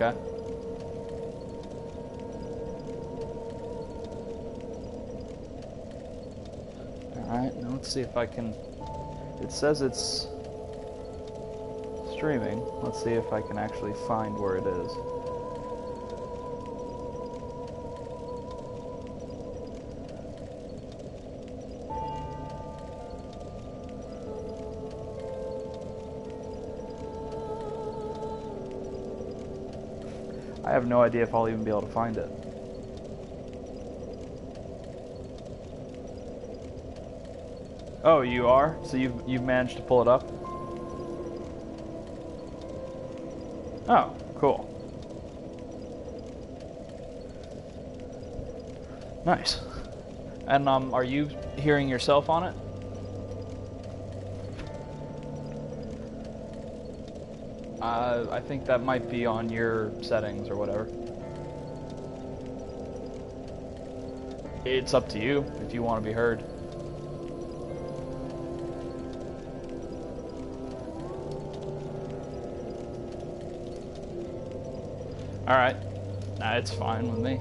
Okay. Alright, now let's see if I can... It says it's streaming. Let's see if I can actually find where it is. I have no idea if I'll even be able to find it. Oh, you are? So you've managed to pull it up? Oh, cool. Nice. And are you hearing yourself on it? I think that might be on your settings or whatever. It's up to you if you want to be heard. Alright. Nah, it's fine with me.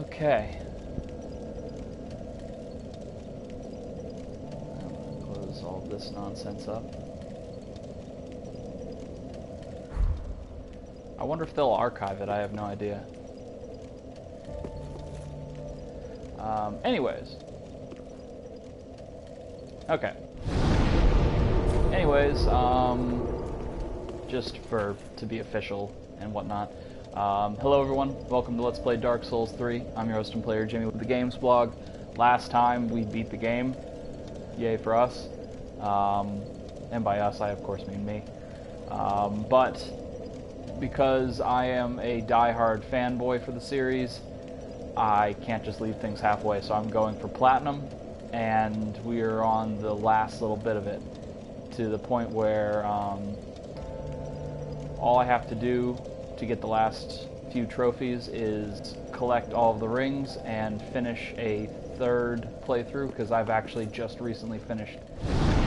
Okay. I'm gonna close all this nonsense up. I wonder if they'll archive it. I have no idea. Anyways. Okay. Anyways, just to be official and whatnot. Hello everyone, welcome to Let's Play Dark Souls 3. I'm your host and player, Jimmy with the G.A.M.E.S blog. Last time we beat the game. Yay for us. And by us, I of course mean me. But because I am a die-hard fanboy for the series, I can't just leave things halfway, so I'm going for Platinum, and we are on the last little bit of it, to the point where all I have to do to get the last few trophies is collect all of the rings and finish a third playthrough, because I've actually just recently finished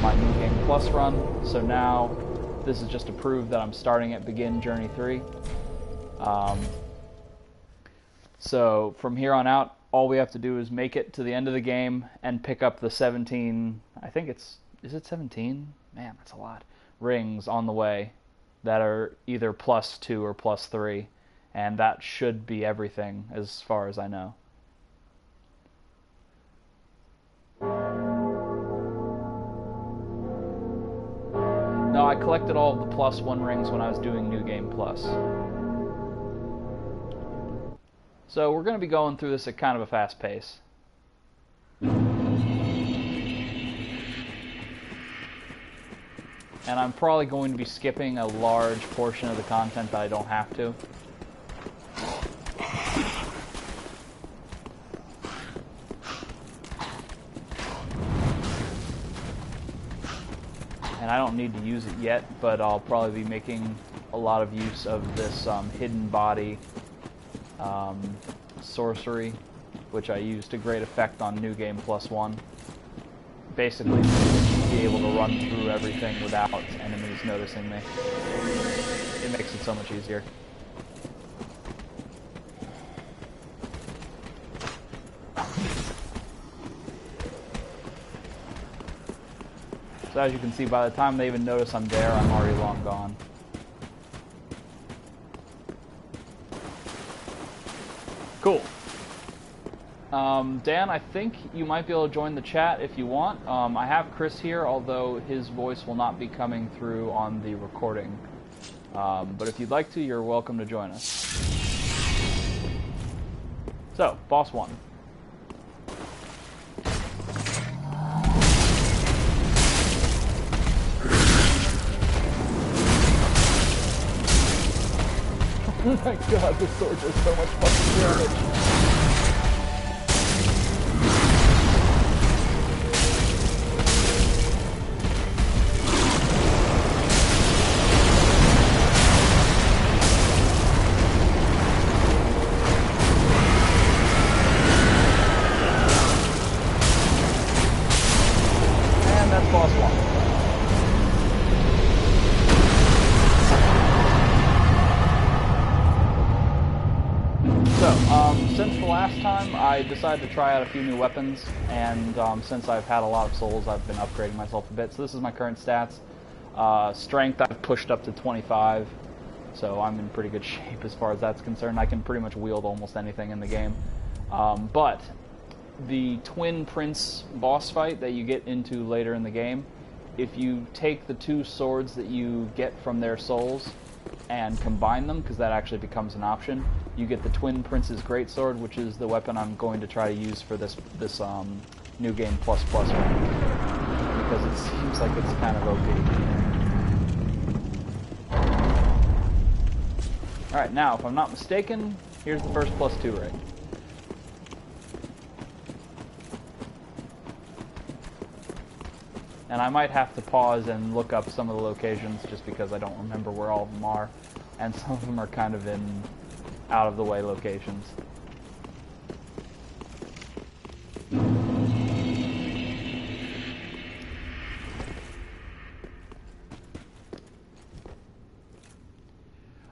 my New Game Plus run, so now this is just to prove that I'm starting at Begin Journey 3. So from here on out, all we have to do is make it to the end of the game and pick up the 17, I think is it 17? Man, that's a lot. Rings on the way that are either +2 or +3, and that should be everything as far as I know. No, I collected all of the +1 rings when I was doing New Game Plus. So we're going to be going through this at kind of a fast pace. And I'm probably going to be skipping a large portion of the content that I don't have to. And I don't need to use it yet, but I'll probably be making a lot of use of this hidden body sorcery, which I used to great effect on New Game Plus 1. Basically, be able to run through everything without enemies noticing me. It makes it so much easier. So as you can see, by the time they even notice I'm there, I'm already long gone. Cool. Dan, I think you might be able to join the chat if you want. I have Chris here, although his voice will not be coming through on the recording. But if you'd like to, you're welcome to join us. So, boss 1. Oh my god, this sword does so much fucking damage. Since the last time, I decided to try out a few new weapons, and since I've had a lot of souls, I've been upgrading myself a bit. So this is my current stats. Strength, I've pushed up to 25, so I'm in pretty good shape as far as that's concerned. I can pretty much wield almost anything in the game. But the Twin Prince boss fight that you get into later in the game, if you take the two swords that you get from their souls and combine them, because that actually becomes an option, you get the Twin Prince's Greatsword, which is the weapon I'm going to try to use for this New Game Plus Plus one, because it seems like it's kind of OP. Alright, now, if I'm not mistaken, here's the first +2 ring. And I might have to pause and look up some of the locations just because I don't remember where all of them are. And some of them are kind of in out-of-the-way locations.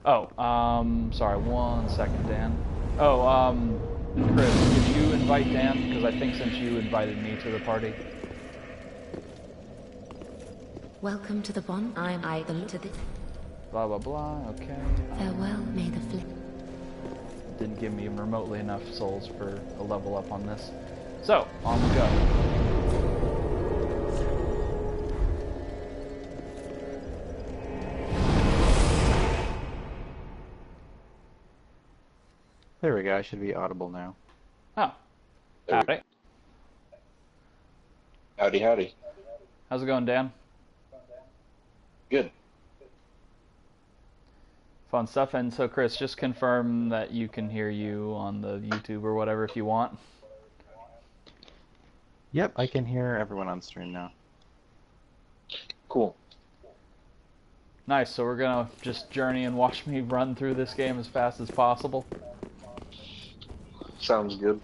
Oh, sorry, 1 second, Dan. Oh, Chris, did you invite Dan? Because I think since you invited me to the party. Welcome to the bond. I the to the Blah, blah, blah, okay. farewell, may the flip. Didn't give me remotely enough souls for a level up on this. So, on we go. There we go, I should be audible now. Oh. Howdy. Howdy, howdy. How's it going, Dan? Good. Fun stuff. And so, Chris, just confirm that you can hear you on the YouTube or whatever if you want. Yep, I can hear everyone on stream now. Cool. Nice, so we're gonna just journey and watch me run through this game as fast as possible. Sounds good.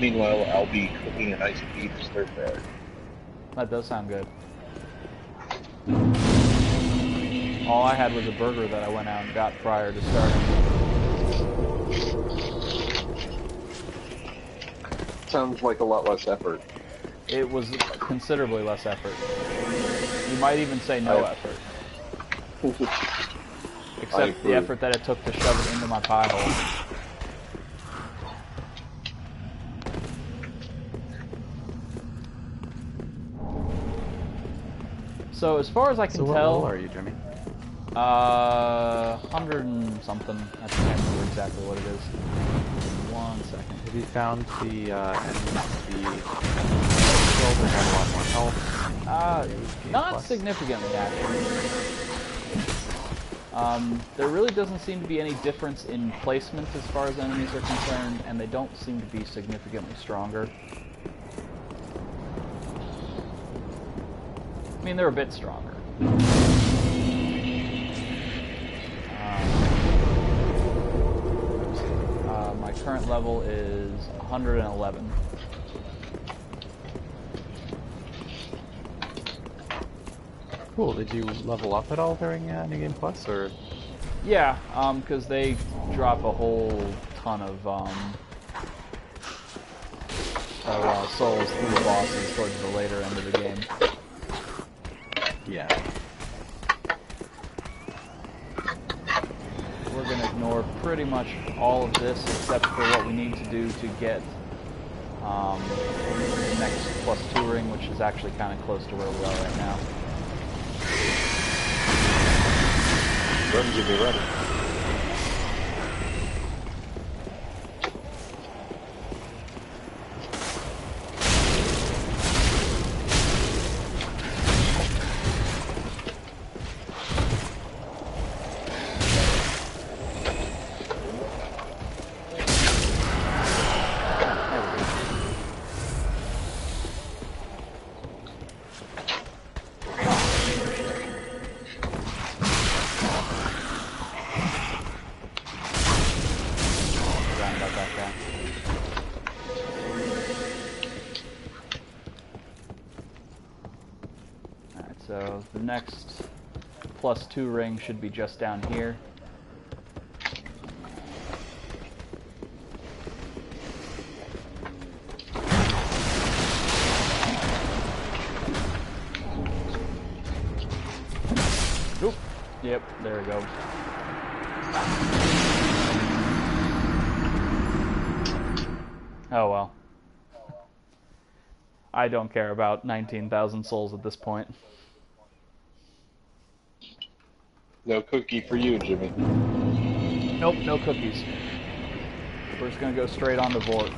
Meanwhile, I'll be cooking a nice beef stir fry. That does sound good. All I had was a burger that I went out and got prior to starting. Sounds like a lot less effort. It was considerably less effort. You might even say no effort. Except the effort that it took to shove it into my pie hole. So as far as I can tell... So what level are you, Jimmy? 100 and something. I can't remember exactly what it is. 1 second. Have you found the enemies to be killed or have a lot more health? Not significantly, actually. There really doesn't seem to be any difference in placement as far as enemies are concerned, and they don't seem to be significantly stronger. I mean, they're a bit stronger. My current level is 111. Cool. Did you level up at all during New Game Plus, or? Yeah, because they drop a whole ton of souls through the bosses towards the later end of the game. Yeah. We're going to ignore pretty much all of this except for what we need to do to get the next +2 ring, which is actually kind of close to where we are right now. Run, Jimmy, run. So the next +2 ring should be just down here. Oop. Yep, there we go. Oh well. I don't care about 19,000 souls at this point. No cookie for you, Jimmy. Nope, no cookies. We're just gonna go straight on to Vort.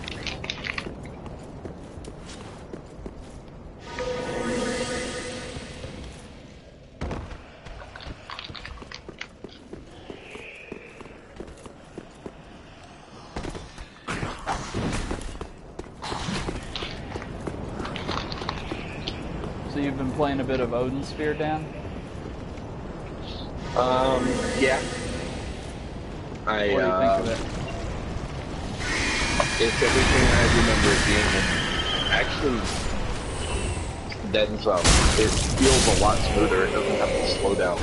So you've been playing a bit of Odin Sphere, Dan? Yeah. What do you think of it? It's everything I remember it being, and actually, then some. It feels a lot smoother. It doesn't have to slow down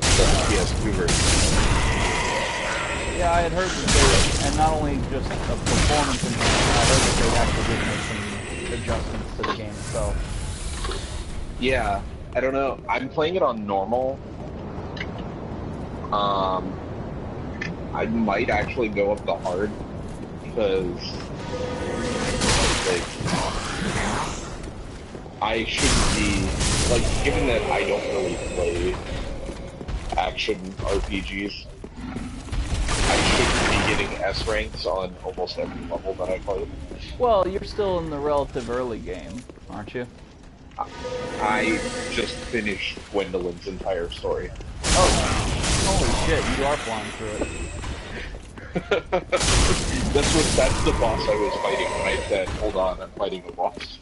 the PS2 version. Yeah, I had heard that they, and not only just a performance enhancement, I heard that they actually did make some adjustments to the game itself. Yeah, I don't know. I'm playing it on normal. I might actually go up the hard because like I shouldn't be like, given that I don't really play action RPGs, I shouldn't be getting S ranks on almost every level that I play. Well, you're still in the relative early game, aren't you? I just finished Gwendolyn's entire story. Oh, holy shit, you are flying through it. That's the boss I was fighting when I said, hold on, I'm fighting a boss.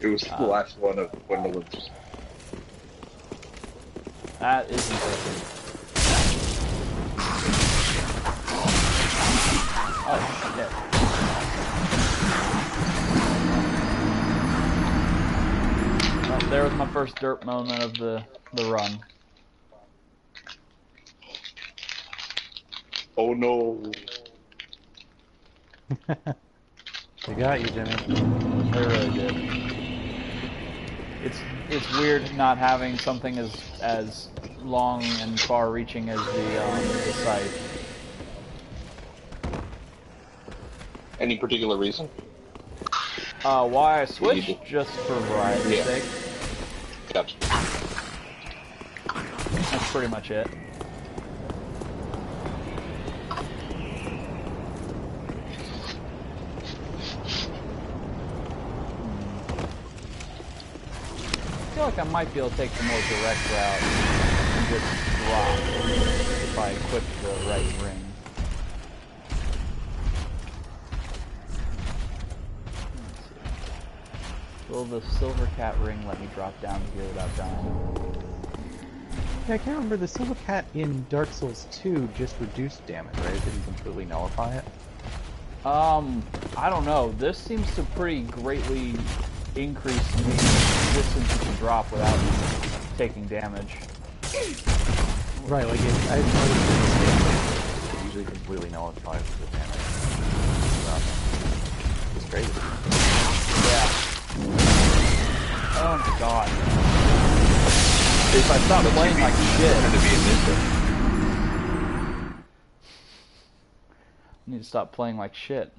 It was the last one of Gwendolyn's. That is impressive. Oh, shit. Well, there was my first derp moment of the run. Oh no. They got you, Jimmy. They really did. It's weird not having something as long and far-reaching as the scythe. Any particular reason? Why I switched? Just for variety's sake. Gotcha. That's pretty much it. I feel like I might be able to take the more direct route and just drop if I equip the right ring. Will the silver cat ring let me drop down here without dying? Yeah, I can't remember. The Silver Cat in Dark Souls 2 just reduced damage, right? It didn't completely nullify it. I don't know. This seems to pretty greatly increase the distance you can drop without taking damage. Right, like I've noticed it usually completely nullifies the damage. It's crazy. Yeah. Oh my god. If I stop playing like shit. I need to stop playing like shit.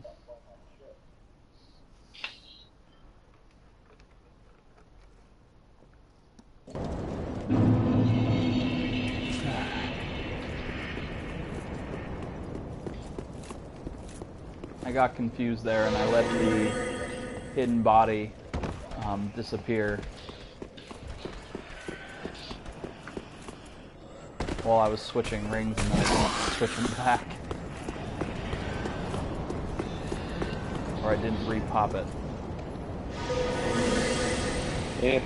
I got confused there and I let the hidden body disappear while I was switching rings and then I didn't switch them back. Or I didn't re-pop it. It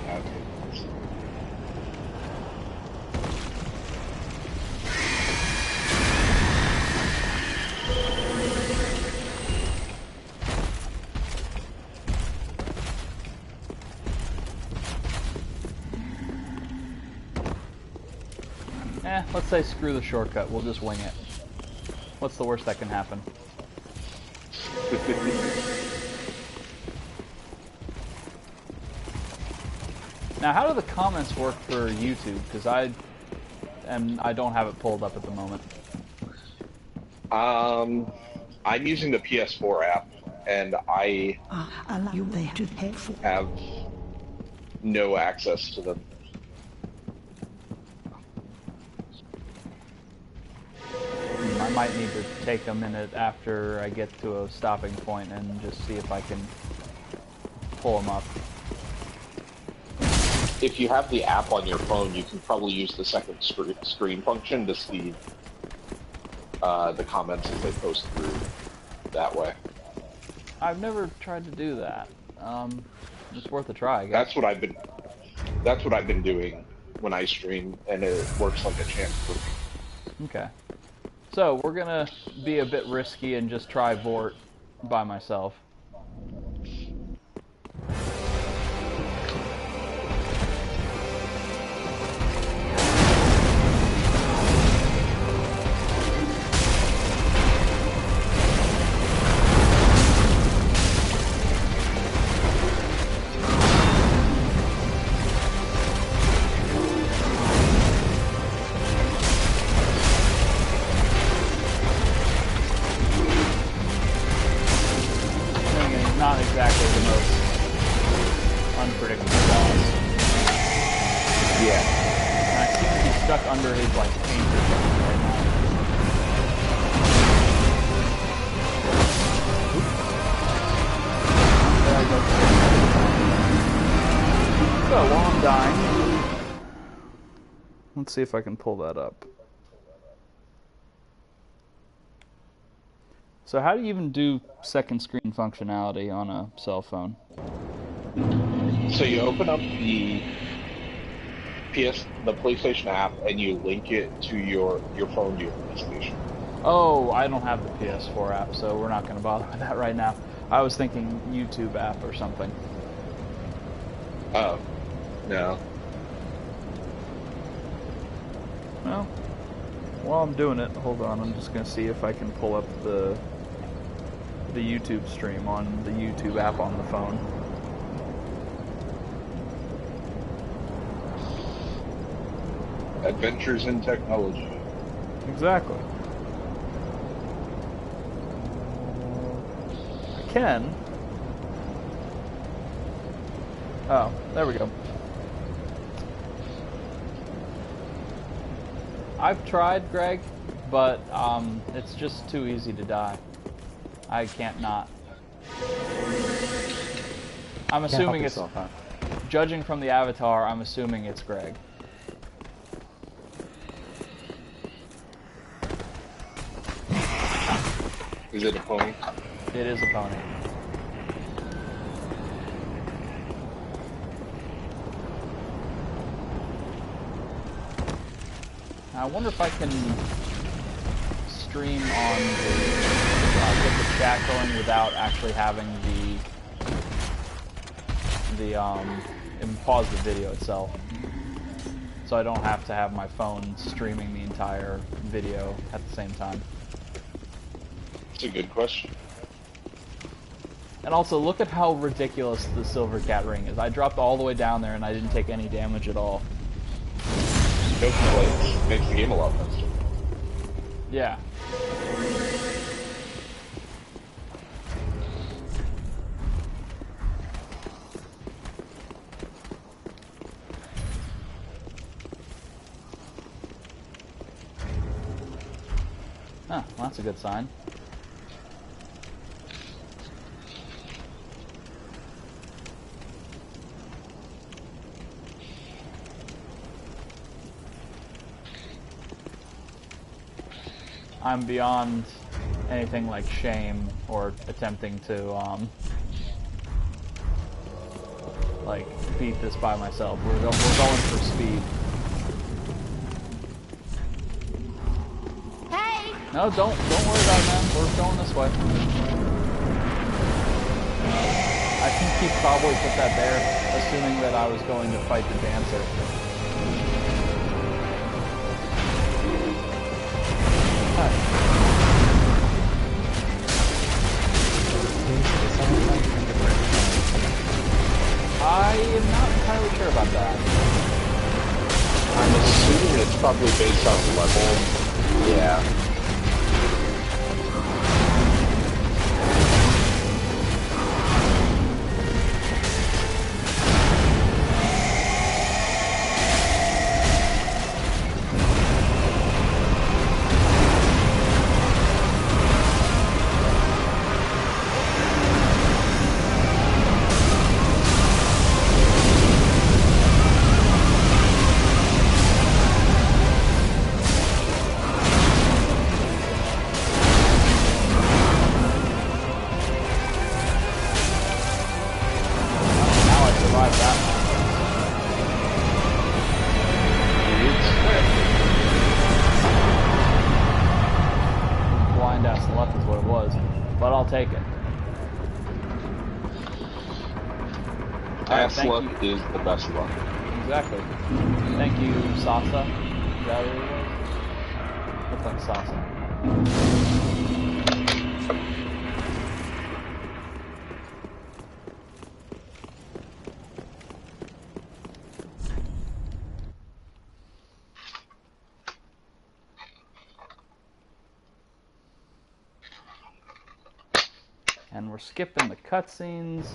Let's say screw the shortcut. We'll just wing it. What's the worst that can happen? Now, how do the comments work for YouTube? Because I don't have it pulled up at the moment. I'm using the PS4 app, and I allow you there to pay for. have no access to them. I might need to take a minute after I get to a stopping point and just see if I can pull them up. If you have the app on your phone, you can probably use the second screen function to see the comments as they post through that way. I've never tried to do that. It's worth a try, I guess. That's what I've been doing when I stream, and it works like a champ for me. Okay. So, we're gonna be a bit risky and just try Vort by myself. Not exactly the most unpredictable boss. Yeah. And I seem to be stuck under his, like, paint or something right now. There I go. So, while I'm dying, let's see if I can pull that up. So how do you even do second screen functionality on a cell phone? So you open up the PlayStation app and you link it to your phone to your PlayStation. Oh, I don't have the PS4 app, so we're not going to bother with that right now. I was thinking YouTube app or something. Oh, no. Well, while I'm doing it, hold on, I'm just going to see if I can pull up the YouTube stream on the YouTube app on the phone. Adventures in technology. Exactly. I can. Oh, there we go. I've tried, Greg, but it's just too easy to die. I can't not. I'm assuming it's... Judging from the avatar, I'm assuming it's Greg. Is it a pony? It is a pony. I wonder if I can stream on the... get the chat going without actually having and pause the video itself. So I don't have to have my phone streaming the entire video at the same time. That's a good question. And also, look at how ridiculous the silver cat ring is. I dropped all the way down there and I didn't take any damage at all. No complaints. Makes the game a lot faster. Yeah. Huh, well, that's a good sign. I'm beyond anything like shame or attempting to, like, beat this by myself. We're going for speed. Hey! No, don't worry about it, man. We're going this way. I think he probably put that there, assuming that I was going to fight the dancer. it's probably based on the level. Yeah. Take it. Ass luck is the best luck. Exactly. Thank you, Sasa. Is that what it was? Looks like Sasa. And we're skipping the cutscenes.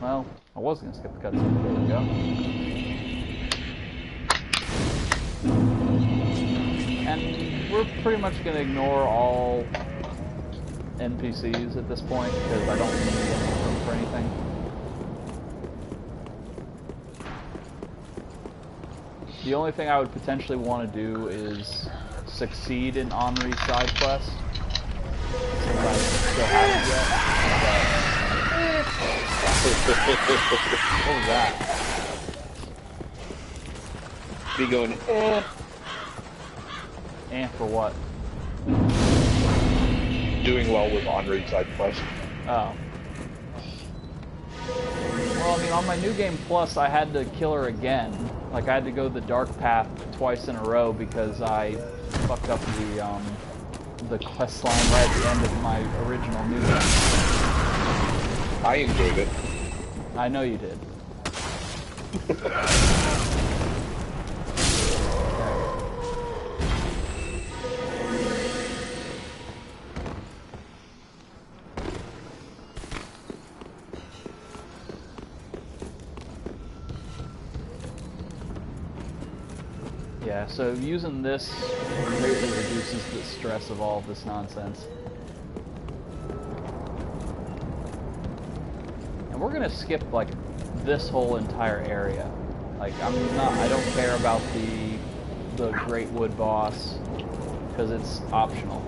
Well, I was going to skip the cutscenes. There we go. And we're pretty much going to ignore all NPCs at this point, because I don't need them for anything. The only thing I would potentially want to do is succeed in Henri's side quest. Since I still haven't yet. What was that? Be going, eh. Eh, for what? Doing well with Henri's side quest. Oh. Well, I mean, on my New Game Plus, I had to kill her again. Like, I had to go the dark path twice in a row because I fucked up the quest line right at the end of my original New Game. I enjoyed it. I know you did. Yeah, so using this greatly reduces the stress of all of this nonsense. And we're gonna skip, like, this whole entire area. Like, I don't care about the Great Wood boss, because it's optional.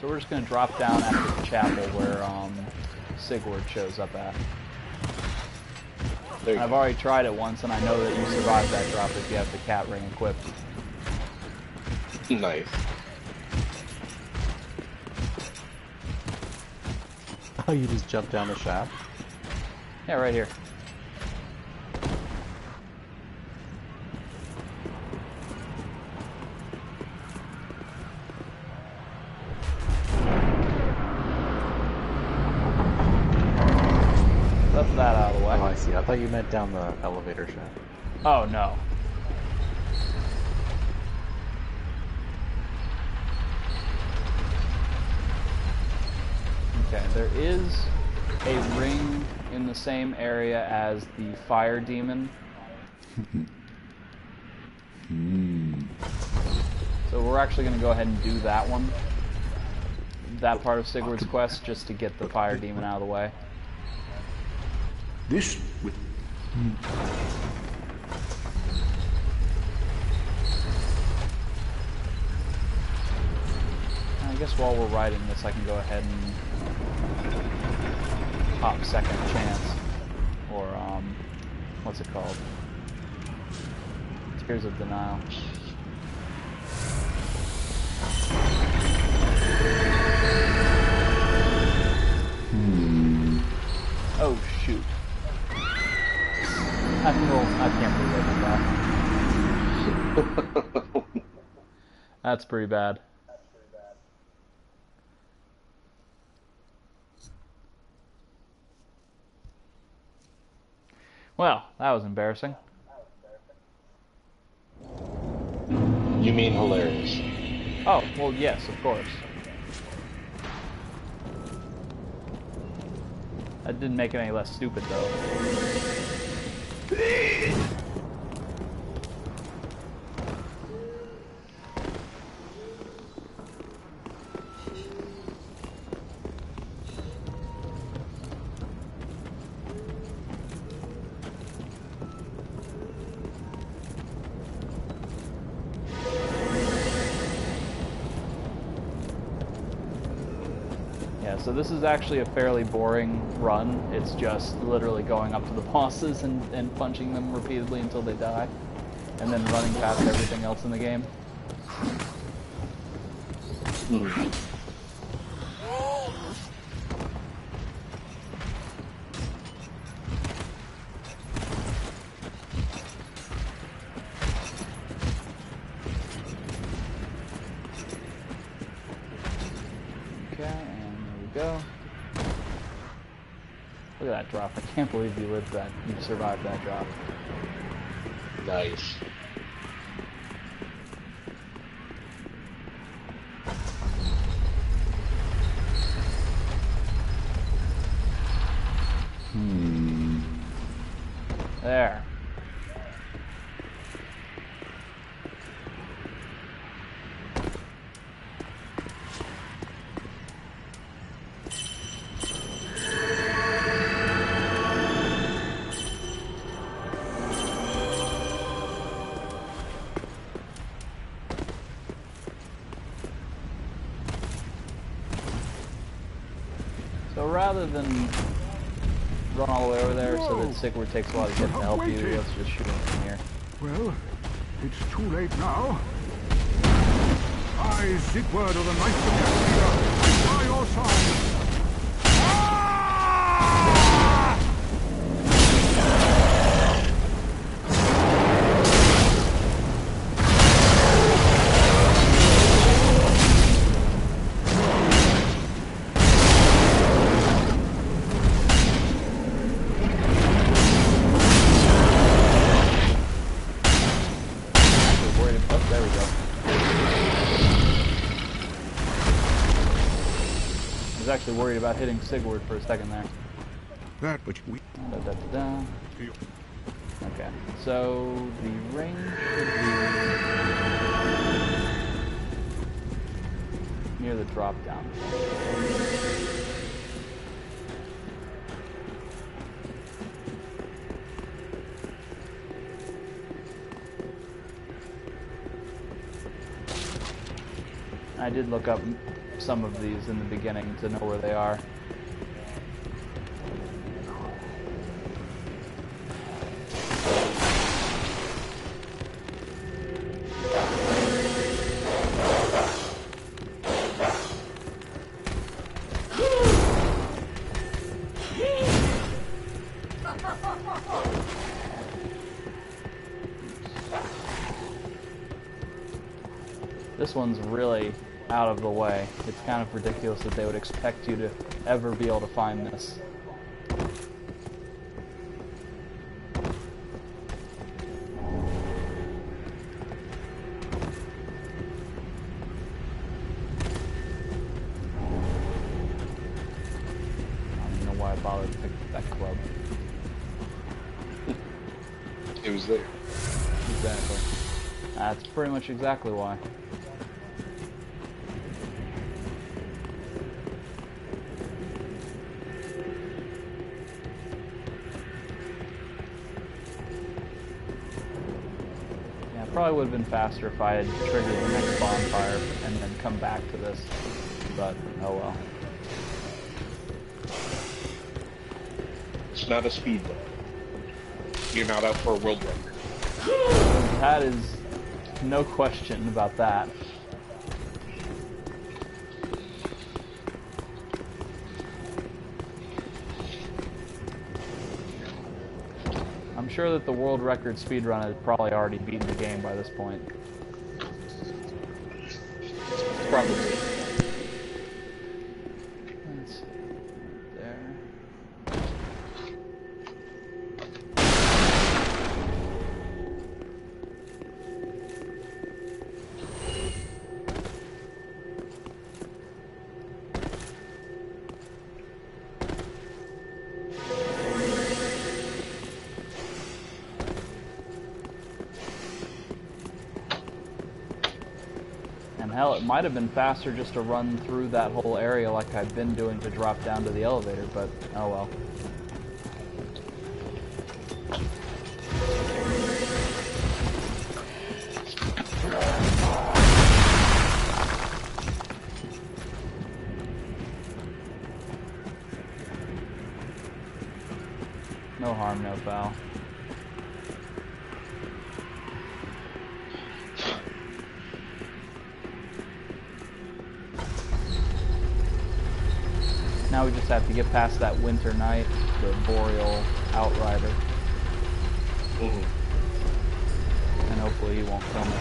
So we're just going to drop down after the chapel where Sigurd shows up at. I've already tried it once, and I know that you survive that drop if you have the cat ring equipped. Nice. Oh, you just jumped down the shaft? Yeah, right here. That's that out of the way. Oh, I see. I thought you meant down the elevator shaft. Oh, no. Okay, there is a ring in the same area as the fire demon. So we're actually going to go ahead and do that one. That part of Sigurd's quest, just to get the fire demon out of the way. This with I guess while we're writing this, I can go ahead and pop second chance, or what's it called? Tears of Denial. Oh shoot! I can't believe I did that. That's pretty bad. Well, that was embarrassing. You mean hilarious? Oh, well, yes, of course. That didn't make it any less stupid, though. Yeah, so this is actually a fairly boring run. It's just literally going up to the bosses and punching them repeatedly until they die, and then running past everything else in the game. Okay, and there we go. Look at that drop. I can't believe you lived that. You survived that drop. Nice. There. So rather than run all the way over there so that Sigurd takes a while to get to help you, let's just shoot him from here. Well, it's too late now. I, Sigurd of the Knights of Castilla, am by your side. I was actually worried about hitting Sigurd for a second there. That which we... Okay, so the range should be near the drop down. I did look up some of these in the beginning to know where they are. This one's really out of the way. It's kind of ridiculous that they would expect you to ever be able to find this. I don't even know why I bothered to pick up that club. It was there. Exactly. That's pretty much exactly why. Probably would have been faster if I had triggered the next bonfire and then come back to this, but oh well. It's not a speed run. You're not out for a world record. That is no question about that. I'm sure that the world record speedrun has probably already beaten the game by this point. Probably. Let's see. There. hell, it might have been faster just to run through that whole area like I've been doing to drop down to the elevator, but oh well. No harm, no foul. Now we just have to get past that winter night, the boreal outrider. And hopefully he won't kill me.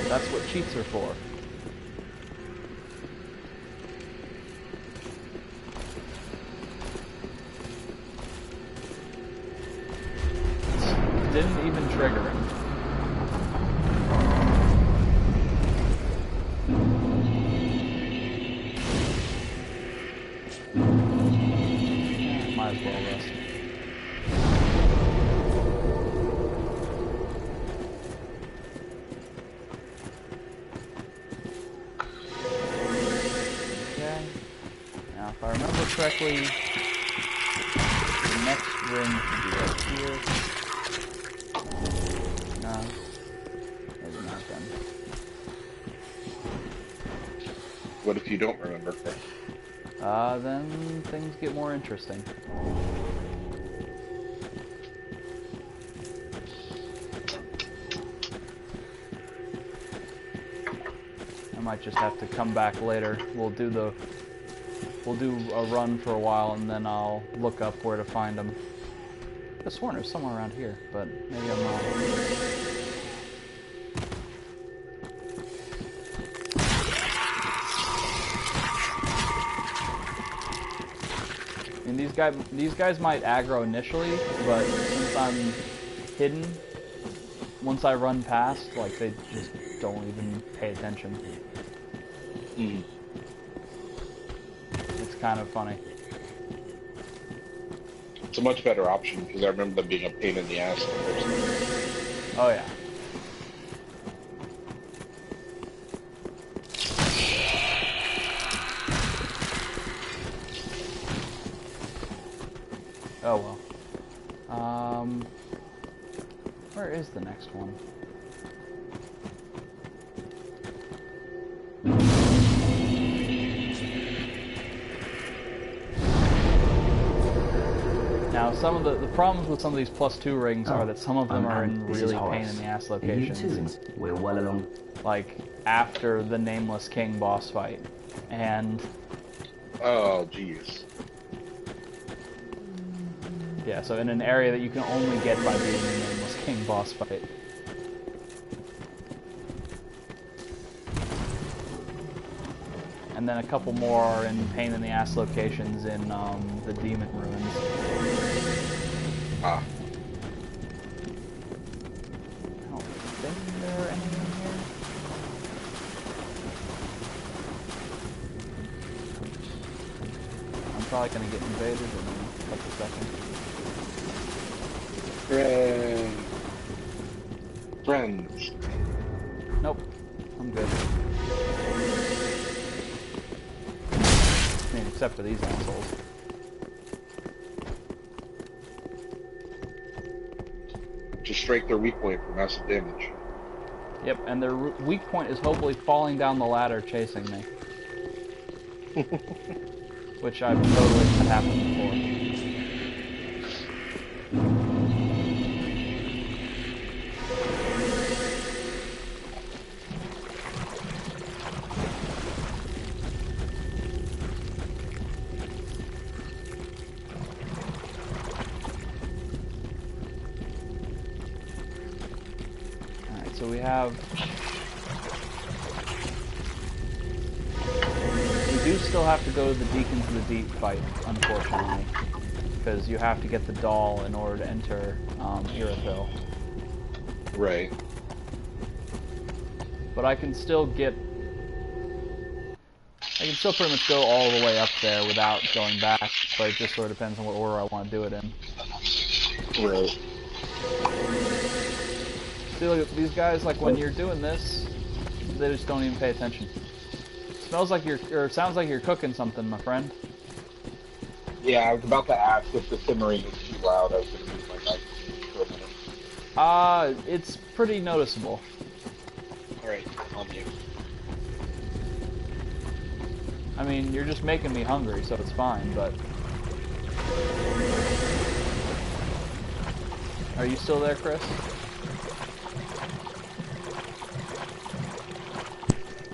That's what cheats are for. Didn't even trigger him. Might as well rest. Okay. Now, if I remember correctly, the next ring should be right here. No. Maybe not then. What if you don't remember? Then things get more interesting. I might just have to come back later. We'll do a run for a while, and then I'll look up where to find them. I could have sworn it was somewhere around here, but maybe I'm not. I mean, these guys might aggro initially, but since I'm hidden, once I run past, like, they just don't even pay attention. It's kind of funny. It's a much better option because I remember them being a pain in the ass. Oh yeah. Oh well. Where is the next one? Now, some of the problems with some of these +2 rings are that some of them are in really pain-in-the-ass locations. We're well along. Like, after the Nameless King boss fight. And... Oh, jeez. yeah, so in an area that you can only get by beating the Nameless King boss fight. And then a couple more are in pain-in-the-ass locations in the Demon Ruins. Ah. I don't think there are any in here. I'm probably going to get invaded in a couple seconds. Hooray. Friends. Nope. I'm good. I mean, except for these assholes. Just strike their weak point for massive damage. Yep, and their weak point is hopefully falling down the ladder chasing me. Which I've totally had happen before. So we do still have to go to the Deacons of the Deep fight, unfortunately, because you have to get the doll in order to enter Irothil. Right. But I can still pretty much go all the way up there without going back, but it just sort of depends on what order I want to do it in. Right. See, look at these guys, like when you're doing this, they just don't even pay attention. Smells like or it sounds like you're cooking something, my friend. Yeah, I was about to ask if the simmering is too loud. I was going to move my mic for a minute. It's pretty noticeable. Alright, I'll mute. I mean, you're just making me hungry, so it's fine, but... Are you still there, Chris?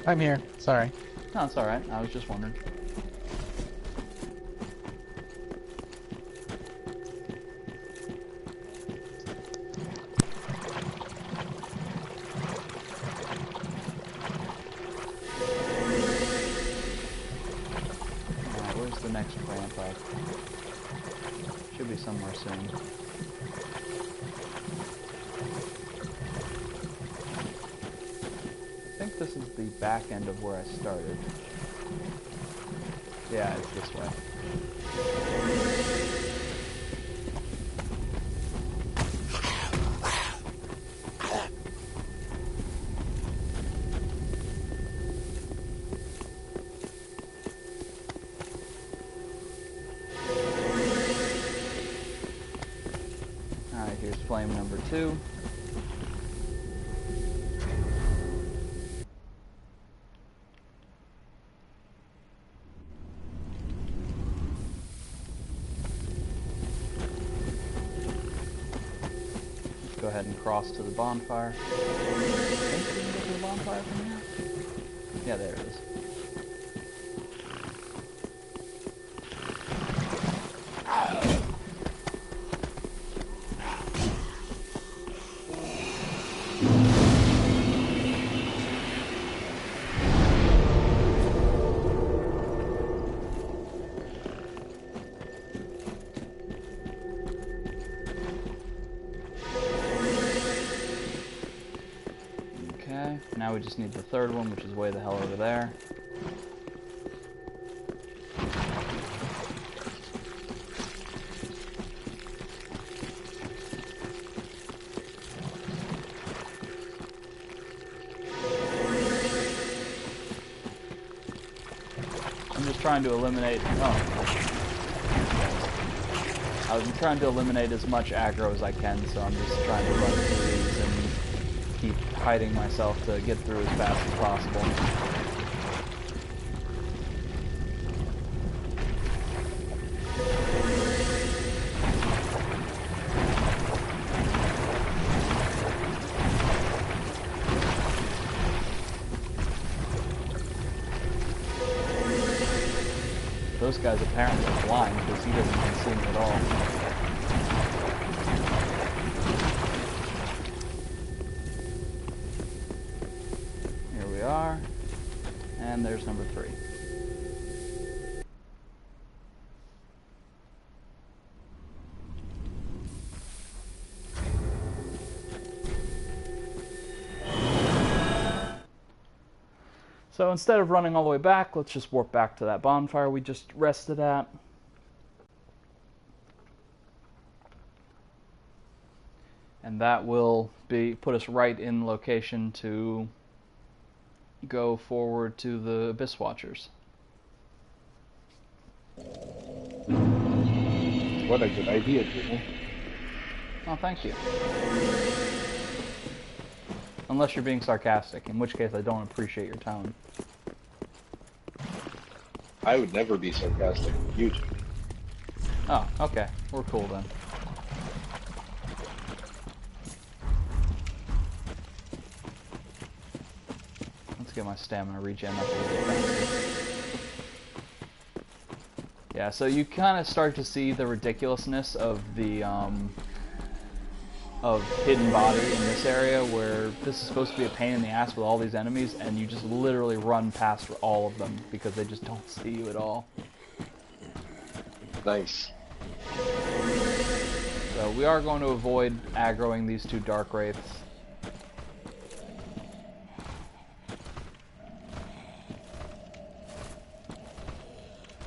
I'm here. Sorry. No, it's alright. I was just wondering. Where's the next ramp up? Should be somewhere soon. I think this is the back end of where I started. Yeah, it's this way. Alright, here's flame number 2. Go ahead and cross to the bonfire. I think we can get to the bonfire from here? Yeah, there it is. Okay, now we just need the third one, which is way the hell over there. I'm just trying to eliminate... I'm trying to eliminate as much aggro as I can, so I'm just trying to run through these and keep hiding myself to get through as fast as possible. Those guys apparently are blind because he doesn't even see me at all. Here we are, and there's number 3. So instead of running all the way back, let's just warp back to that bonfire we just rested at. And that will put us right in location to go forward to the Abyss Watchers. What a good idea, Jimmy. Oh, thank you. Unless you're being sarcastic, in which case I don't appreciate your tone. I would never be sarcastic. You do. Oh, okay. We're cool then. Let's get my stamina regen up a little bit faster. Yeah, so you kind of start to see the ridiculousness of the hidden body in this area, where this is supposed to be a pain in the ass with all these enemies, and you just literally run past all of them because they just don't see you at all. Nice. So we are going to avoid aggroing these 2 dark wraiths.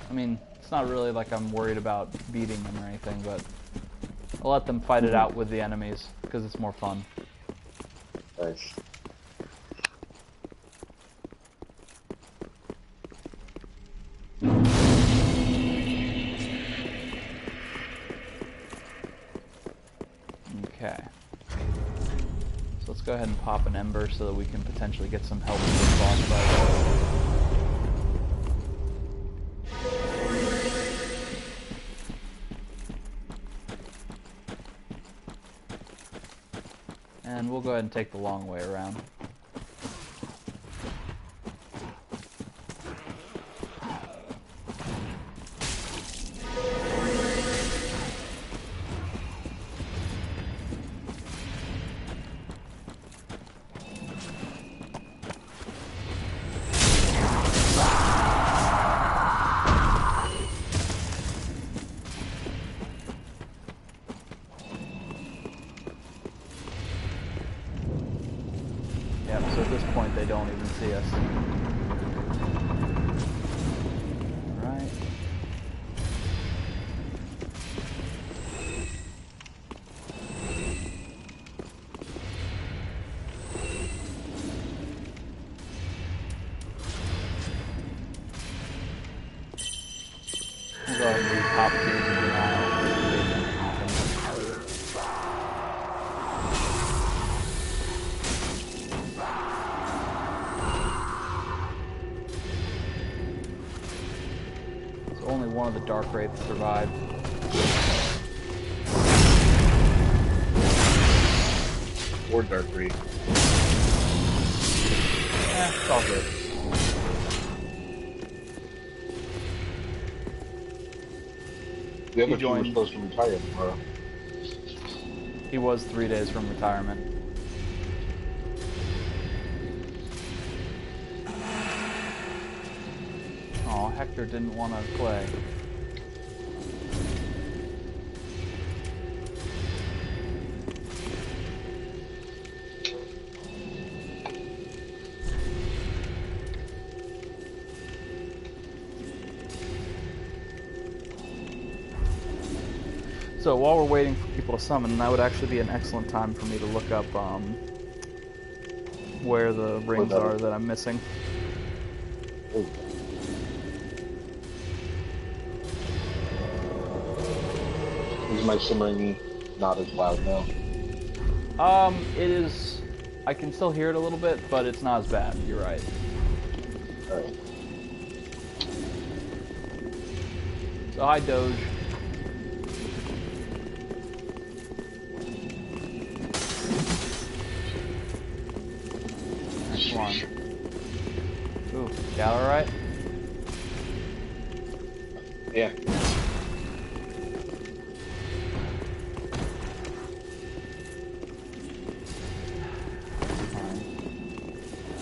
I mean, it's not really like I'm worried about beating them or anything, but I'll let them fight it out with the enemies, because it's more fun. Nice. Okay. So let's go ahead and pop an ember so that we can potentially get some help with the boss fight. And we'll go ahead and take the long way around. Yeah, so at this point they don't even see us. Alright. We'll go ahead and do top tiers of denial. Only one of the dark wraiths survived. Or dark wraith. It's all good. The other two were joined. supposed to retire tomorrow. He was 3 days from retirement. Oh, Hector didn't want to play. So while we're waiting for people to summon, that would actually be an excellent time for me to look up where the rings are that I'm missing. Oh. Is my simmering not as loud now? It is. I can still hear it a little bit, but it's not as bad. You're right. Alright. So hi, Doge. Next one. Ooh, gal, alright? Yeah.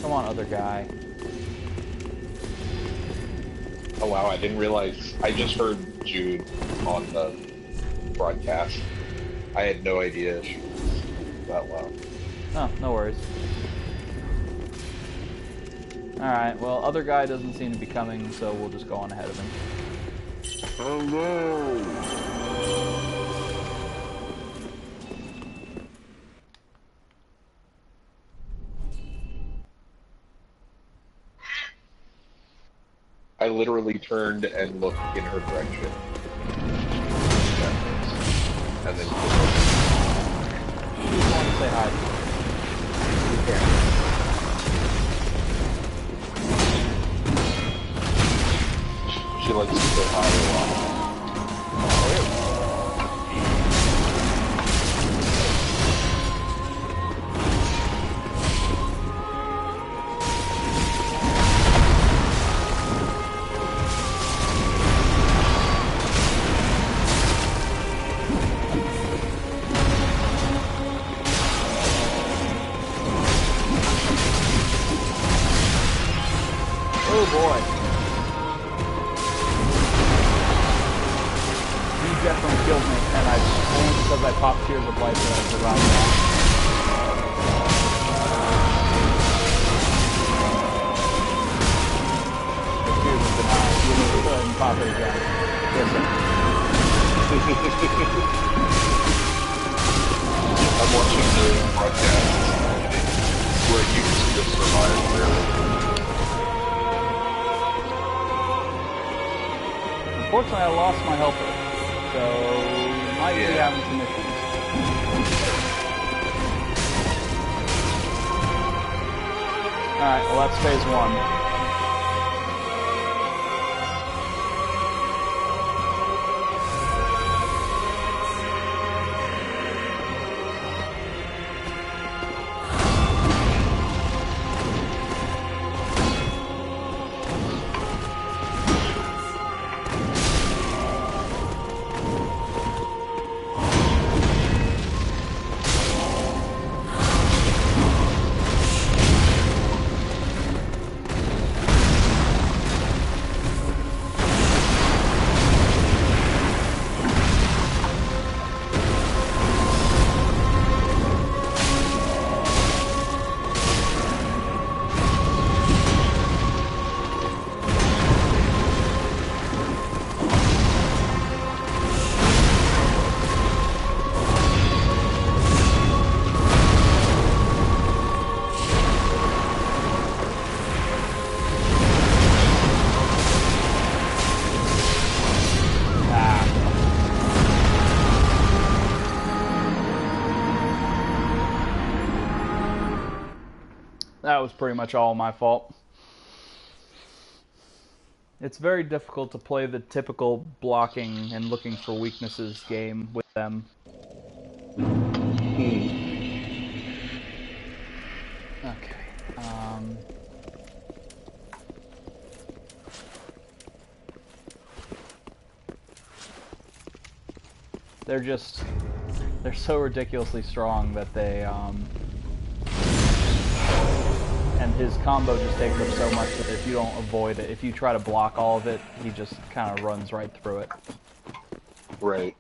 Come on, other guy. Oh wow, I didn't realize. I just heard Jude on the broadcast. I had no idea she was that loud. Oh, no worries. Alright, well, other guy doesn't seem to be coming, so we'll just go on ahead of him. Hello. I literally turned and looked in her direction. And then Who's going to say hi? she likes to say hi a lot. Oh boy. He definitely killed me, and only because I popped Tears of Life that I survived that. The Tears of Denial. You need to go ahead and pop it again. Yes, sir. Unfortunately, I lost my helper, so might be having some issues. Alright, well that's phase 1. That was pretty much all my fault. It's very difficult to play the typical blocking and looking for weaknesses game with them. Okay. They're so ridiculously strong that they, and his combo just takes up so much that if you don't avoid it, if you try to block all of it, he just kind of runs right through it. Right.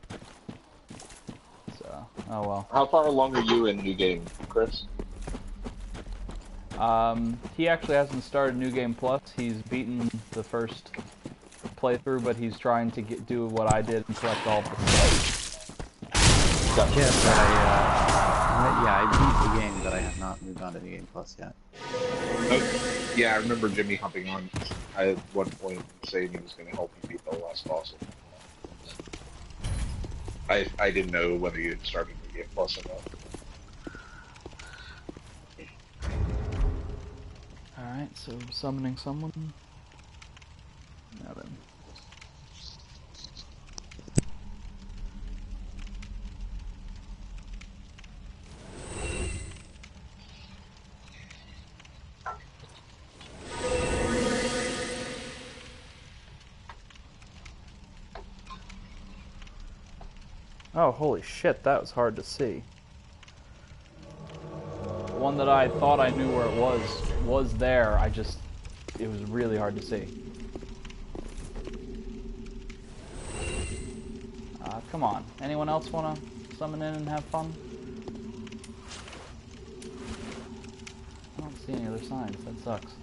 So, oh well. How far along are you in New Game, Chris? He actually hasn't started New Game Plus. He's beaten the first playthrough, but he's trying to do what I did and collect all of the stuff. Yes, I beat the game, but I have not moved on to New Game Plus yet. Oh, yeah, I remember Jimmy hopping on at one point saying he was going to help you beat the last boss. I didn't know whether you had started New Game Plus or not. Alright, so summoning someone. Now then. Oh, holy shit, that was hard to see. The one that I thought I knew where it was there, it was really hard to see. Come on. Anyone else want to summon in and have fun? I don't see any other signs, that sucks.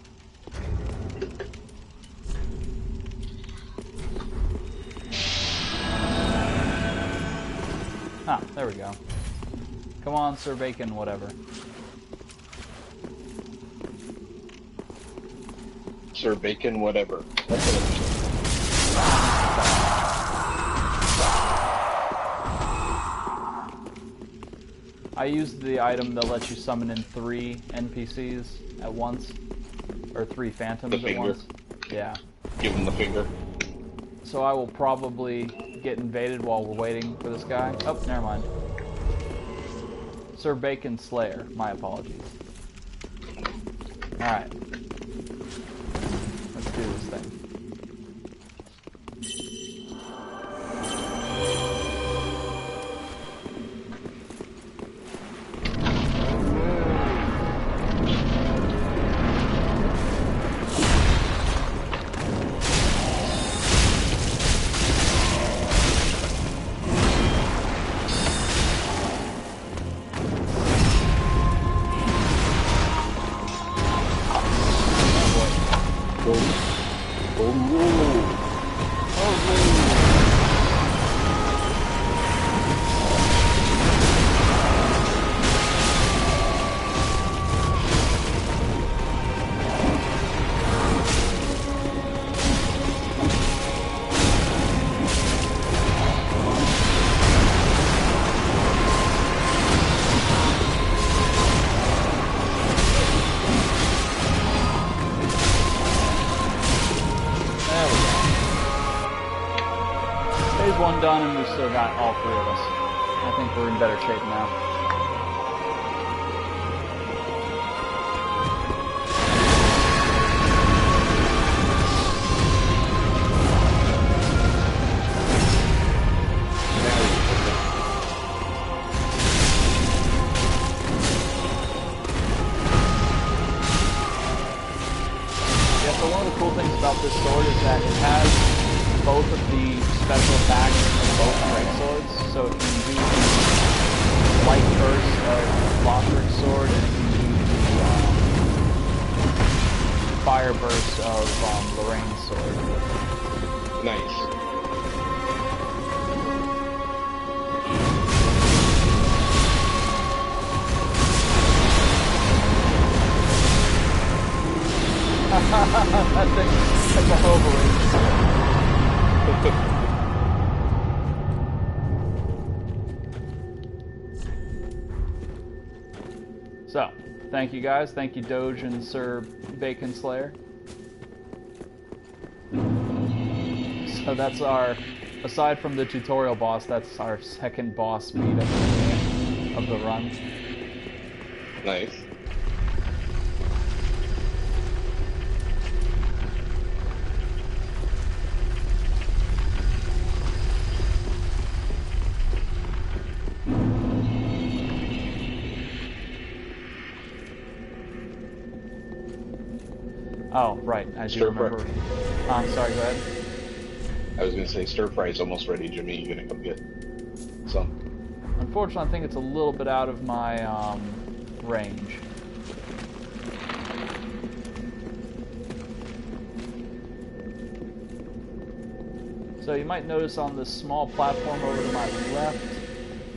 Ah, there we go. Come on, Sir Bacon, whatever. Sir Bacon, whatever. That's what I used the item that lets you summon in 3 NPCs at once. Or 3 phantoms at once. Yeah. Give him the finger. So I will probably get invaded while we're waiting for this guy. Oh, never mind. Sir Bacon Slayer. My apologies. Alright. Let's do this thing. done and we still got all three of us. I think we're in better shape now. Yeah, so one of the cool things about this sword is that it has both of the special attacks of both great swords, so it can do the light burst of Lothric's sword and it can do the fire burst of Lorraine's sword. Nice. That thing, that's a hoveling. So, thank you guys. Thank you, Doge and Sir Bacon Slayer. So that's our, aside from the tutorial boss, that's our second boss beat of the run. Nice. Oh, right, I do remember. I'm sorry, go ahead. I was gonna say stir fry's almost ready, Jimmy. You gonna come get some? Unfortunately, I think it's a little bit out of my range. So you might notice on this small platform over to my left,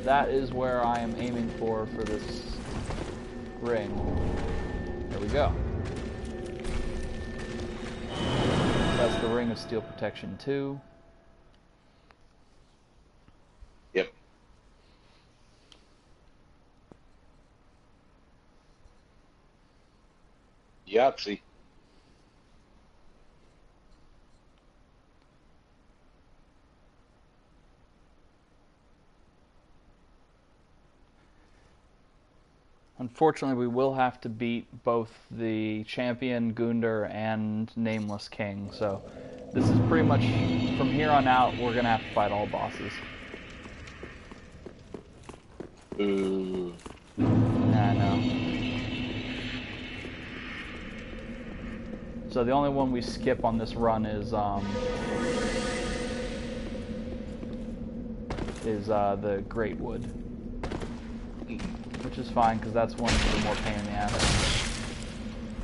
that is where I am aiming for this ring. There we go. That's the Ring of Steel Protection 2. Yep. Yahtzee. Unfortunately, we will have to beat both the champion, Gunder, and Nameless King, so this is pretty much, from here on out, we're going to have to fight all bosses. Ooh. I know. So the only one we skip on this run is the Great Wood. Which is fine, because that's one of the more pain in the ass.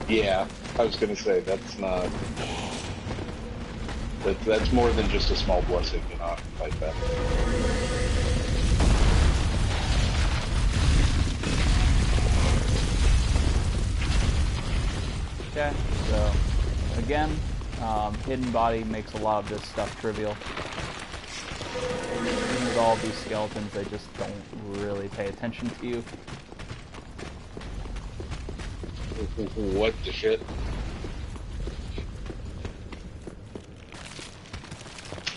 Yeah, I was gonna say, that's not... That's more than just a small blessing, you know, like that. Okay, so, again, Hidden Body makes a lot of this stuff trivial. Even with all of these skeletons, they just don't really pay attention to you. What the shit?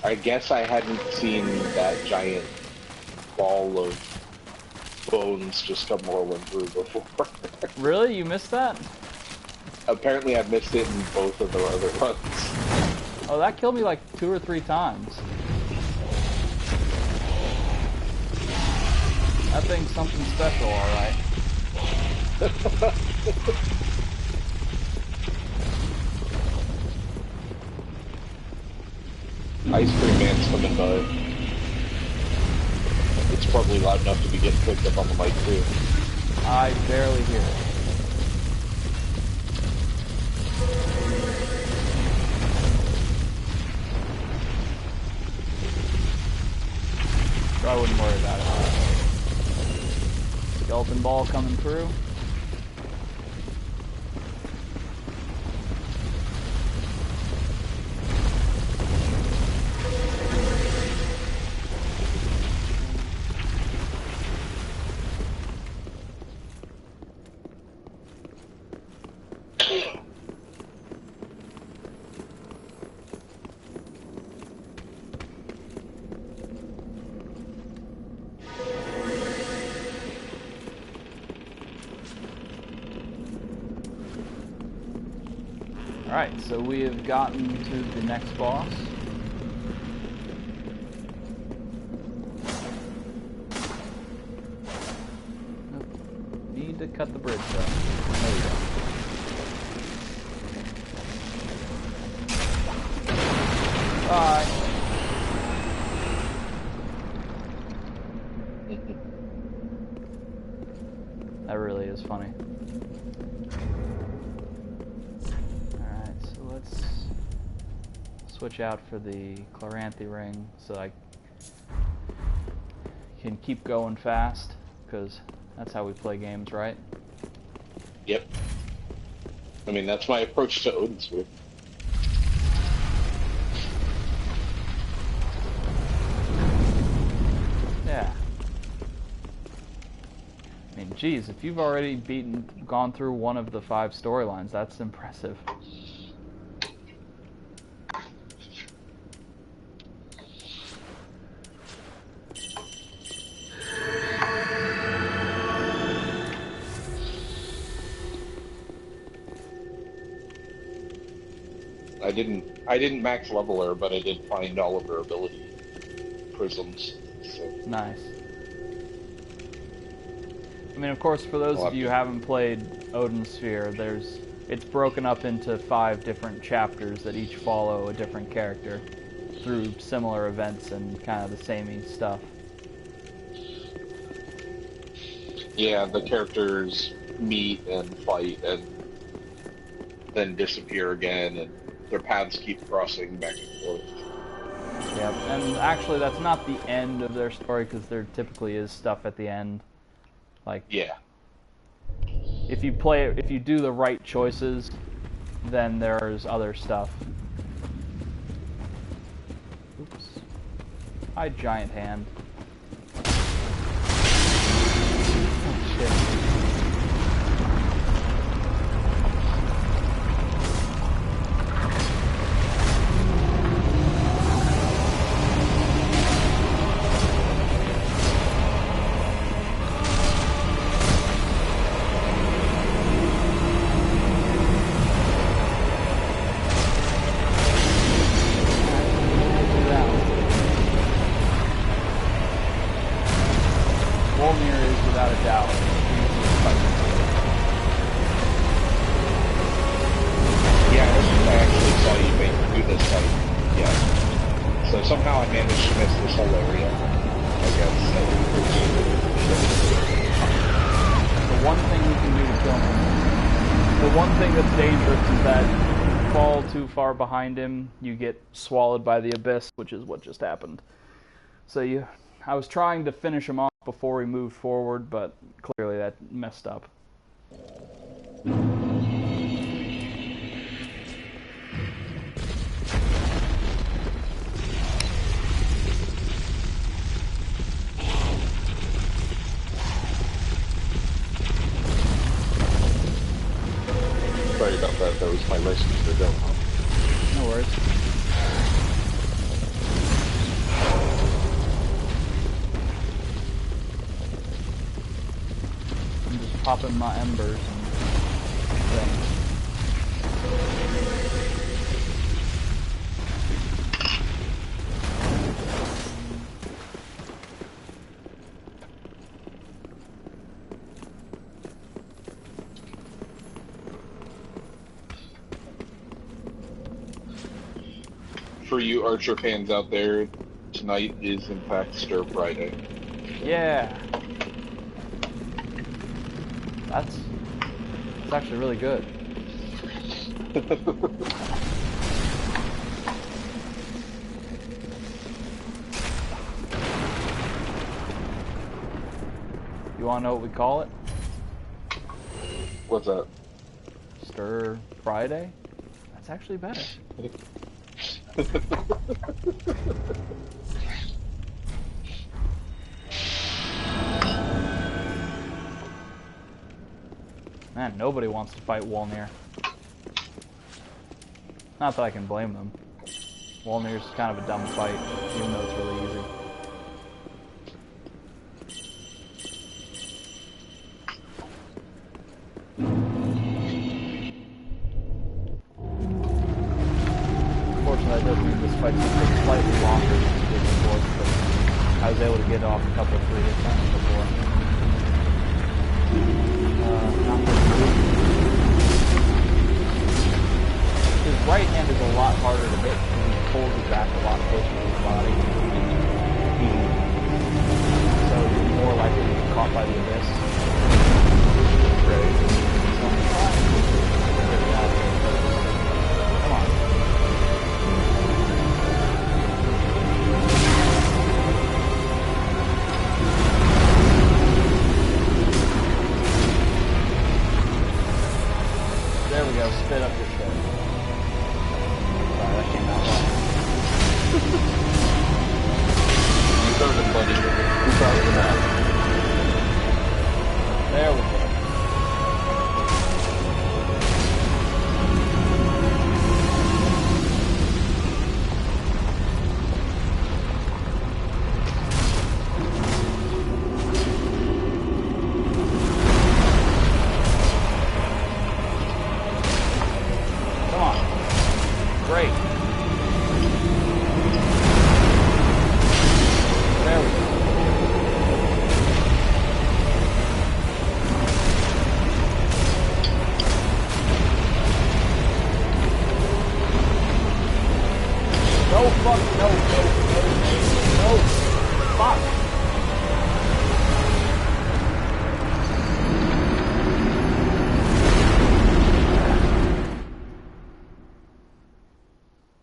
I guess I hadn't seen that giant ball of bones just come rolling through before. Really? You missed that? Apparently I missed it in both of the other runs. Oh, that killed me like 2 or 3 times. That thing's something special, alright. Ice Cream Man's coming by. It's probably loud enough to be getting picked up on the mic too. I barely hear it. So I wouldn't worry about it. Skeleton ball coming through. Alright, so we have gotten to the next boss. Need to cut the bridge though. There we go. Bye. That really is funny. Alright, so let's switch out for the Chloranthy ring so I can keep going fast, because that's how we play games, right? Yep. I mean, that's my approach to Odin Sphere. Yeah. I mean, geez, if you've already gone through one of the 5 storylines, that's impressive. I didn't max level her, but I did find all of her ability prisms. So. Nice. I mean, of course, for those of you who haven't played Odin Sphere, it's broken up into 5 different chapters that each follow a different character through similar events and kind of the samey stuff. Yeah, the characters meet and fight and then disappear again, and their paths keep crossing back and forth. Yep, and actually that's not the end of their story, because there typically is stuff at the end. Like, yeah. If you do the right choices, then there's other stuff. Oops. Hi, giant hand. Oh, shit. Somehow I managed to miss this whole area, I guess. The one thing you can do to kill him, the one thing that's dangerous is that if you fall too far behind him, you get swallowed by the abyss, which is what just happened. So I was trying to finish him off before we moved forward, but clearly that messed up. Sorry about that. That was my license to go home. No worries. I'm just popping my embers and things. For you Archer fans out there, tonight is in fact Stir Friday. Yeah. That's actually really good. You want to know what we call it? What's that? Stir Friday? That's actually better. Man, nobody wants to fight Wolnir. Not that I can blame them. Wolnir's kind of a dumb fight, even though it's really easy. this fight took slightly longer than it did before, because I was able to get off a couple of 3 hits on it before. Not this move. His right hand is a lot harder to hit because he pulls it back a lot closer to his body. So you're more likely to get caught by the abyss. Right. So I'm trying to get it out here first. Come on. There we go, spit up your shit. Sorry, that came out wrong. You started the buddy. Who started the map? There we go. Come on. Great. There we go. No, fuck, no, no, no, no, fuck.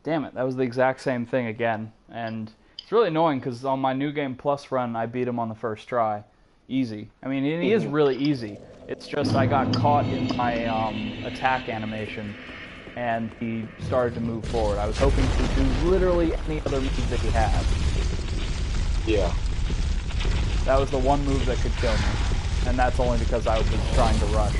Damn it, that was the exact same thing again. And it's really annoying because on my New Game Plus run, I beat him on the first try. Easy. I mean, he is really easy. It's just I got caught in my attack animation, and he started to move forward. I was hoping to do literally any other move that he had. Yeah. That was the one move that could kill me. And that's only because I was trying to rush.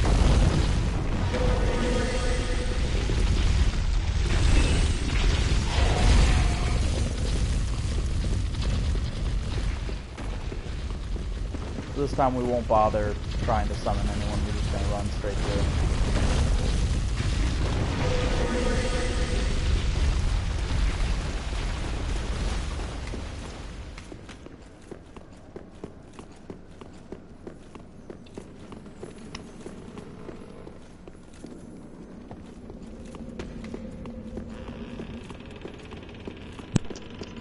This time we won't bother trying to summon anyone. We're just going to run straight through.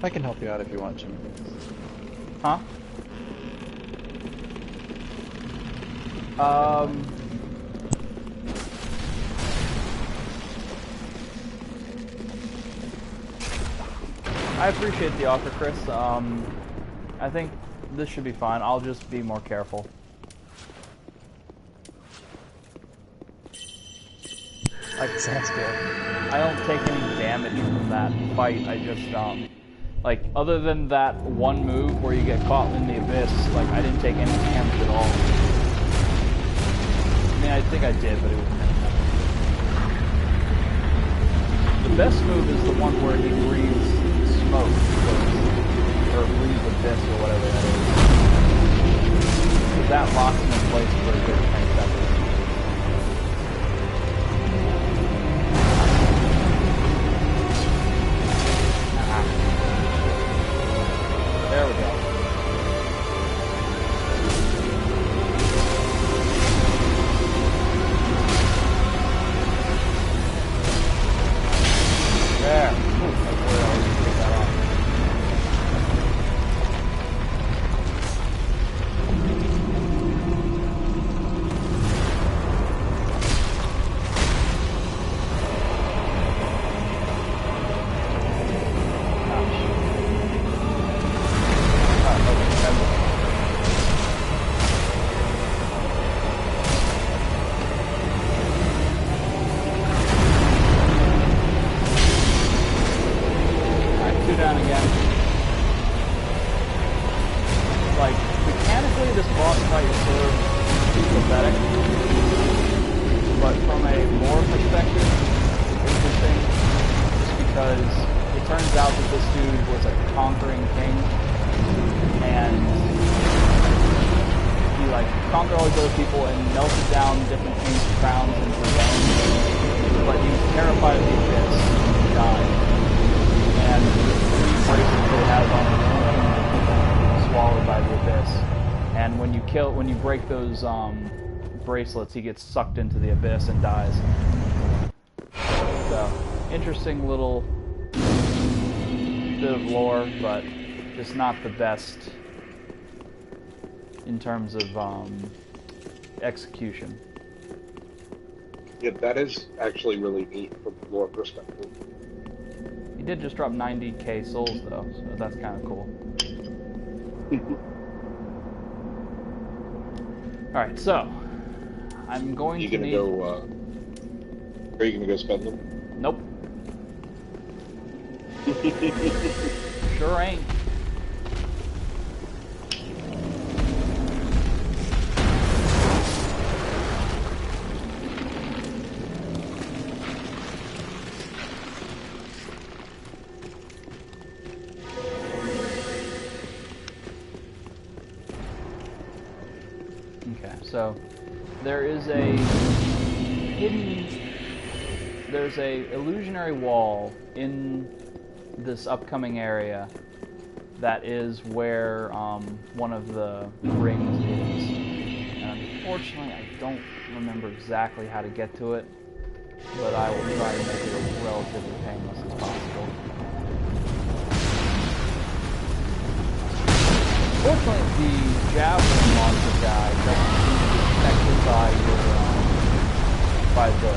I can help you out if you want to. Huh? I appreciate the offer, Chris. I think this should be fine. I'll just be more careful. Like, Sounds good. I don't take any damage from that fight. I just, like, other than that one move where you get caught in the abyss, like, I didn't take any damage at all. I mean, I think I did, but it was minimal. The best move is the one where he breathes smoke, or breathes abyss, or whatever that is. But that locks him in place for a good 10 seconds. There we go. There. Ooh, that's where I was going to get that off. Down again. Like, mechanically this boss fight is sort of pathetic, but from a lore perspective, it's interesting, just because it turns out that this dude was a conquering king, and he, like, conquered all these other people and melted down different kings' crowns into his own, but he was terrified of the abyss, and he died. And when you break those bracelets, he gets sucked into the abyss and dies. So, interesting little bit of lore, but just not the best in terms of execution. Yeah, that is actually really neat from a lore perspective. He did just drop 90k souls though, so that's kind of cool. Alright, so I'm going to need... Are you gonna go spend them? Nope. Sure ain't. Okay, so there is a there's a illusionary wall in this upcoming area that is where one of the rings is. And unfortunately, I don't remember exactly how to get to it, but I will try to make it as relatively painless as possible. Fortunately, the javelin monster guy doesn't seem to be affected by the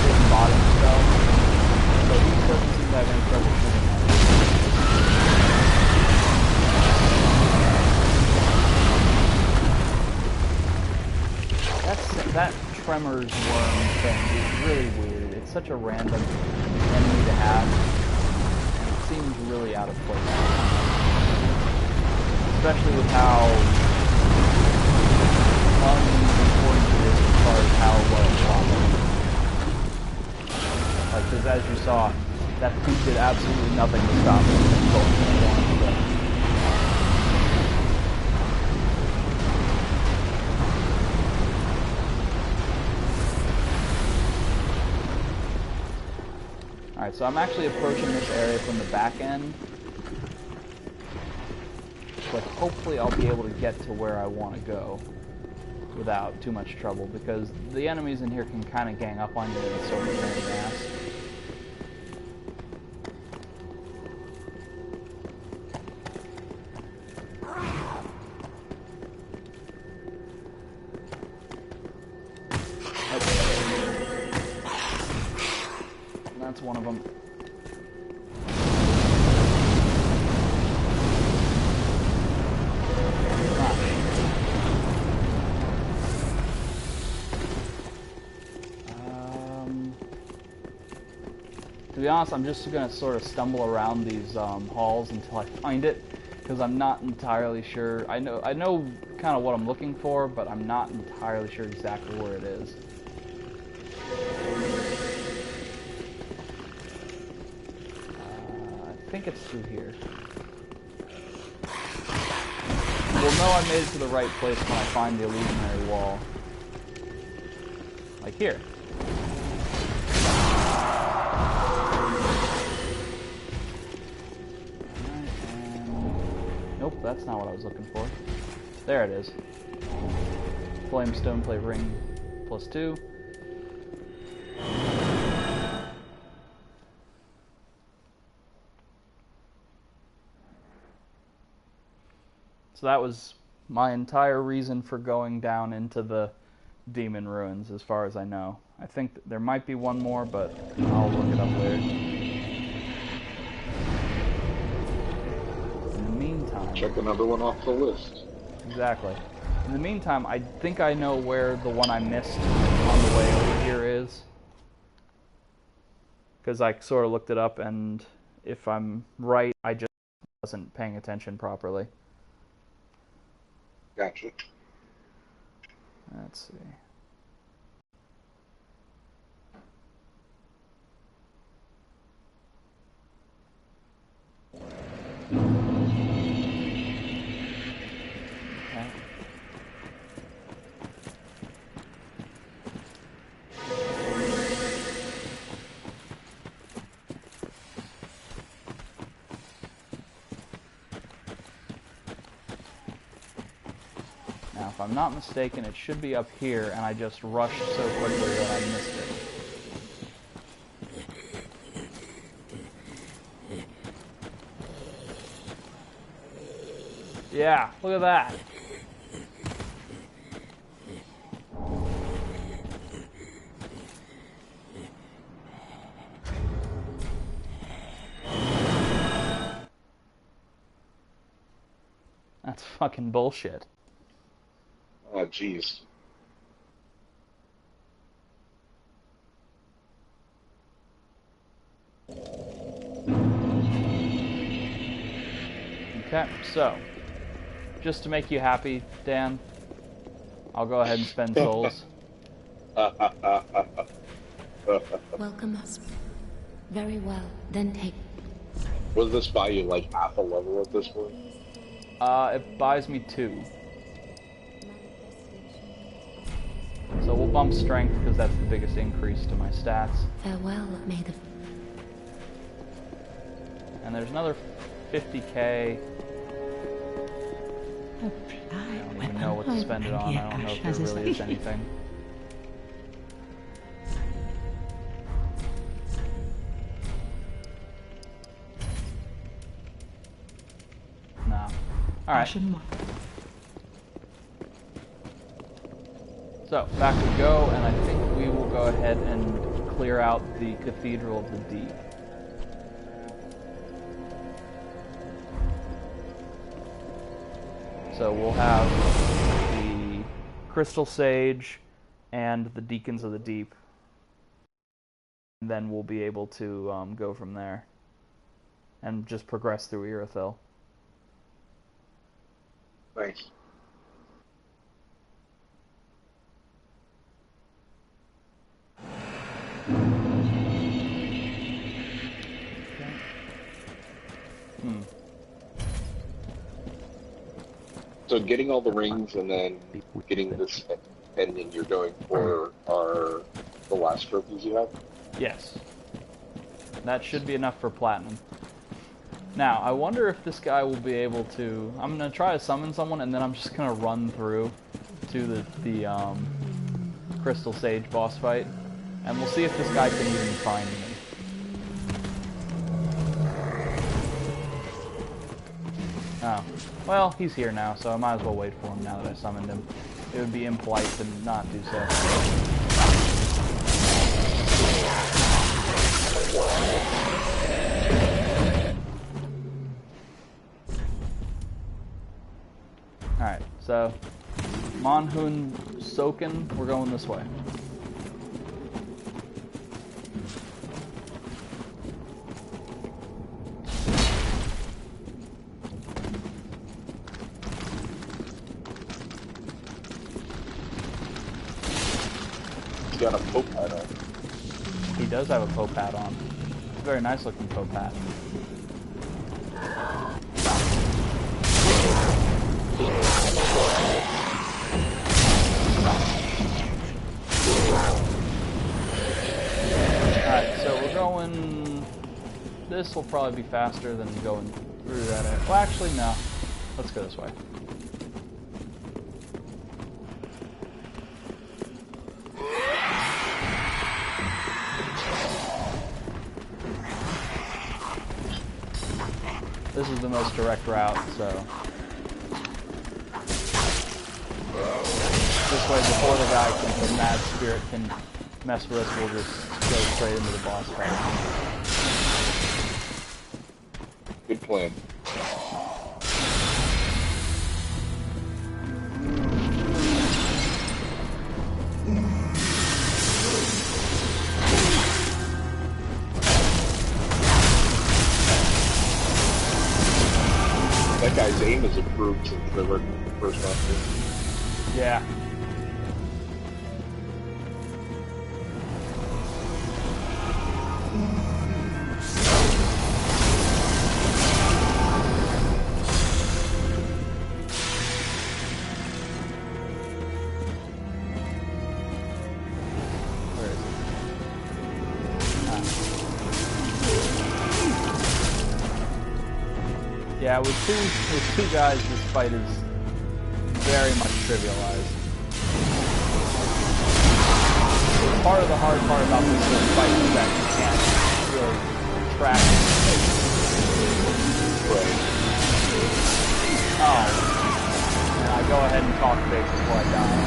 big bottom spell, so he doesn't seem to have any trouble shooting at it. That Tremors worm thing is really weird. It's such a random enemy to have, and it seems really out of place. Especially with how unimportant it is as far as how well it's operating. Like, because as you saw, that thing did absolutely nothing to stop it from going to the launch. Alright, so I'm actually approaching this area from the back end. But hopefully I'll be able to get to where I want to go without too much trouble, because the enemies in here can kind of gang up on you and it's sort of a pain in the ass. Okay. That's one of them. To be honest, I'm just going to sort of stumble around these halls until I find it, because I'm not entirely sure. I know kind of what I'm looking for, but I'm not entirely sure exactly where it is. I think it's through here. We'll know I made it to the right place when I find the illusionary wall. Like here. Nope, that's not what I was looking for. There it is. Flamestone plate ring +2. So that was my entire reason for going down into the demon ruins, as far as I know. I think there might be one more, but I'll look it up later. Check another one off the list. Exactly. In the meantime, I think I know where the one I missed on the way over here is. Because I sort of looked it up, and if I'm right, I just wasn't paying attention properly. Gotcha. Let's see. I'm not mistaken, it should be up here, and I just rushed so quickly that I missed it. Yeah, look at that. That's fucking bullshit. Oh, jeez. Okay, so, just to make you happy, Dan, I'll go ahead and spend souls. Welcome us. Very well. Then take. Will this buy you like half a level at this point? It buys me 2. So we'll bump strength because that's the biggest increase to my stats. Farewell, may the. And there's another 50k. I I don't even know what to spend it on. I don't know if there really is anything. No. Alright. So, back we go, and I think we will go ahead and clear out the Cathedral of the Deep. So we'll have the Crystal Sage and the Deacons of the Deep. And then we'll be able to go from there. And just progress through Irithyll. Nice. So getting all the rings and then getting this ending you're going for are the last trophies you have? Yes. That should be enough for Platinum. Now, I wonder if this guy will be able to... I'm going to try to summon someone, and then I'm just going to run through to the Crystal Sage boss fight. And we'll see if this guy can even find me. Oh. Well, he's here now, so I might as well wait for him now that I summoned him. It would be impolite to not do so. Alright, so Monhun Soken, we're going this way. He's got a Pope hat on. He does have a Pope hat on. It's a very nice looking Pope hat. Alright, so we're going... This will probably be faster than going through that area. Well, actually, no. Let's go this way. This is the most direct route, so... This way, before the guy can, the Mad Spirit can mess with us, we'll just go straight into the boss fight. Good plan. That guy's aim is improved since the first one. Yeah. Where is it? Yeah, with two guys, this fight is very much trivialized. Part of the hard part about this sort of fight is that you can't really track it. Right. Oh. And I go ahead and talk big before I die.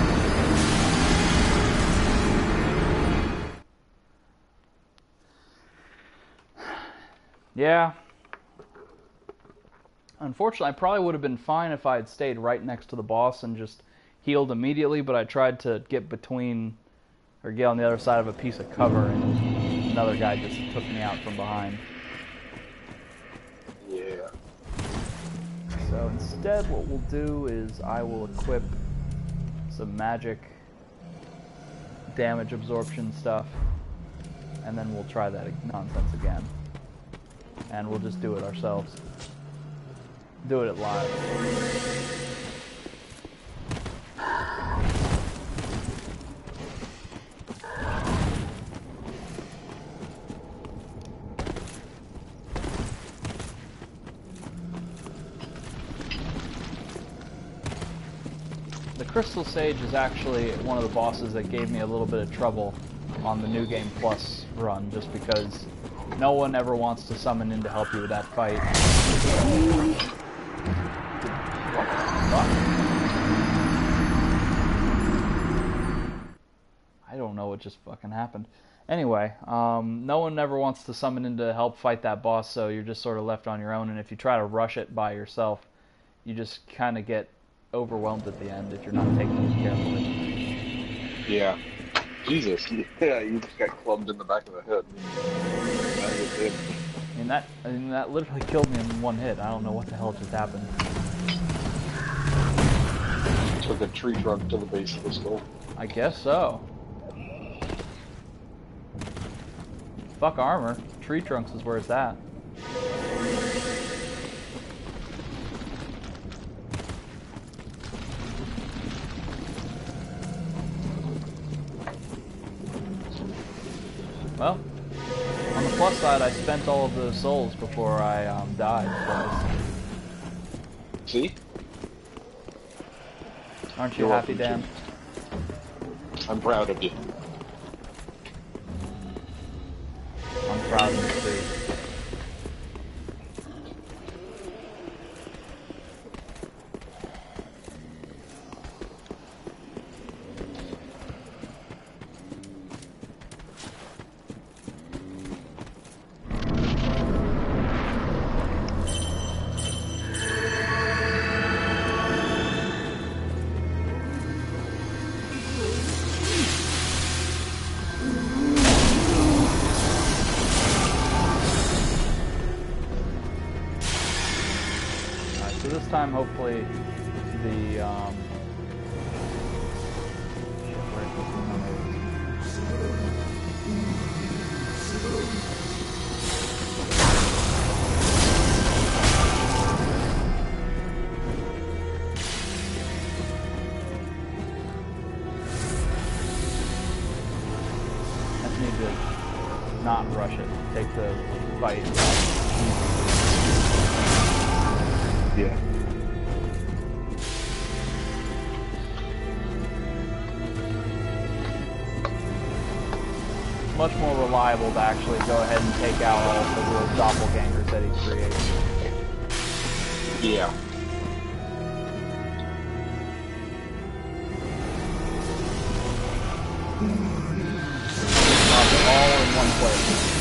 Yeah. Unfortunately, I probably would have been fine if I had stayed right next to the boss and just healed immediately, but I tried to get between, or get on the other side of a piece of cover, and another guy just took me out from behind. Yeah. So instead, what we'll do is I will equip some magic damage absorption stuff, and then we'll try that nonsense again. And we'll just do it ourselves. Do it live. The Crystal Sage is actually one of the bosses that gave me a little bit of trouble on the New Game Plus run, just because no one ever wants to summon in to help you with that fight. What the fuck? I don't know what just fucking happened. Anyway, no one ever wants to summon in to help fight that boss, so you're just sort of left on your own, and if you try to rush it by yourself, you just kind of get overwhelmed at the end if you're not taking it carefully. Yeah. Jesus. Yeah, you just got clubbed in the back of the head. That was it. I mean, that literally killed me in one hit. I don't know what the hell just happened. Took a tree trunk to the base of the skull. I guess so. Fuck armor. Tree trunks is where it's at. Well, on the plus side, I spent all of the souls before I died. See? Aren't you happy, Dan? I'm proud of you. I'm proud of you too. So this time, hopefully, the I just need to not rush it. Take the fight. Yeah. Much more reliable to actually go ahead and take out all the little doppelgangers that he creates. Yeah. All in one place.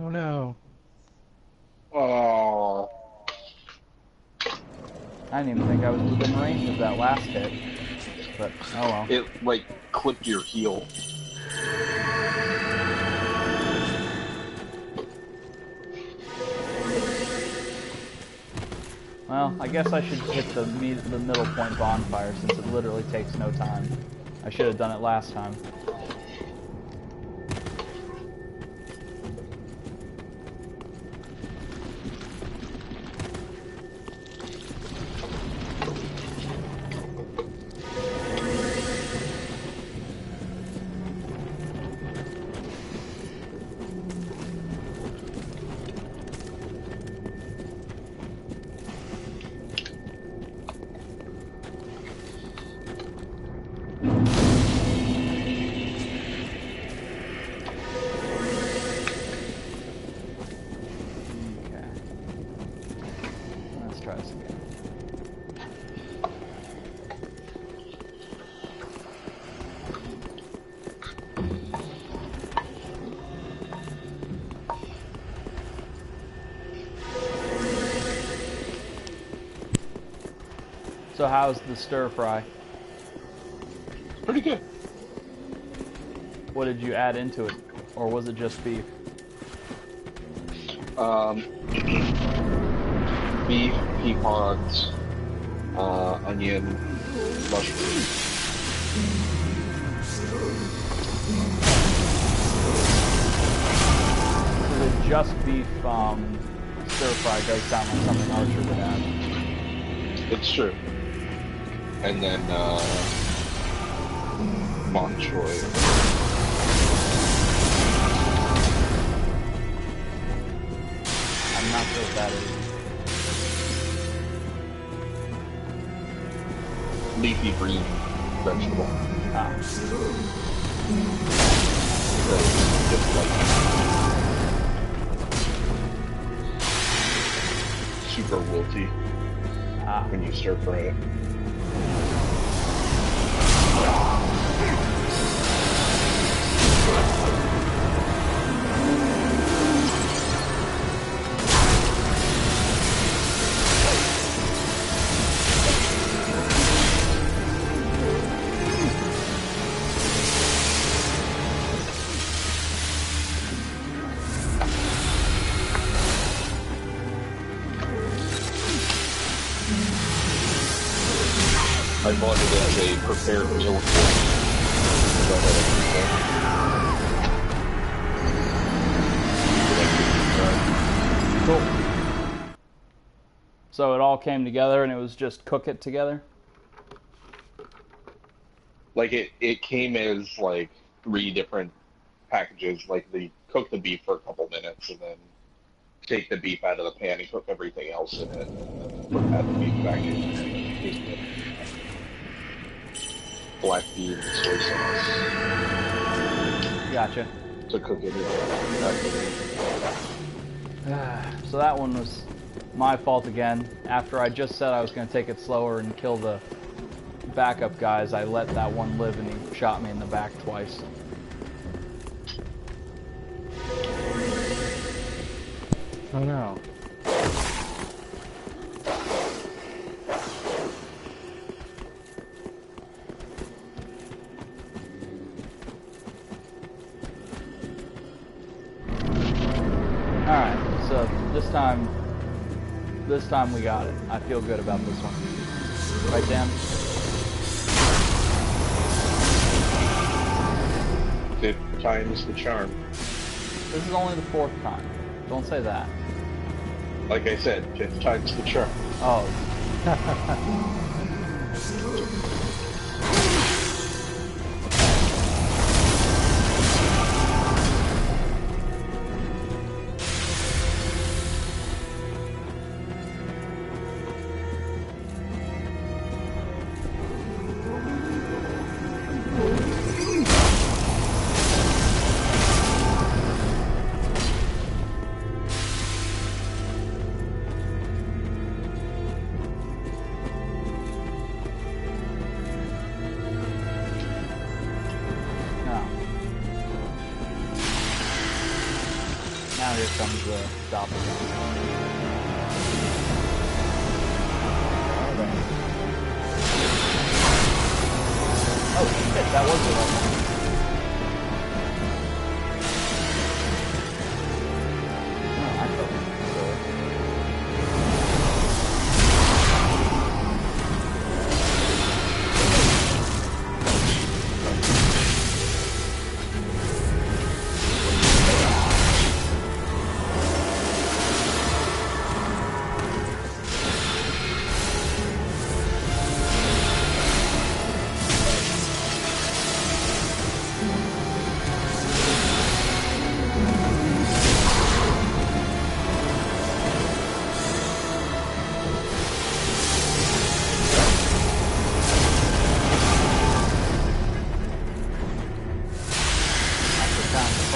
Oh no. Oh. I didn't even think I was within range of that last hit. But, oh well. It, like, clipped your heel. Well, I guess I should hit the middle point bonfire since it literally takes no time. I should have done it last time. Let's try this again. So how's the stir fry? Pretty good. What did you add into it? Or was it just beef? Beef, pecans, onion, mushrooms. So the just beef stir fry does sound like something Archer would add. It's true. And then, bok choy. I'm not sure what that is. Leafy green vegetable. Ah. So, just like super wilty when you stir fry it. I bought it as a prepared meal kit. Cool. So it all came together and it was just cook it together? Like it came as like 3 different packages. Like they cook the beef for a couple minutes and then take the beef out of the pan and cook everything else in it, and then add the beef back in. Black bean and soy sauce. Gotcha. To cook it in. So that one was my fault again. After I just said I was going to take it slower and kill the backup guys, I let that one live and he shot me in the back twice. Oh no. Alright, so this time we got it. I feel good about this one. Right, Dan? 5th time's the charm. This is only the 4th time. Don't say that. Like I said, 5th time's the charm. Oh. Now here comes the doppelganger. Oh shit, that was the one. No, I thought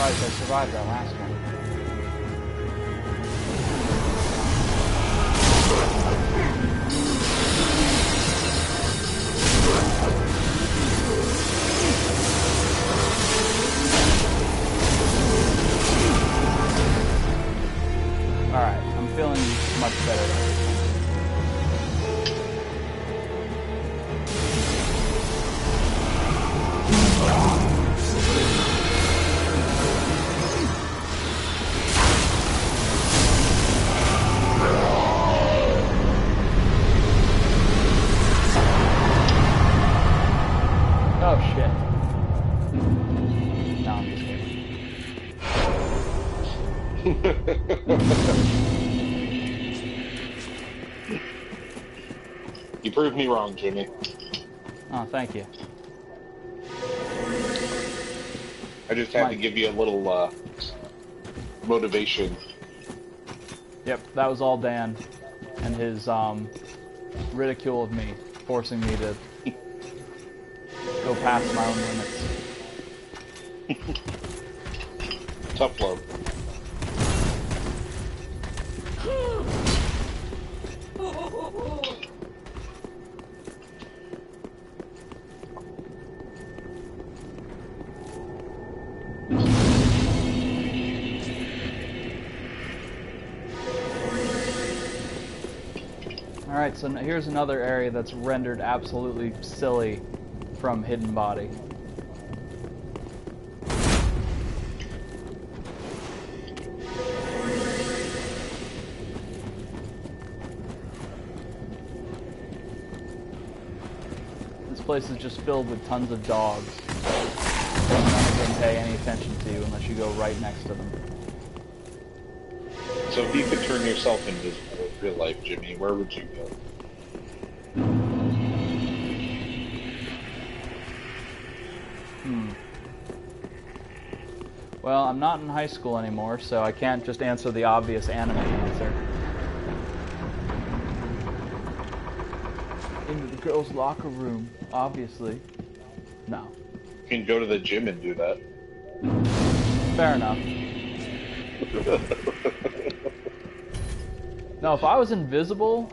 I survived that last one. You proved me wrong, Jimmy. Oh, thank you. I just had to give you a little motivation. Yep, that was all Dan and his ridicule of me, forcing me to go past my own limits. Tough love. Alright, so here's another area that's rendered absolutely silly from Hidden Body. This place is just filled with tons of dogs. And none of them pay any attention to you unless you go right next to them. So if you could turn yourself invisible in real life, Jimmy, where would you go? Well, I'm not in high school anymore, so I can't just answer the obvious anime answer. Into the girls' locker room, obviously. No. You can go to the gym and do that. Fair enough. No, if I was invisible,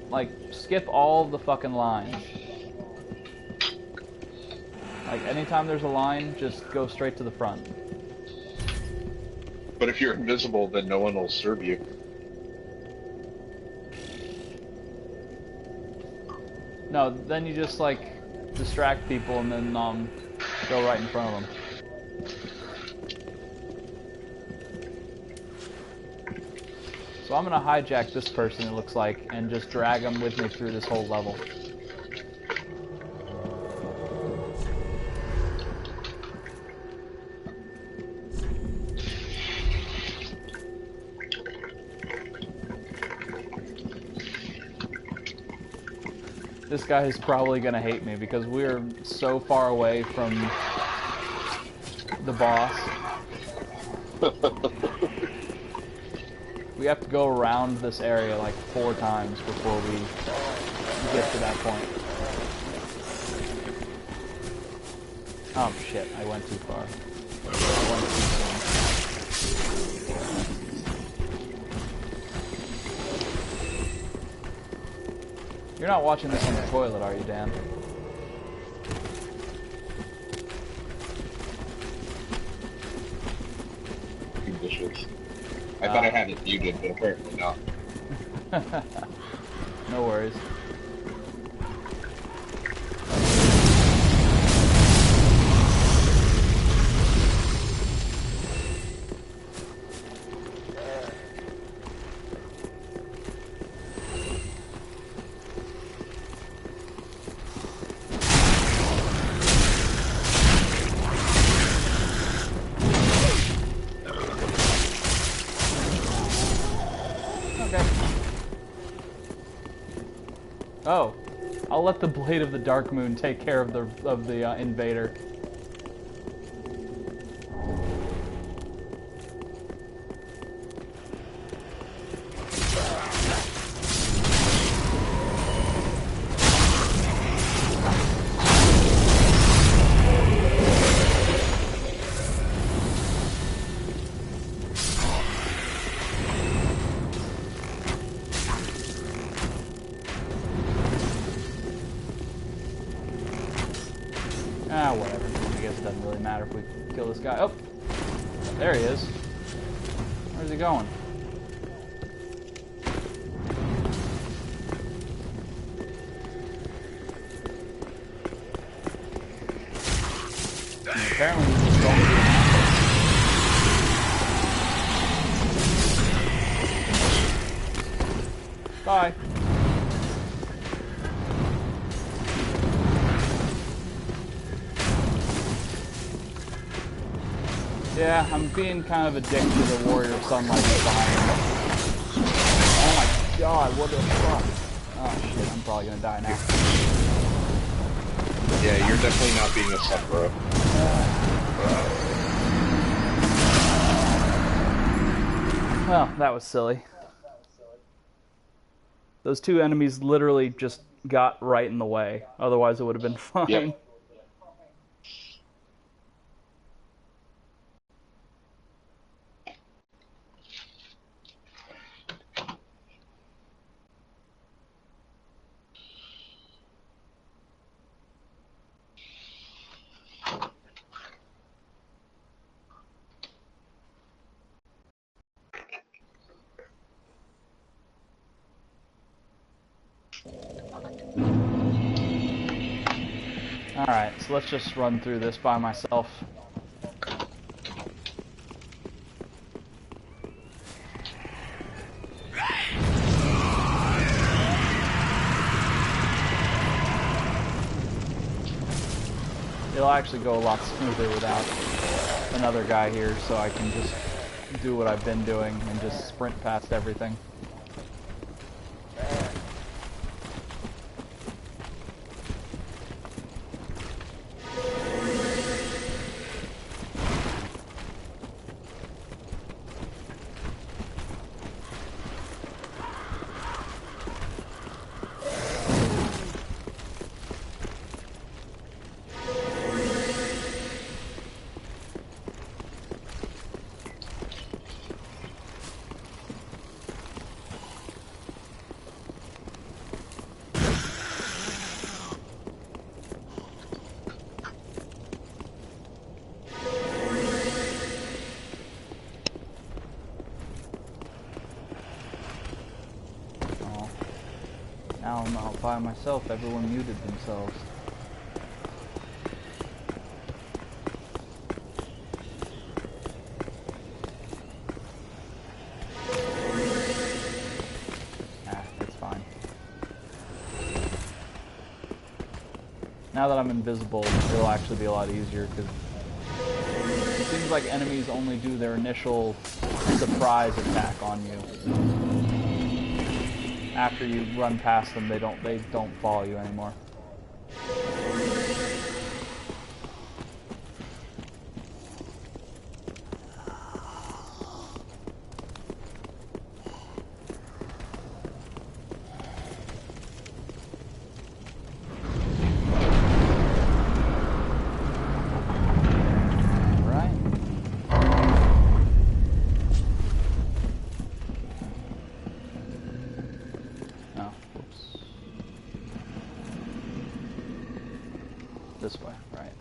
like, skip all the fucking lines. Like, anytime there's a line, just go straight to the front. But if you're invisible, then no one will serve you. No, then you just, like, distract people and then, go right in front of them. So I'm gonna hijack this person, it looks like, and just drag them with me through this whole level. This guy is probably gonna hate me because we're so far away from the boss. We have to go around this area like 4 times before we get to that point. Oh shit, I went too far. I went too soon. You're not watching this on the toilet, are you, Dan? Dishes. I thought I had it muted, but apparently not. No worries. Oh, I'll let the Blade of the Dark Moon take care of the invader. Ah, whatever. I guess it doesn't really matter if we kill this guy. Oh! There he is. Where's he going? And apparently he's just going to be an asshole. Bye. Yeah, I'm being kind of addicted to the Warrior Sunlight behind me. Oh my god, what the fuck? Oh shit, I'm probably gonna die now. Yeah, you're definitely not being a Sunbro. Well, that was silly. Those two enemies literally just got right in the way. Otherwise, it would have been fine. Yep. Alright, so let's just run through this by myself. It'll actually go a lot smoother without another guy here, so I can just do what I've been doing and just sprint past everything. Now I'm out by myself, everyone muted themselves. Ah, it's fine. Now that I'm invisible, it'll actually be a lot easier, because it seems like enemies only do their initial surprise attack on you. After you run past them, they don't follow you anymore. This way, right.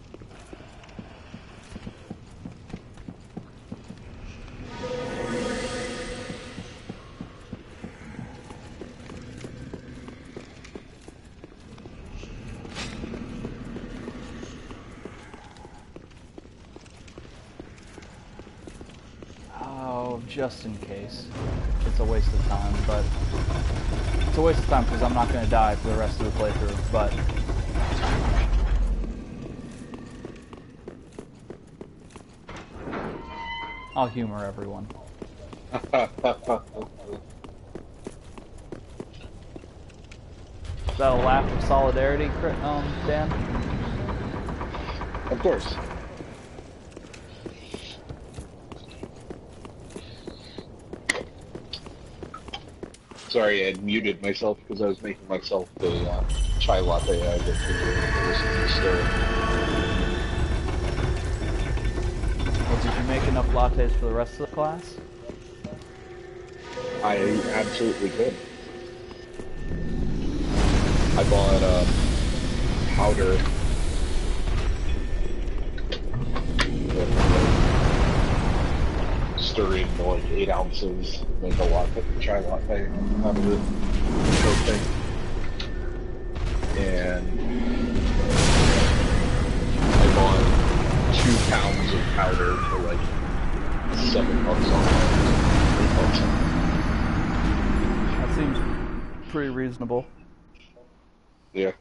Oh, just in case. It's a waste of time, but... It's a waste of time because I'm not going to die for the rest of the playthrough, but... I'll humor everyone. Is that a laugh of solidarity, Dan? Of course. Sorry, I muted myself because I was making myself a chai latte. I just was still. Well, did you make enough lattes for the rest of the class? I absolutely could. I bought a powder. Stirring like 8 ounces, make a latte, chai latte out of it, whole thing. And I bought 2 pounds of powder for like $7 off. That seems pretty reasonable. Yeah.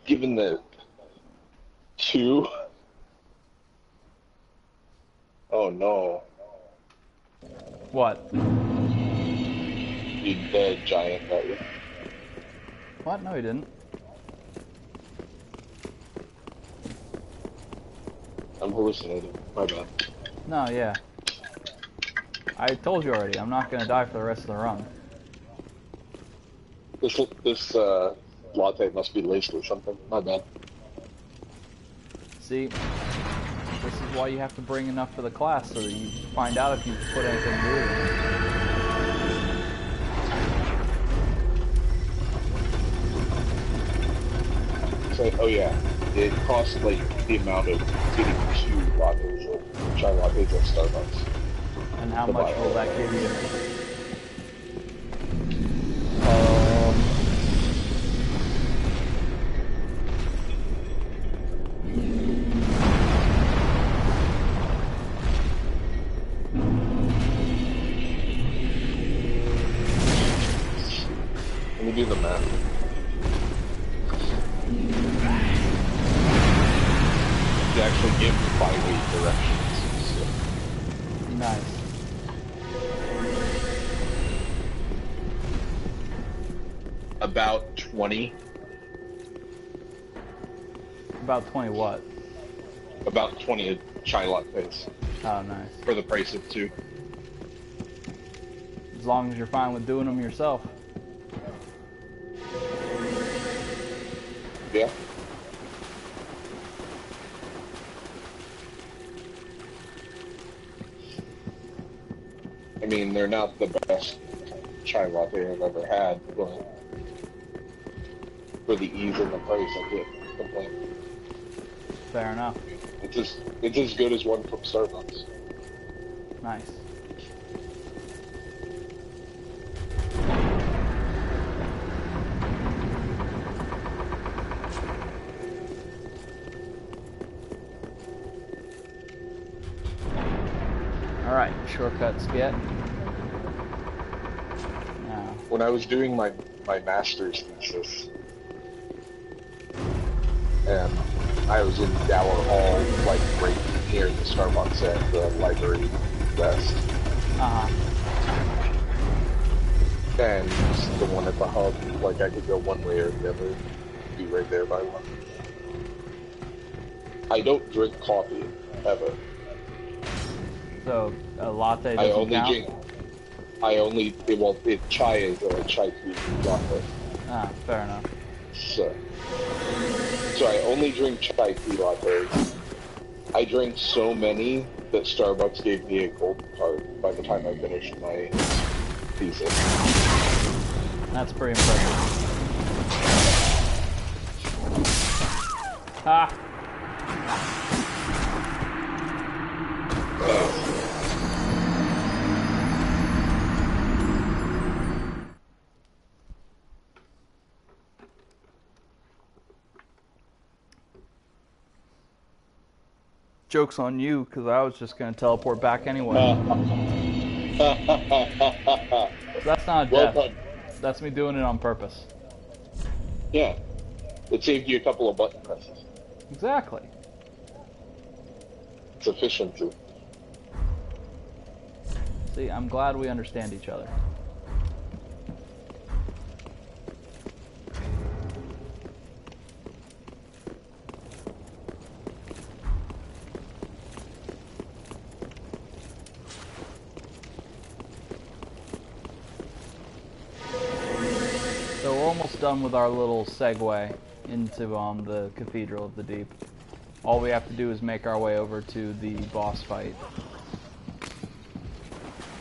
Given that 2. Oh no. What? the giant at you. What? No, he didn't. I'm hallucinating. My bad. No, yeah. I told you already, I'm not gonna die for the rest of the run. This latte must be laced with something. My bad. See? This is why you have to bring enough for the class, so that you find out if you put anything weird in it. So, oh yeah, it costs like the amount of getting 2 lattes or chai lattes at Starbucks. And how To much buy will all that of give you? Let me do the math. You actually give 5-8 directions. So. Nice. About 20. About 20 what? About 20 chai lattes Oh, nice. for the price of 2. As long as you're fine with doing them yourself. Yeah. I mean, they're not the best chai latte I've ever had, but for the ease and the price, I can't complain. Fair enough. It's as good as one from Starbucks. Nice. Alright, shortcuts get. Now, When I was doing my master's thesis, and I was in Dower Hall, like right near the Starbucks at the Library West, and the one at the hub, like I could go one way or the other, be right there by one. I don't drink coffee, ever. so a latte I doesn't only count? drink, chai is a chai tea latte. Ah, fair enough. So I only drink chai tea lattes. I drank so many that Starbucks gave me a gold card by the time I finished my thesis. That's pretty impressive. Ah! Joke's on you, because I was just going to teleport back anyway. That's not a Well death. done. That's me doing it on purpose. Yeah. It saved you a couple of button presses. Exactly. It's efficiency. See, I'm glad we understand each other. So we're almost done with our little segue into the Cathedral of the Deep. All we have to do is make our way over to the boss fight.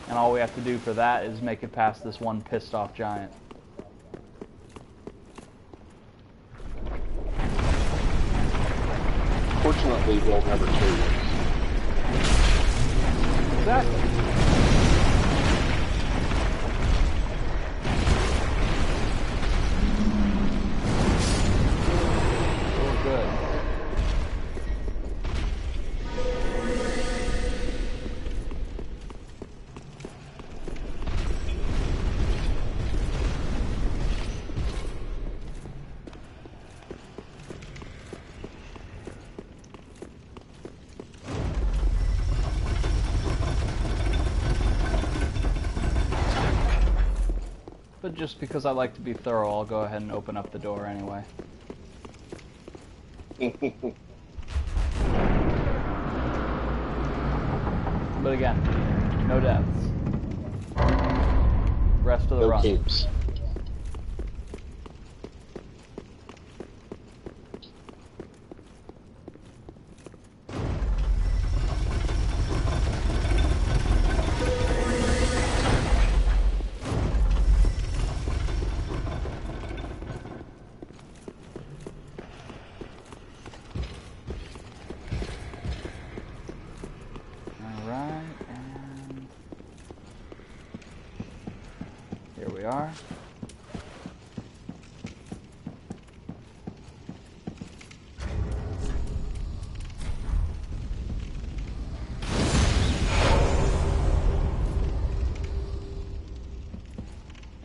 And all we have to do for that is make it past this one pissed off giant. Fortunately, they'll never kill you. Exactly. Oh, good. But just because I like to be thorough, I'll go ahead and open up the door anyway. But again, no deaths. Rest of the run. Capes. Alright, and here we are.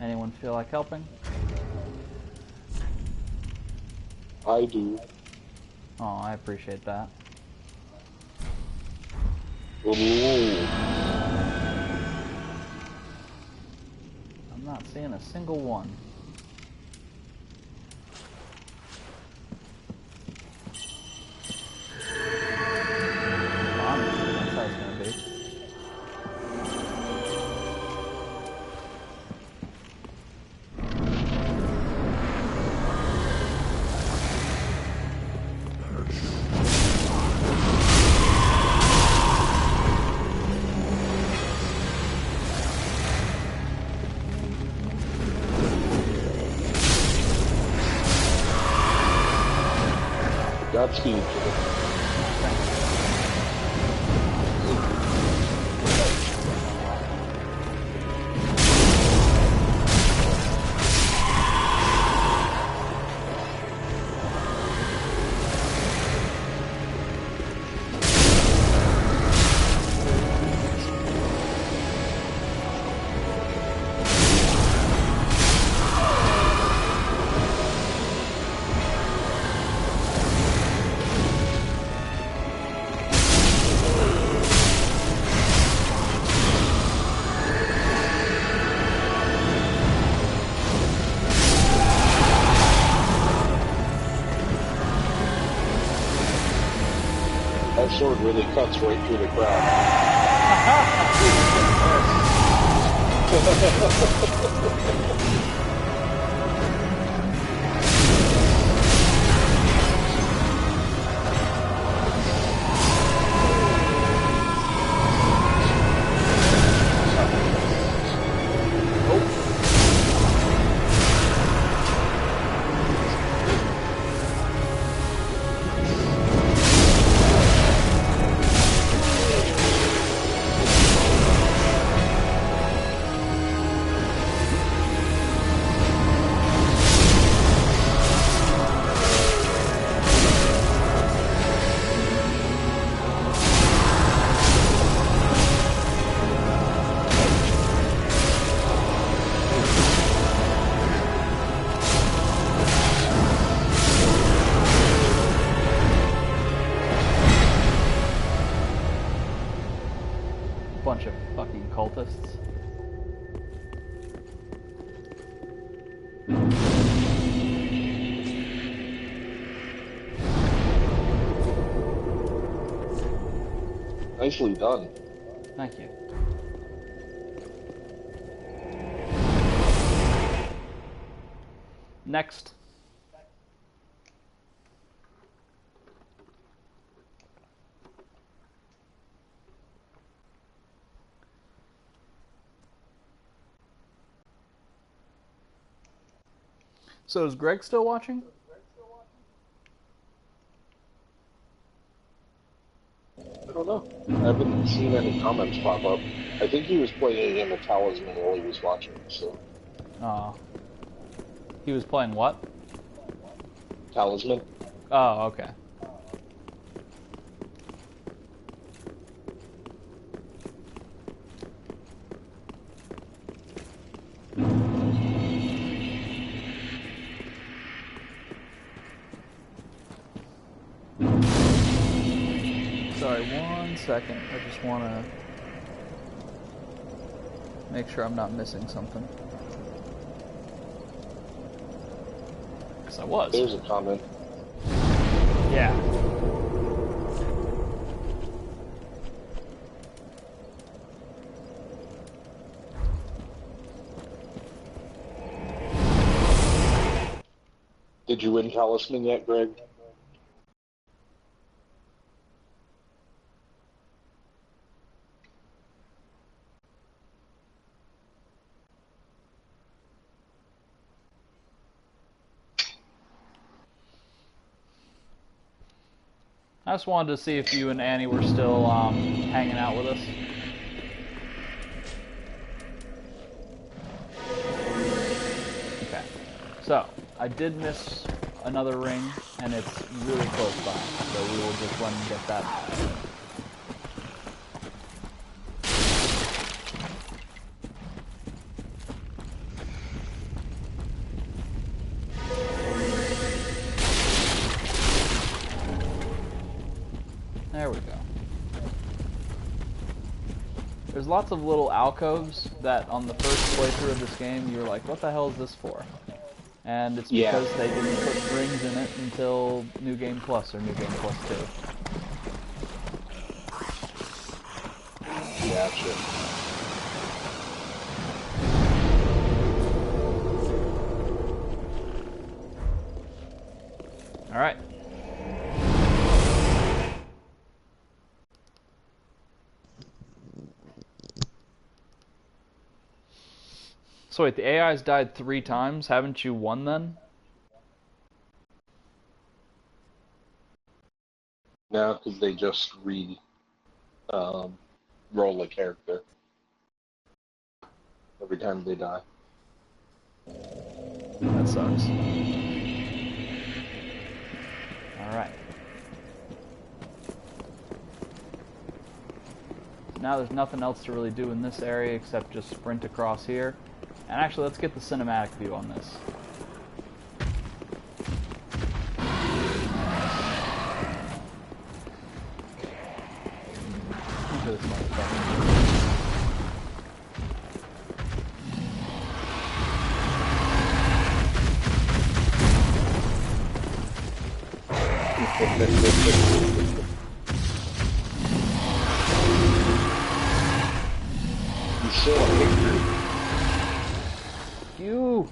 Anyone feel like helping? I do. Oh, I appreciate that. Ooh. I'm not seeing a single one. Honestly, that's how it's gonna be. Godspeed. That sword really cuts right through the crowd. Bunch of fucking cultists. Nicely done. Thank you. Next. So is Greg still watching? I don't know. I haven't seen any comments pop up. I think he was playing a game of Talisman while he was watching, so. He was playing what? Talisman? Oh, okay. Sorry, 1 second. I just want to make sure I'm not missing something. Yes, I was. There's a comment. Yeah. Did you win Talisman yet, Greg? I just wanted to see if you and Annie were still hanging out with us. Okay. So, I did miss another ring, and it's really close by, so we will just run and get that. There we go. There's lots of little alcoves that on the first playthrough of this game you're like, what the hell is this for? And it's because they didn't put rings in it until New Game Plus or New Game Plus 2. Gotcha. Alright. So wait, the AI's died 3 times? Haven't you won then? No, because they just roll a character every time they die. That sucks. Alright. Now there's nothing else to really do in this area except just sprint across here. And actually, let's get the cinematic view on this. Look at this motherfucker. You still a victory. You.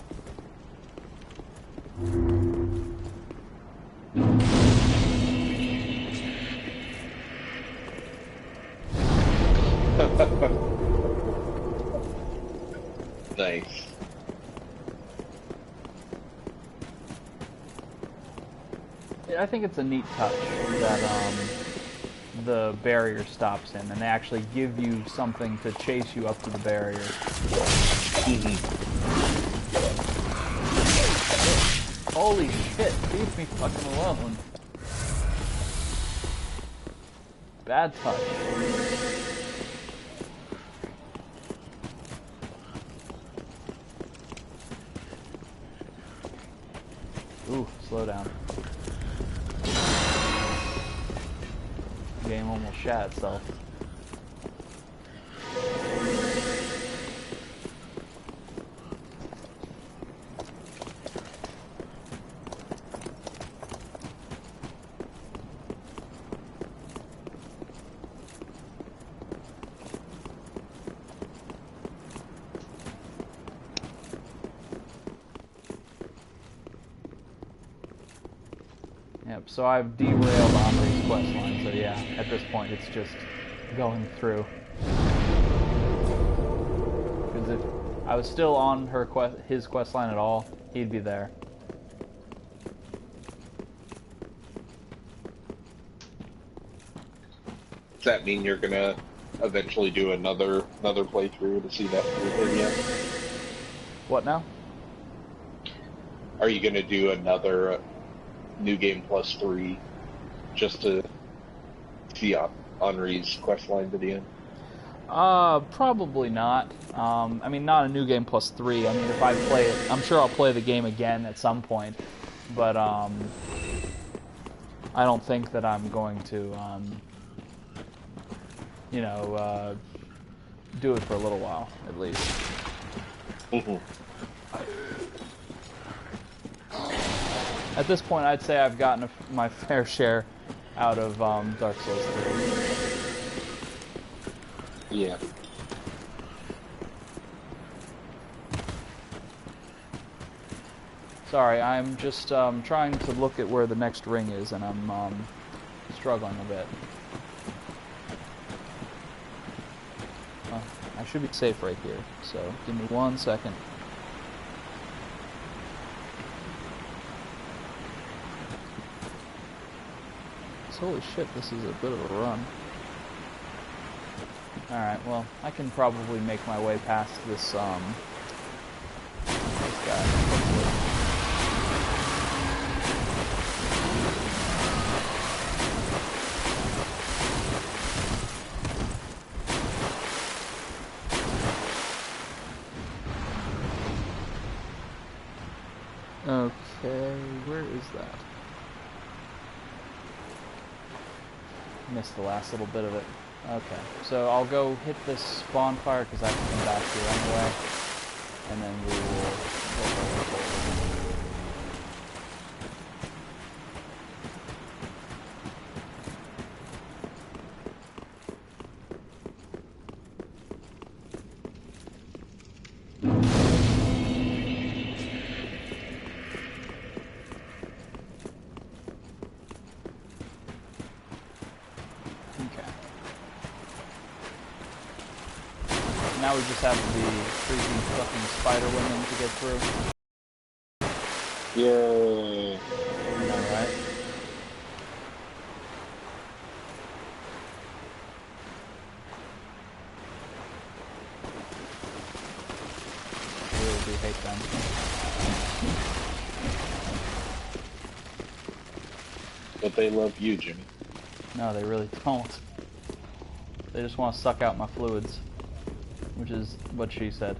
Nice. Yeah, I think it's a neat touch that the barrier stops him, and they actually give you something to chase you up to the barrier. Holy shit, leave me fucking alone. Bad touch. Ooh, slow down. Game almost shat itself. Yep, so I've derailed Omri's questline, so yeah, at this point it's just going through. Because if I was still on his questline at all, he'd be there. Does that mean you're gonna eventually do another playthrough to see that through him yet? What now? Are you gonna do another New Game Plus 3 just to see Henri's questline to the end? Probably not. I mean, not a New Game Plus 3. I mean, if I play it, I'm sure I'll play the game again at some point. But, I don't think that I'm going to, you know, do it for a little while, at least. At this point, I'd say I've gotten my fair share out of Dark Souls 3. Yeah. Sorry, I'm just trying to look at where the next ring is, and I'm struggling a bit. I should be safe right here, so give me 1 second. Holy shit, this is a bit of a run. Alright, well, I can probably make my way past this guy. Okay, where is that? Missed the last little bit of it. Okay, so I'll go hit this bonfire because I can come back here anyway, and then we will go forward. Now we just have the creepy fucking spider women to get through. Yay. Alright. I really do hate them. But they love you, Jimmy. No, they really don't. They just want to suck out my fluids. Which is what she said.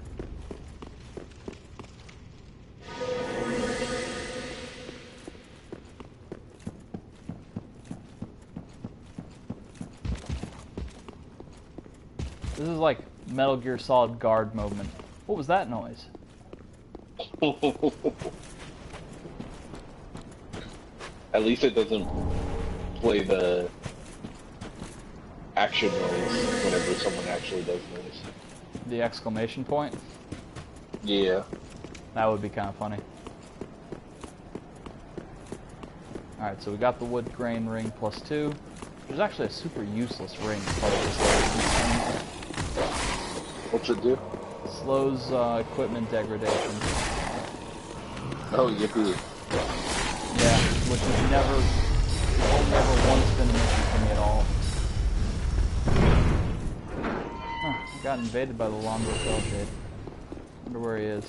This is like Metal Gear Solid guard movement. What was that noise? At least it doesn't play the action noise whenever someone actually does noise. The exclamation point? Yeah. That would be kind of funny. Alright, so we got the wood grain ring +2. There's actually a super useless ring part of this level. What's it do? Slows equipment degradation. Oh, yippee. Yeah, which has never once been an issue for me at all. Huh, I got invaded by the Lombard Felshade. Wonder where he is.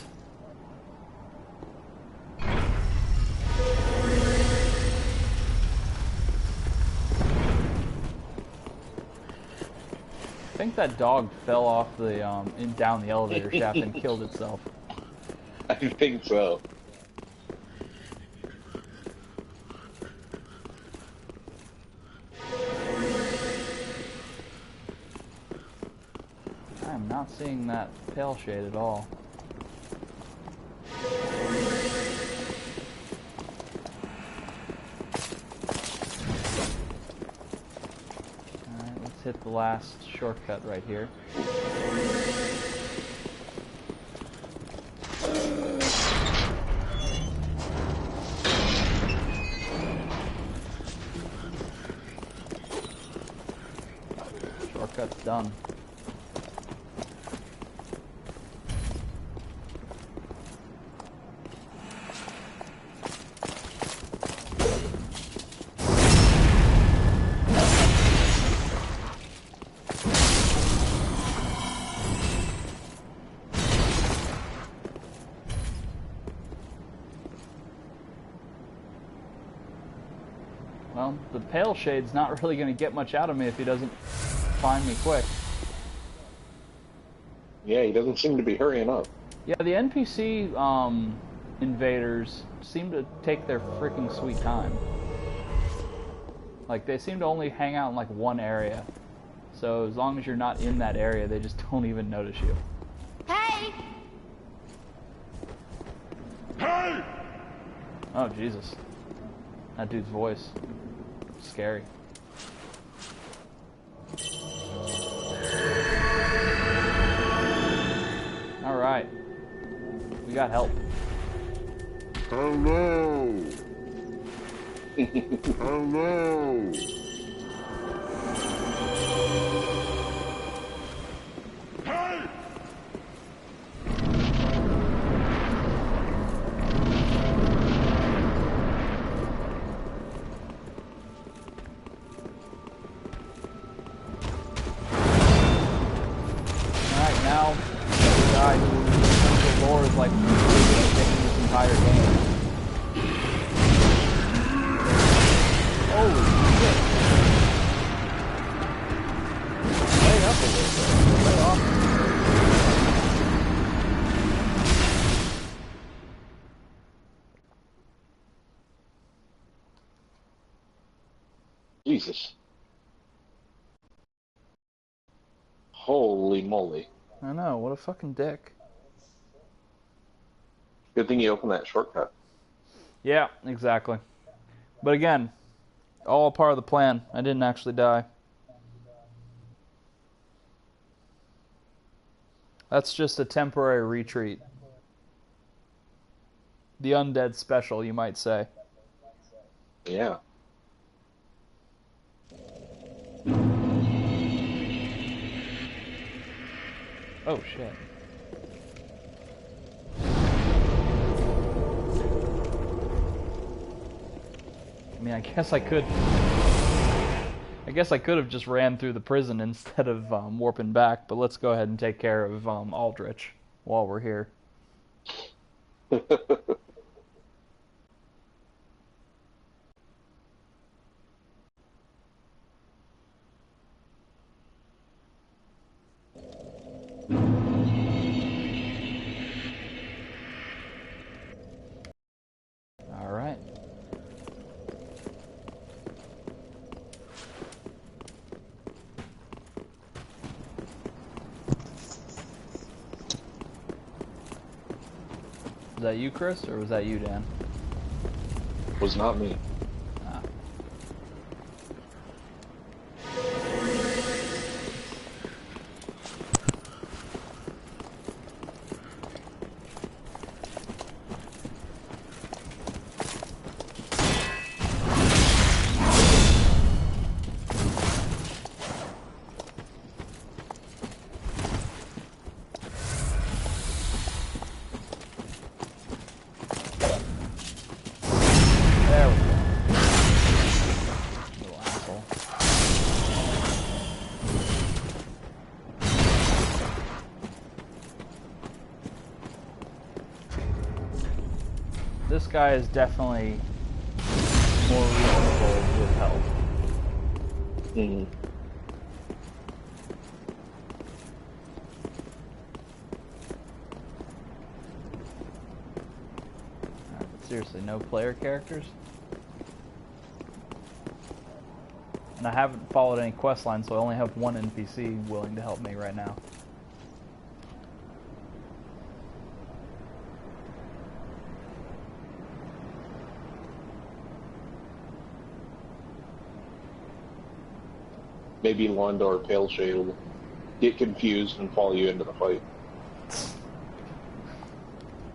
I think that dog fell off the down the elevator shaft and killed itself. I think so. I am not seeing that pale shade at all. Alright, let's hit the last shortcut right here. Shortcut's done. Well, the pale shade's not really going to get much out of me if he doesn't find me quick. Yeah, he doesn't seem to be hurrying up. Yeah, the NPC invaders seem to take their freaking sweet time. Like, they seem to only hang out in like one area. So as long as you're not in that area, they just don't even notice you. Hey! Hey! Oh, Jesus. That dude's voice. Scary. Alright. We got help. Hello. Hello. Hey! Alright, now the guy who the lore is like taking this entire game. Holy shit. Way up a little bit. Way off. Jesus. Holy moly. I know, what a fucking dick. Good thing you opened that shortcut. Yeah, exactly. But again, all part of the plan. I didn't actually die. That's just a temporary retreat. The undead special, you might say. Yeah. Oh, shit. I mean, I guess I could have just ran through the prison instead of warping back, but let's go ahead and take care of Aldrich while we're here. All right. Was that you, Chris, or was that you, Dan? Was not me. Ah. There we go. Little asshole. This guy is definitely more reasonable with health. Mm. Alright, seriously, no player characters? And I haven't followed any quest lines, so I only have one NPC willing to help me right now. Maybe Londo or Paleshade will get confused and follow you into the fight.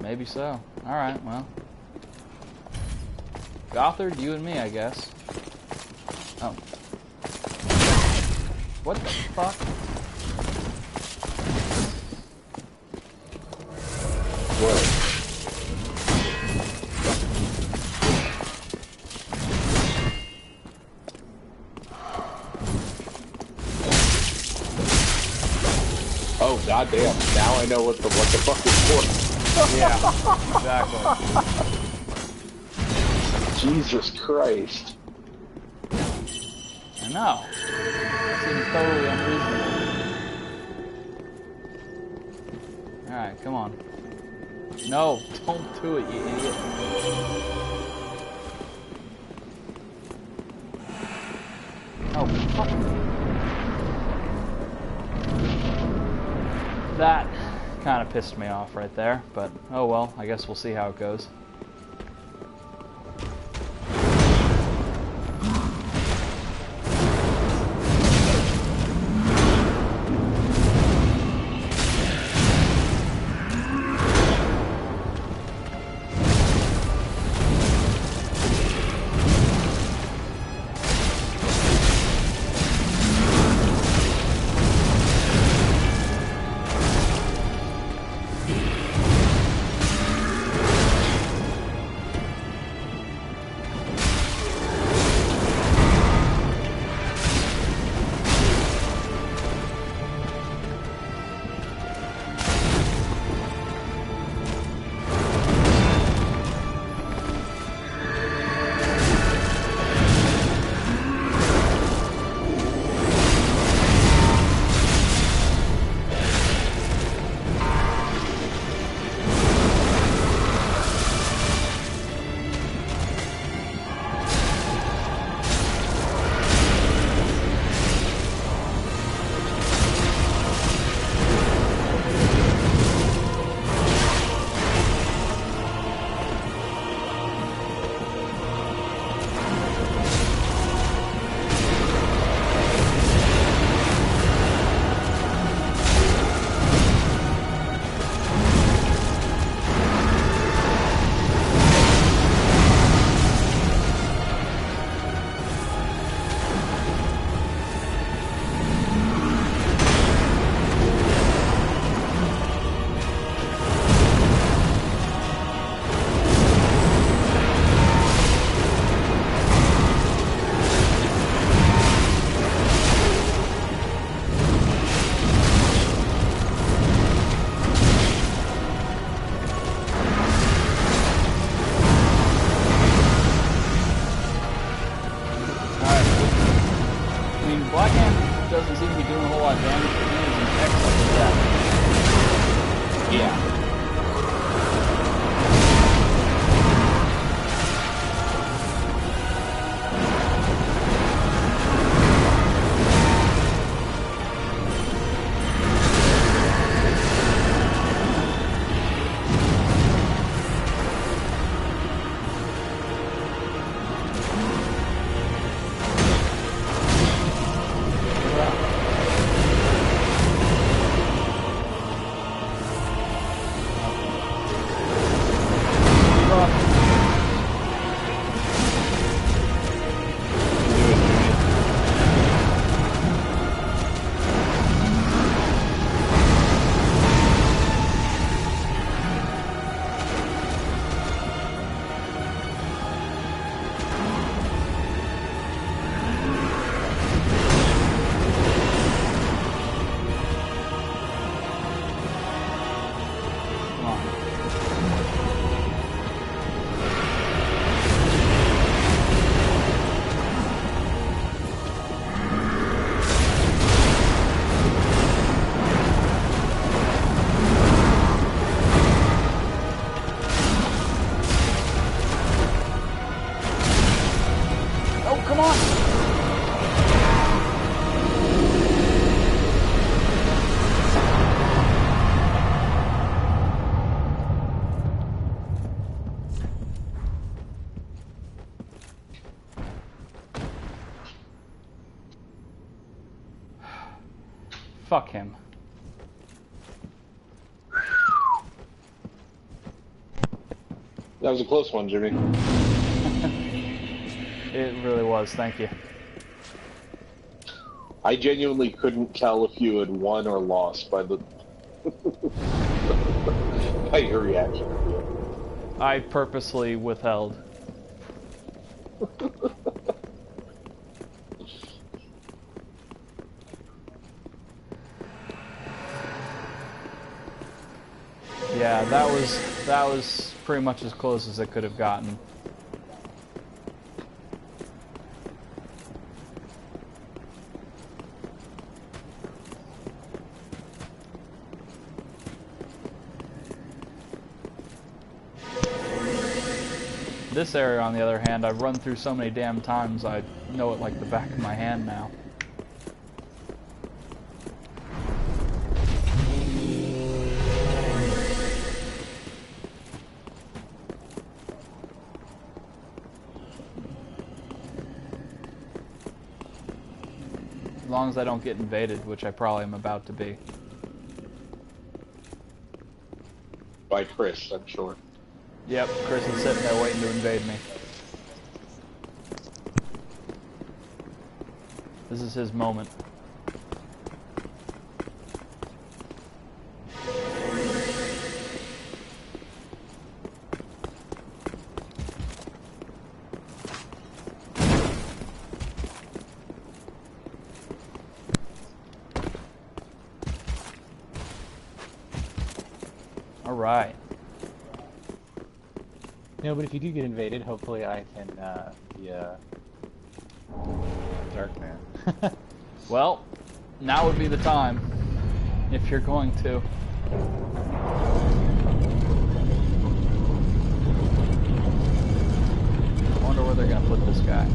Maybe so. Alright, well. Gothard, you and me, I guess. Oh. What the fuck? What? Oh goddamn! Now I know what the fuck is for. Yeah, exactly. Jesus Christ! I know. That seems totally unreasonable. Alright, come on. No, don't do it, you idiot. Oh, fuck. That kind of pissed me off right there, but oh well, I guess we'll see how it goes. Fuck him. That was a close one, Jimmy. It really was, thank you. I genuinely couldn't tell if you had won or lost by the by your reaction. I purposely withheld. Yeah, that was pretty much as close as it could have gotten. This area, on the other hand, I've run through so many damn times, I know it like the back of my hand now. As long as I don't get invaded, which I probably am about to be. By Chris, I'm sure. Yep, Chris is sitting there waiting to invade me. This is his moment. All right. No, but if you do get invaded, hopefully I can be a dark man. Well, now would be the time, if you're going to. I wonder where they're going to put this guy.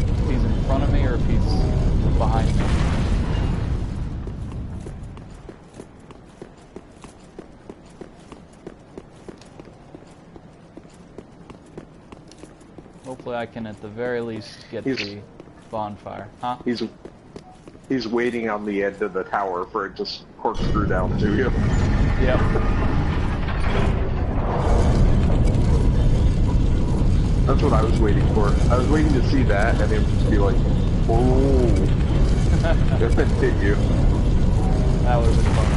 If he's in front of me or if he's behind me. Hopefully I can at the very least get the bonfire. Huh? He's waiting on the end of the tower for it to corkscrew down to you. Yep. That's what I was waiting for. I was waiting to see that and him just be like, oh, and then hit you. That would have been fun.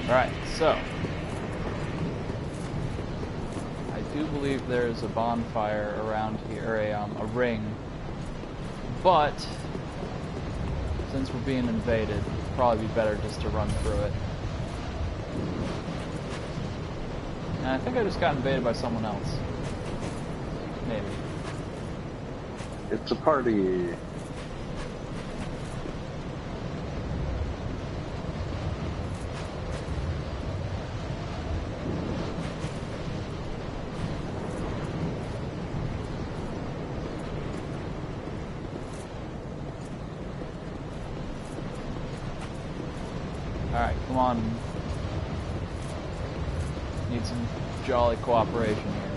Alright, so I do believe there's a bonfire around here, or a ring, but since we're being invaded, it'd probably be better just to run through it. And I think I just got invaded by someone else. Maybe. It's a party. Alright, come on. Need some jolly cooperation here.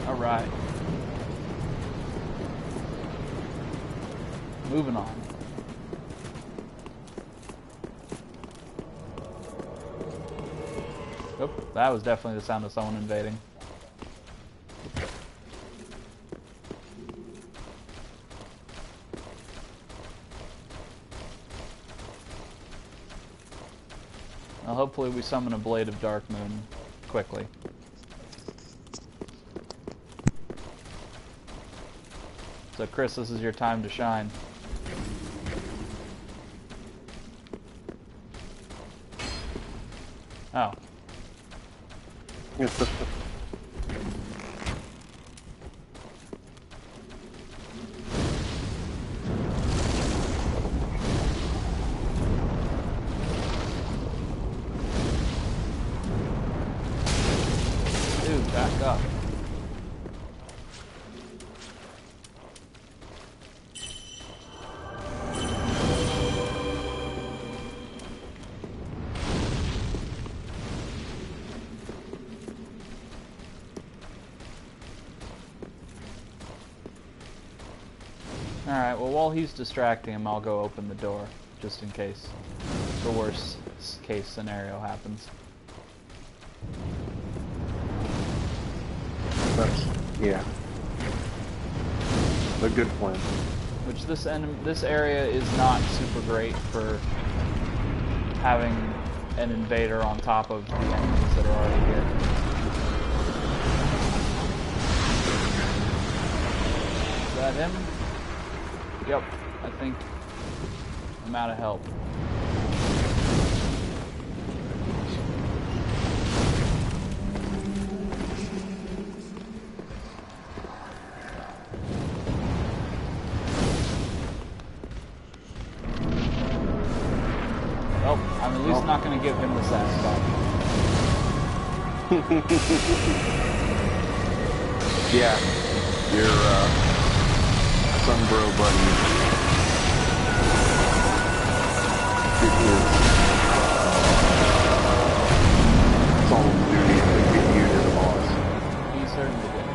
Alright. Moving on. Oh, that was definitely the sound of someone invading. Well, hopefully we summon a Blade of Dark Moon quickly. So Chris, this is your time to shine. Oh. Dude, back up. Alright, well while he's distracting him, I'll go open the door, just in case the worst case scenario happens. Yeah. A good plan. Which this area is not super great for having an invader on top of the enemies that are already here. Is that him? Yep, I think I'm out of help. Well, I'm at least not going to give him the sass spot. Yeah. Your Sunbro buddy. It's all duty to get you to the boss. He certainly did.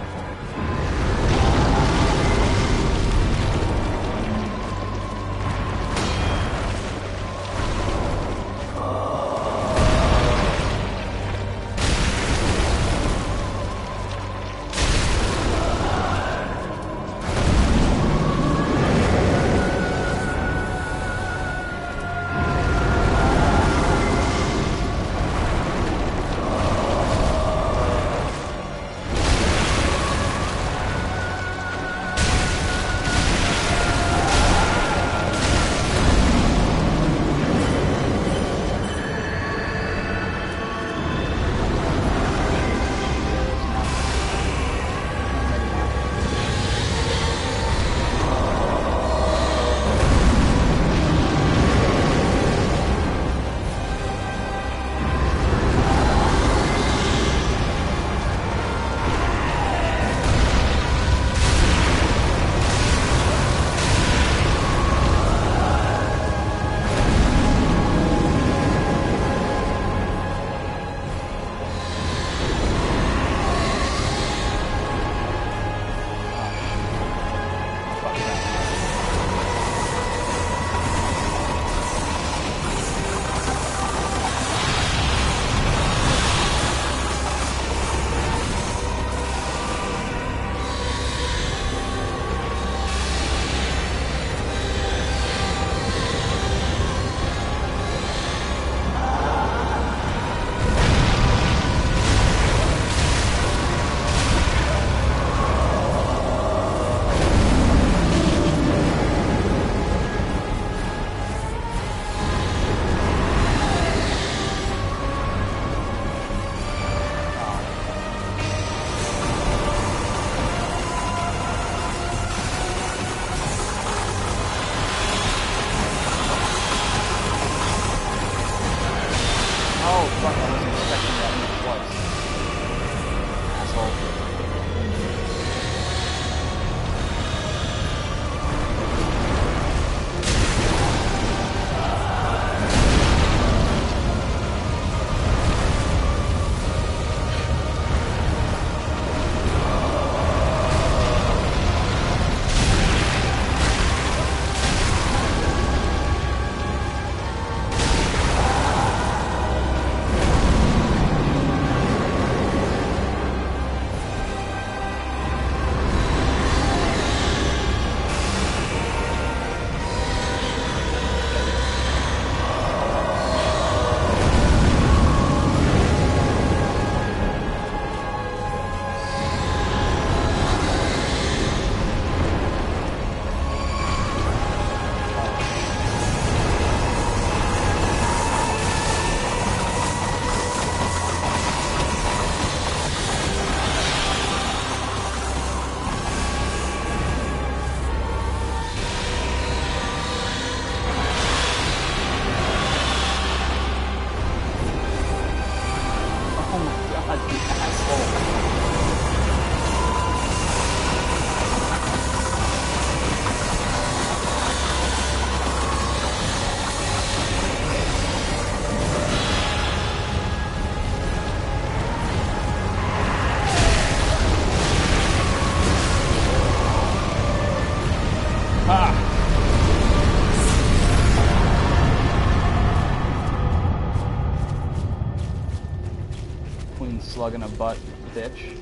slug in a butt bitch.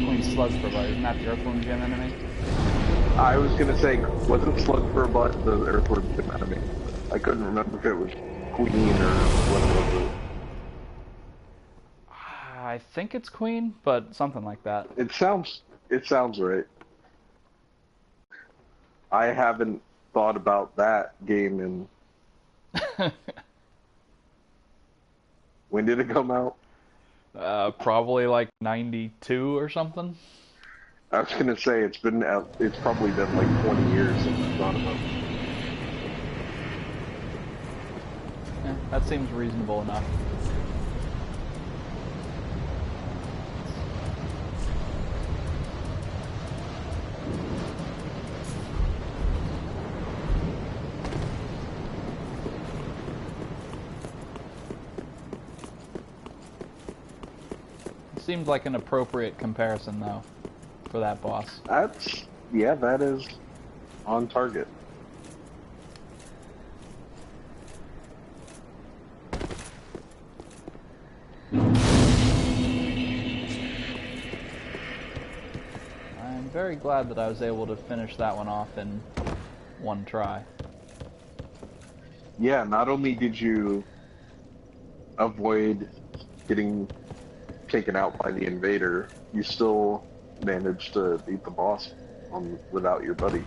Queen slug for butt, isn't that the earthworm gym enemy? I was gonna say, wasn't slug for a butt the earthworm gym enemy? I couldn't remember if it was queen or what it was. I think it's queen, but something like that. It sounds right. I haven't thought about that game in... When did it come out? Probably like 92 or something. I was gonna say it's probably been like 20 years since I thought about it. Yeah, that seems reasonable enough. Seemed like an appropriate comparison, though, for that boss. Yeah, that is on target. I'm very glad that I was able to finish that one off in one try. Yeah, not only did you avoid getting taken out by the invader, you still managed to beat the boss without your buddy.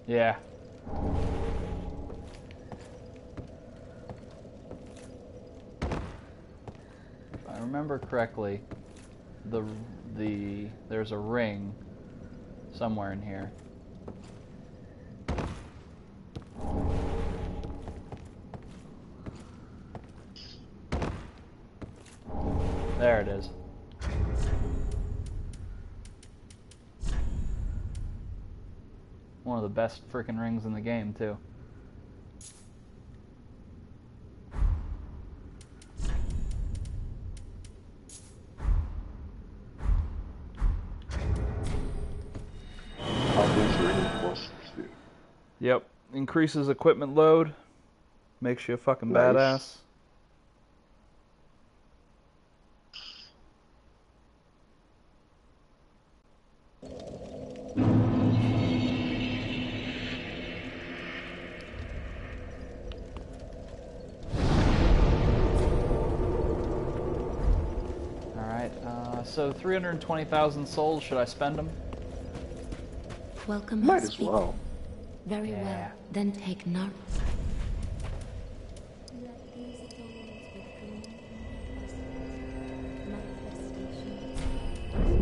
Yeah. If I remember correctly, there's a ring somewhere in here. There it is. One of the best frickin' rings in the game, too. How those ring bosses do. Yep. Increases equipment load. Makes you a fucking Nice. badass. So 320,000 souls, should I spend them? Welcome. Might as well. Very Yeah. well. Then take note.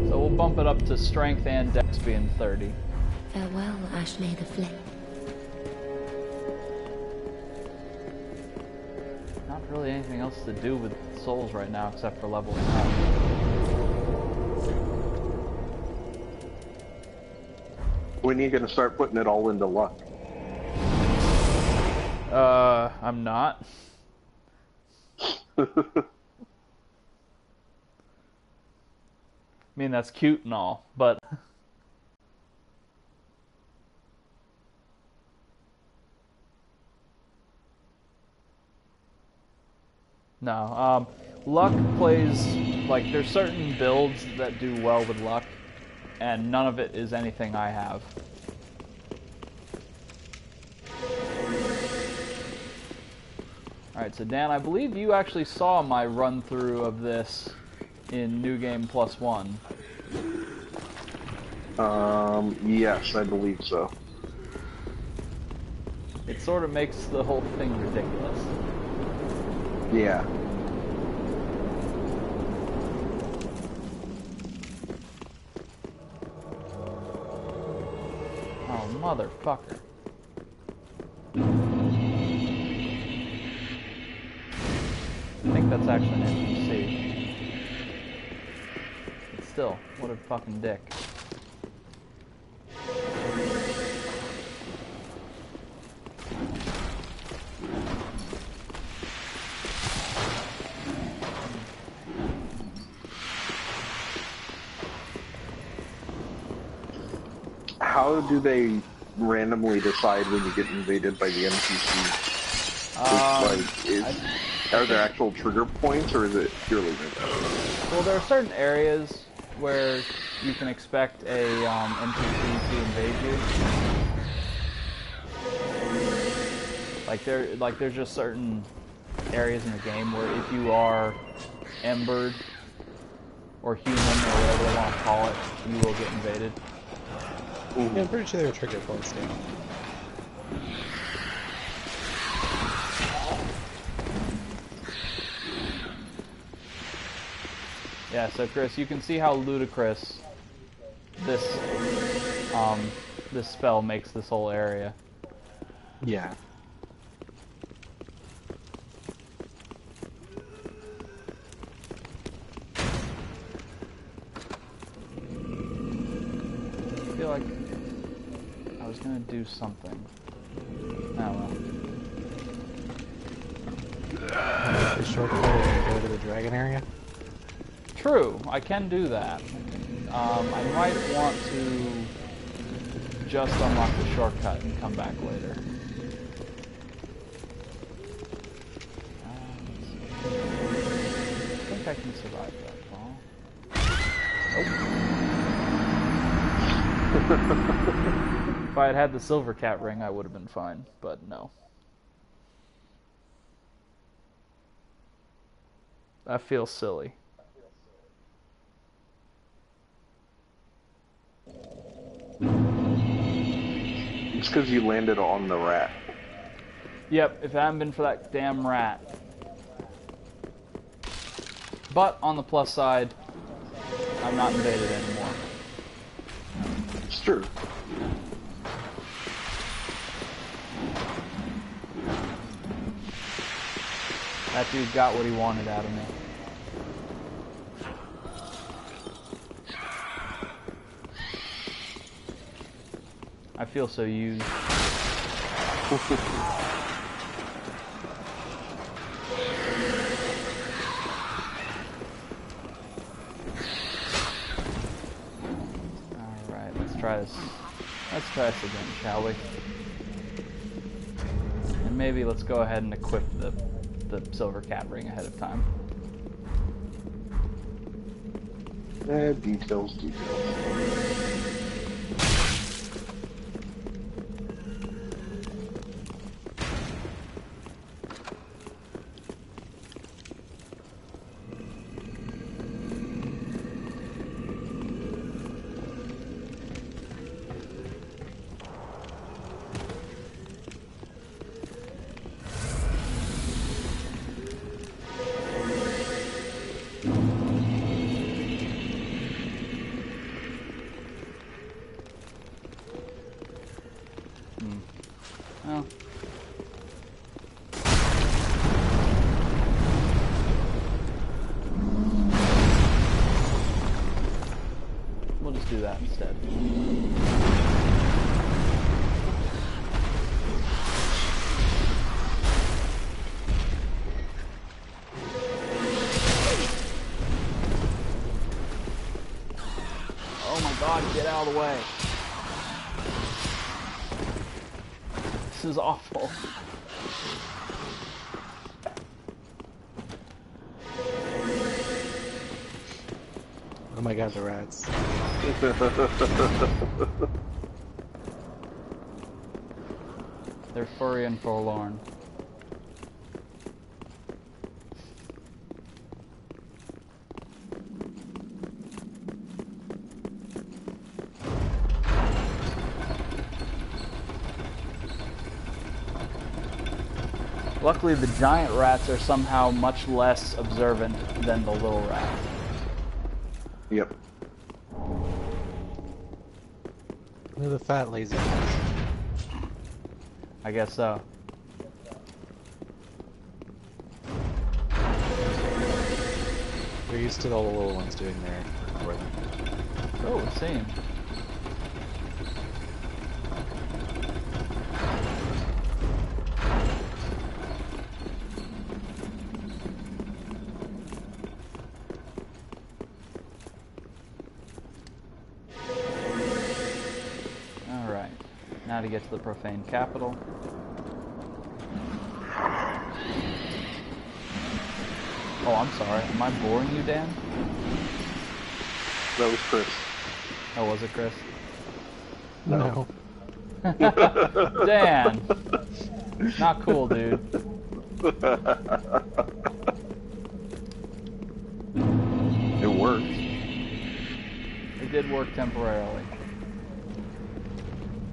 So we'll bump it up to strength and dex being 30. Farewell, Ashley the Flip. Not really anything else to do with souls right now except for leveling up. When are you going to start putting it all into luck? I'm not. I mean, that's cute and all, but... No, luck plays, like, there's certain builds that do well with luck, and none of it is anything I have. Alright, so Dan, I believe you actually saw my run-through of this in New Game +1. Yes, I believe so. It sort of makes the whole thing ridiculous. Yeah. Oh, motherfucker. I think that's actually an NPC. But still, what a fucking dick. How do they randomly decide when you get invaded by the NPC? Are there actual trigger points, or is it purely random? Well, there are certain areas where you can expect a NPC to invade you. There's just certain areas in the game where if you are embered or human or whatever they want to call it, you will get invaded. Yeah, I'm pretty sure there are trigger points now. Yeah, so Chris, you can see how ludicrous this this spell makes this whole area. Yeah. I feel like I was gonna do something. Oh well. The shortcut and go to the dragon area? True, I can do that. I might want to just unlock the shortcut and come back later. I think I can survive that fall. Nope. If I had had the silver cat ring, I would have been fine, but no. That feels silly. It's because you landed on the rat. Yep, if it hadn't been for that damn rat. But, on the plus side, I'm not invaded anymore. It's true. That dude got what he wanted out of me. I feel so used. Alright, let's try this. Let's try this again, shall we? And maybe let's go ahead and equip the silver cat ring ahead of time. Details. Well. We'll just do that instead. Oh my god, get out of the way. This is awful. Oh my god, the rats. They're furry and forlorn. Luckily, the giant rats are somehow much less observant than the little rats. Yep. They're the fat, lazy ones. I guess so. They're used to all the little ones doing their work for them. Oh, it seems. Alright, now to get to the profane capital. Oh, I'm sorry. Am I boring you, Dan? That was Chris. Oh, was it Chris? No. Dan! Not cool, dude. It worked. It did work temporarily.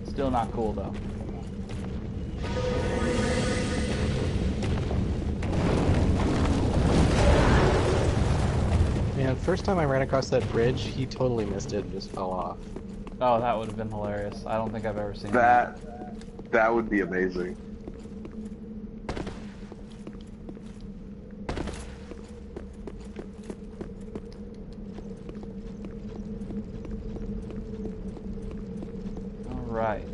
Still not cool, though. Man, first time I ran across that bridge, he totally missed it and just fell off. Oh, that would have been hilarious. I don't think I've ever seen that. That would be amazing. Alright.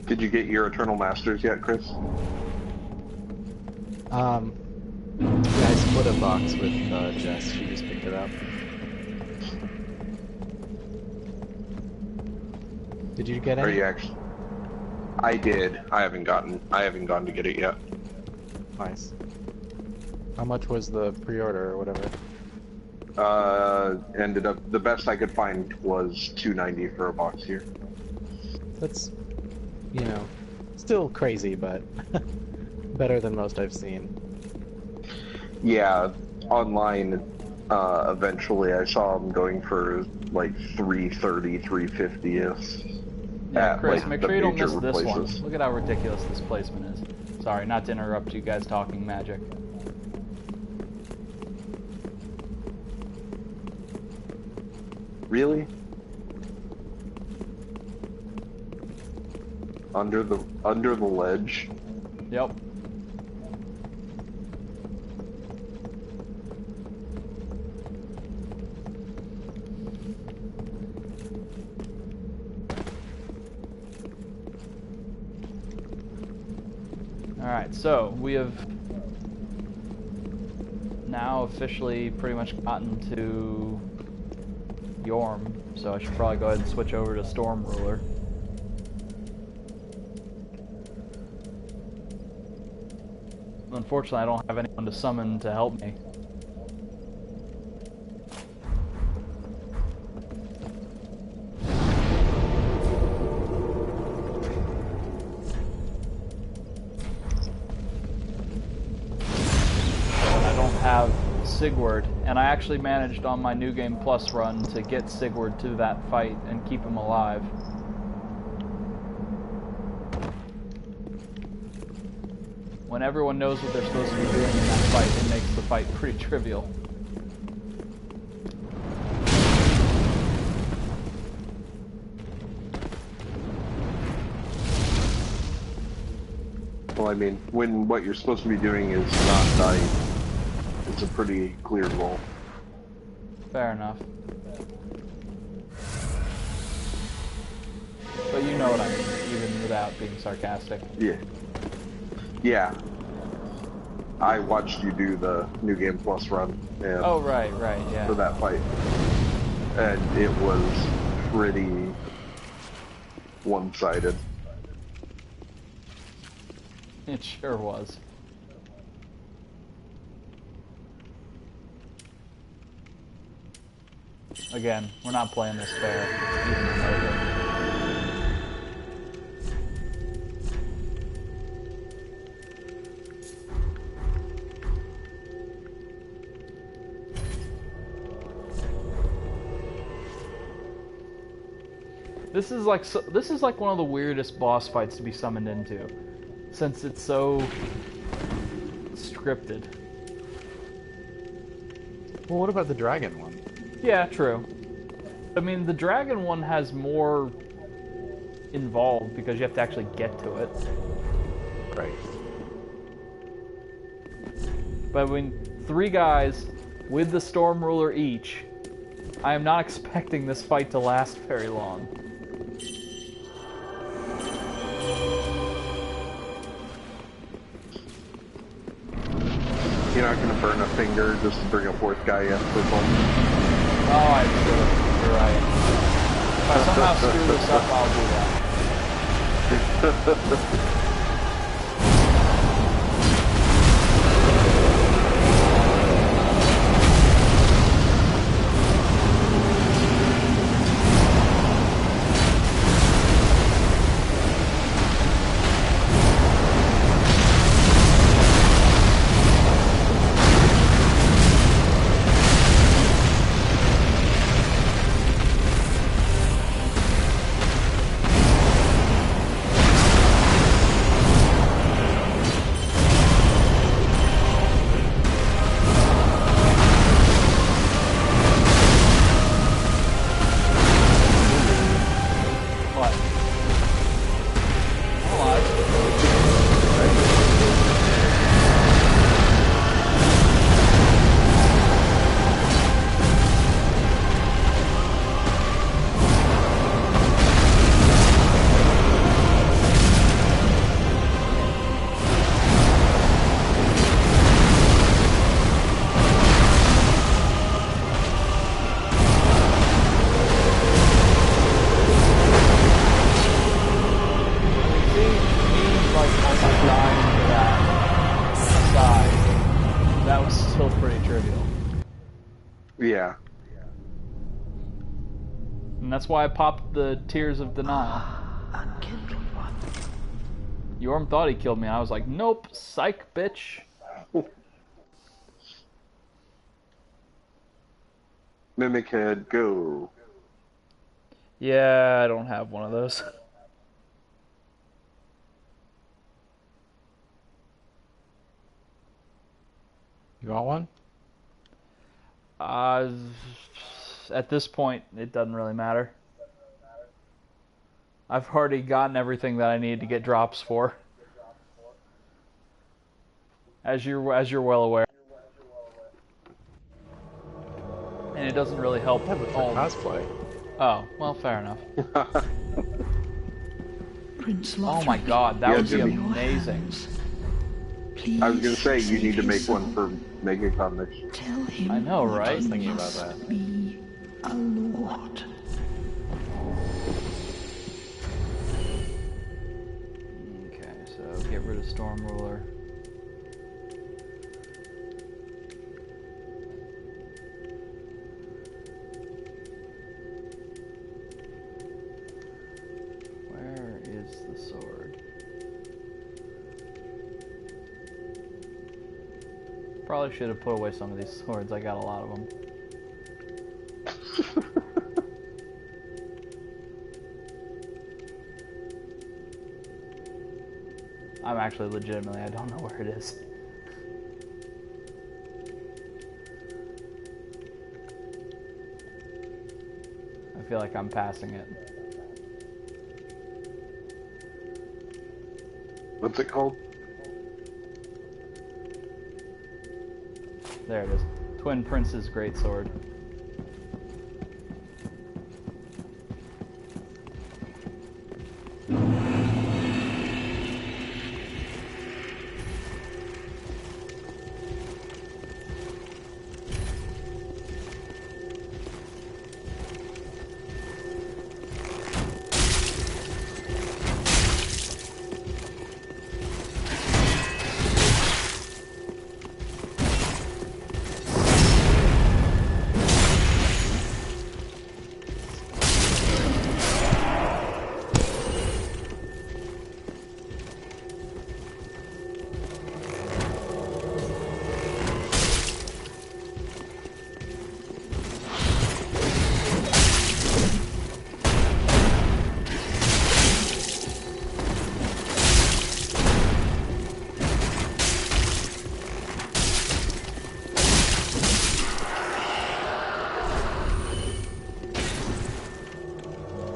Did you get your Eternal Masters yet, Chris? Yeah, I split a box with Jess. She just picked it up. Did you get Are any? you actually? I did. I haven't gone to get it yet. Nice. How much was the pre-order or whatever? Ended up the best I could find was $2.90 for a box here. That's, you know, still crazy, but better than most I've seen. Yeah, online. Eventually, I saw them going for like $3.30, $3.50. Yeah, Chris, like, make the sure you don't major miss this one. places. Look at how ridiculous this placement is. Sorry, not to interrupt you guys talking magic. Really? Under the ledge? Yep. Alright, so we have now officially pretty much gotten to G.A.M.E, so I should probably go ahead and switch over to Storm Ruler. Unfortunately, I don't have anyone to summon to help me. Have Sigurd, and I actually managed on my New Game Plus run to get Sigurd to that fight and keep him alive. When everyone knows what they're supposed to be doing in that fight, it makes the fight pretty trivial. Well, I mean, when what you're supposed to be doing is not dying, it's a pretty clear goal. Fair enough. But you know what I mean, even without being sarcastic. Yeah. Yeah. I watched you do the New Game Plus run. And Oh, right, yeah. For that fight. And it was pretty one-sided. It sure was. Again, we're not playing this fair, even remotely. This is like one of the weirdest boss fights to be summoned into, since it's so scripted. Well, what about the dragon one? Yeah, true. I mean, the dragon one has more involved because you have to actually get to it. Right. But when 3 guys with the Storm Ruler each, I am not expecting this fight to last very long. You're not going to burn a finger just to bring a 4th guy in for fun. Oh, I should. You're right. If I somehow screw this up, I'll do that. pretty trivial. Yeah. And that's why I popped the Tears of Denial. Unkindled one. Yorm thought he killed me. I was like, nope, psych, bitch. Mimic head, go. Yeah, I don't have one of those. You want one? At this point, it doesn't really matter. I've already gotten everything that I need to get drops for. As you're well aware. And it doesn't really help Yeah, but for all... cosplay. Oh, well, fair enough. Prince Oh Lothric. my god, that Yeah, would be Jimmy. amazing. Please I was gonna say, you save need to make his one soul. for MegaCon next. Tell him I know, that right? he I was thinking about must that. be a lord. Okay, so get rid of Storm Ruler. Where is the sword? Probably should have put away some of these swords. I got a lot of them. I'm actually legitimately, I don't know where it is. I feel like I'm passing it. What's it called? There it is. Twin Prince's Greatsword.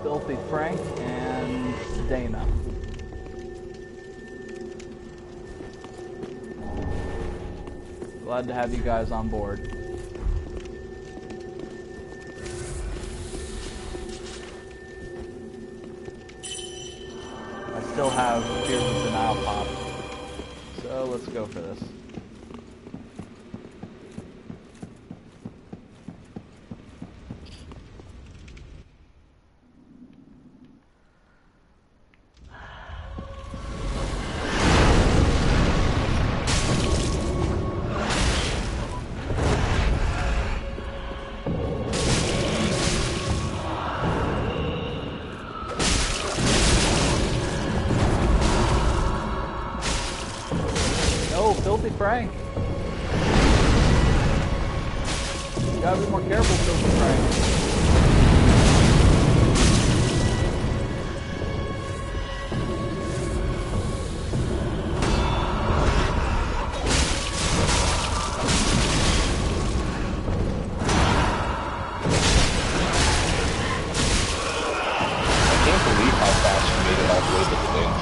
Filthy Frank and Dana. Glad to have you guys on board. I still have Tears of Denial pop, so let's go for this. Oh, Filthy Frank! You gotta be more careful, Filthy Frank. I can't believe how fast you made it all the way to the thing.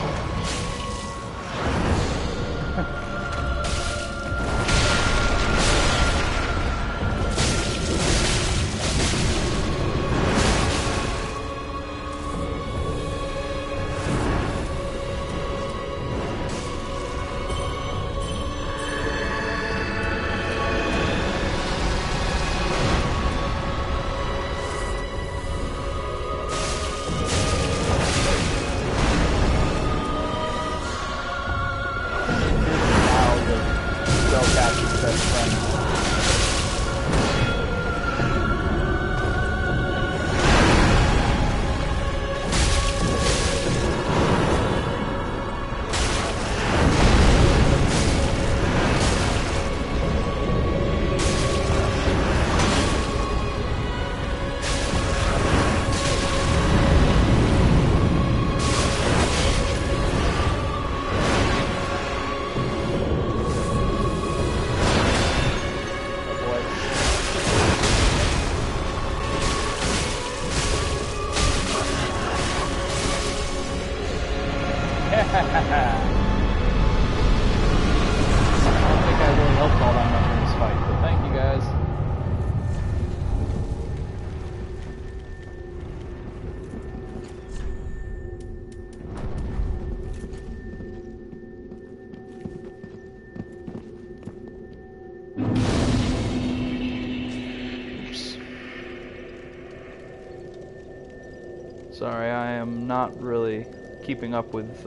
Sorry, I am not really keeping up with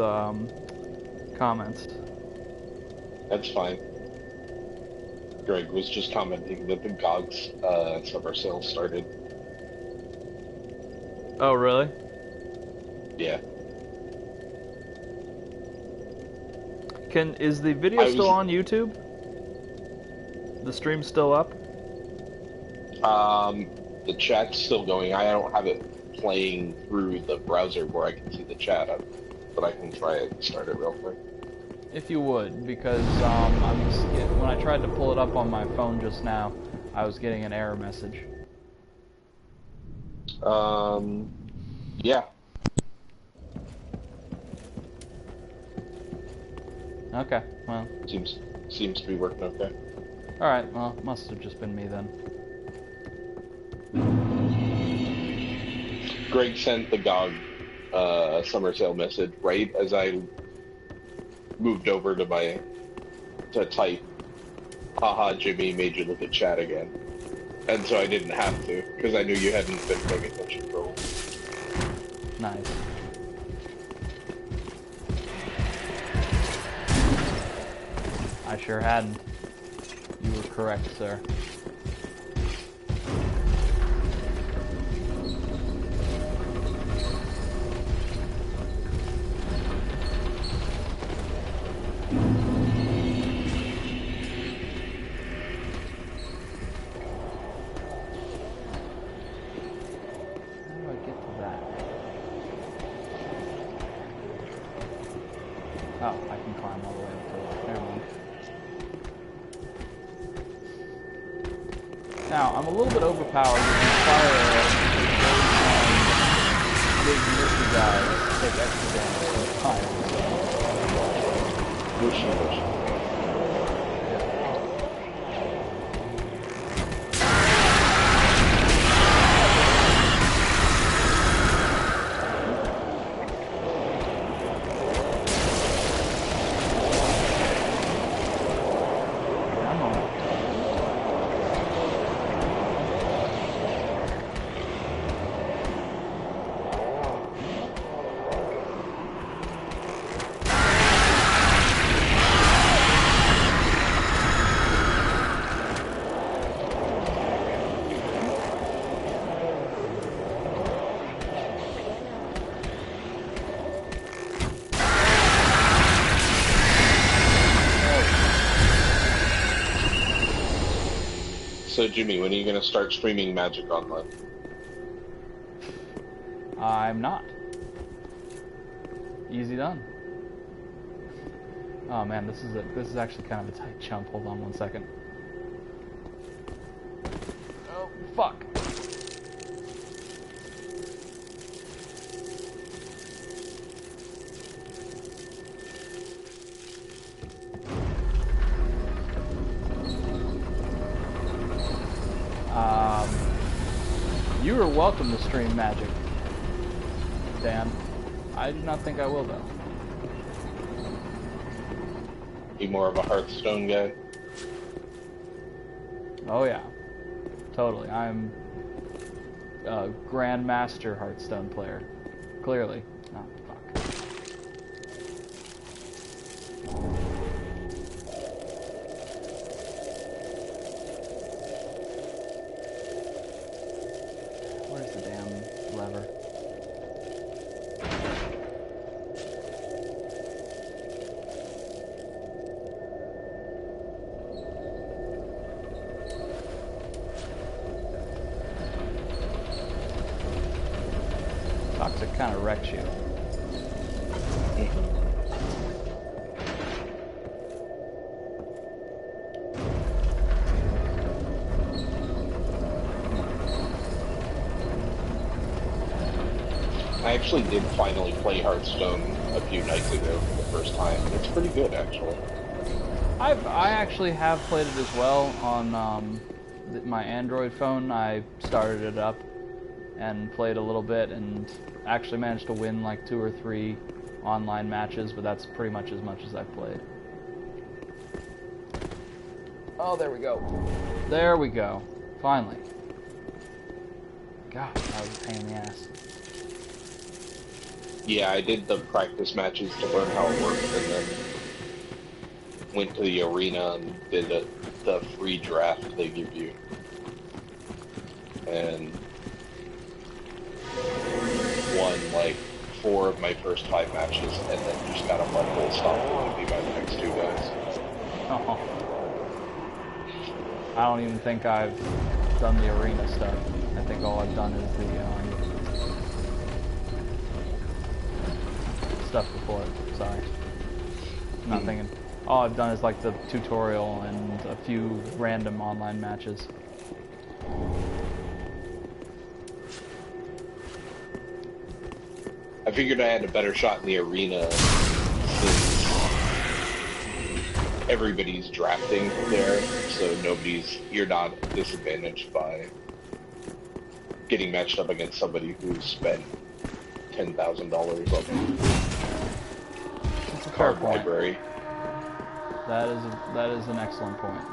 comments. That's fine. Greg was just commenting that the GOG's summer sale started. Oh, really? Yeah. Is the video still on YouTube? The stream's still up? The chat's still going. I don't have it playing through the browser where I can see the chat, but I can try it and start it real quick. If you would, because when I tried to pull it up on my phone just now, I was getting an error message. Yeah. Okay, well. Seems to be working okay. Alright, well, must have just been me then. Greg sent the GOG summer sale message right as I moved over to type, haha, Jimmy made you look at chat again. And so I didn't have to, because I knew you hadn't been paying attention for a while. Nice. I sure hadn't. You were correct, sir. Oh, I can climb all the way up to that. Never mind. Now, I'm a little bit overpowered with these fire arrows because those big mushy guys take extra damage from fire. Mushy. So Jimmy, when are you going to start streaming Magic Online? I'm not. Easy done. Oh man, this is actually kind of a tight jump. Hold on one second. Oh fuck. You are welcome to stream Magic, Dan. I do not think I will, though. Be more of a Hearthstone guy? Oh yeah, totally. I'm a Grandmaster Hearthstone player. Clearly. Oh, fuck. Where's the damn lever? Toxic kind of wrecks you. I actually did finally play Hearthstone a few nights ago for the first time, and it's pretty good, actually. I actually have played it as well on my Android phone. I started it up and played a little bit and actually managed to win like 2 or 3 online matches, but that's pretty much as I've played. Oh, there we go. There we go. Finally. God, that was a pain in the ass. Yeah, I did the practice matches to learn how it worked, and then went to the arena and did the free draft they give you. And won like 4 of my first 5 matches, and then just got a butthole stomped away me by the next 2 guys. Oh. I don't even think I've done the arena stuff. I think all I've done is the stuff before it. Sorry. I'm not thinking. All I've done is like the tutorial and a few random online matches. I figured I had a better shot in the arena since everybody's drafting there, so you're not disadvantaged by getting matched up against somebody who's spent $10,000 on That's a fair card point. library. That is an excellent point.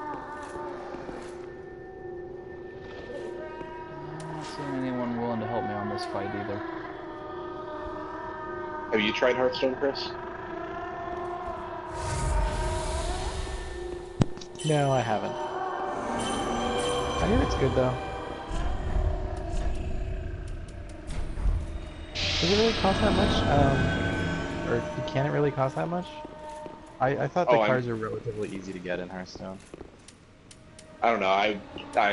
I'm not seeing anyone willing to help me on this fight either. Have you tried Hearthstone, Chris? No, I haven't. I hear it's good though. Does it really cost that much? Or can it really cost that much? I thought the cards are relatively easy to get in Hearthstone. I don't know. I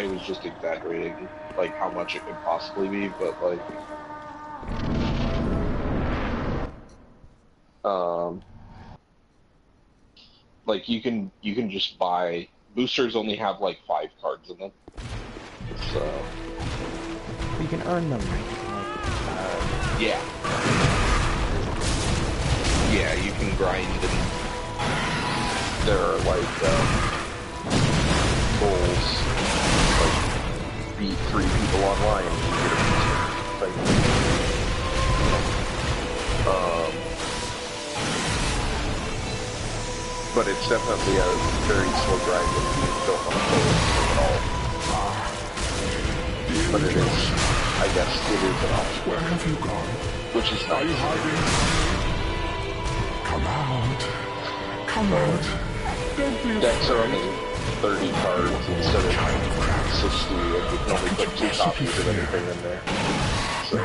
was just exaggerating like how much it could possibly be, but like you can just buy boosters. Only have like 5 cards in them, so You can earn them, right? yeah, you can grind, and there are like goals, like beat 3 people online and you get a booster. But it's definitely a very slow grind if you don't want to play it at all. But it is, I guess, it is an option. Where have you gone? Which is Are you nice. hiding? Come out. Come out. Don't be Decks are afraid. only 30 cards instead of 60, and you can only put 2 copies of anything in there. So,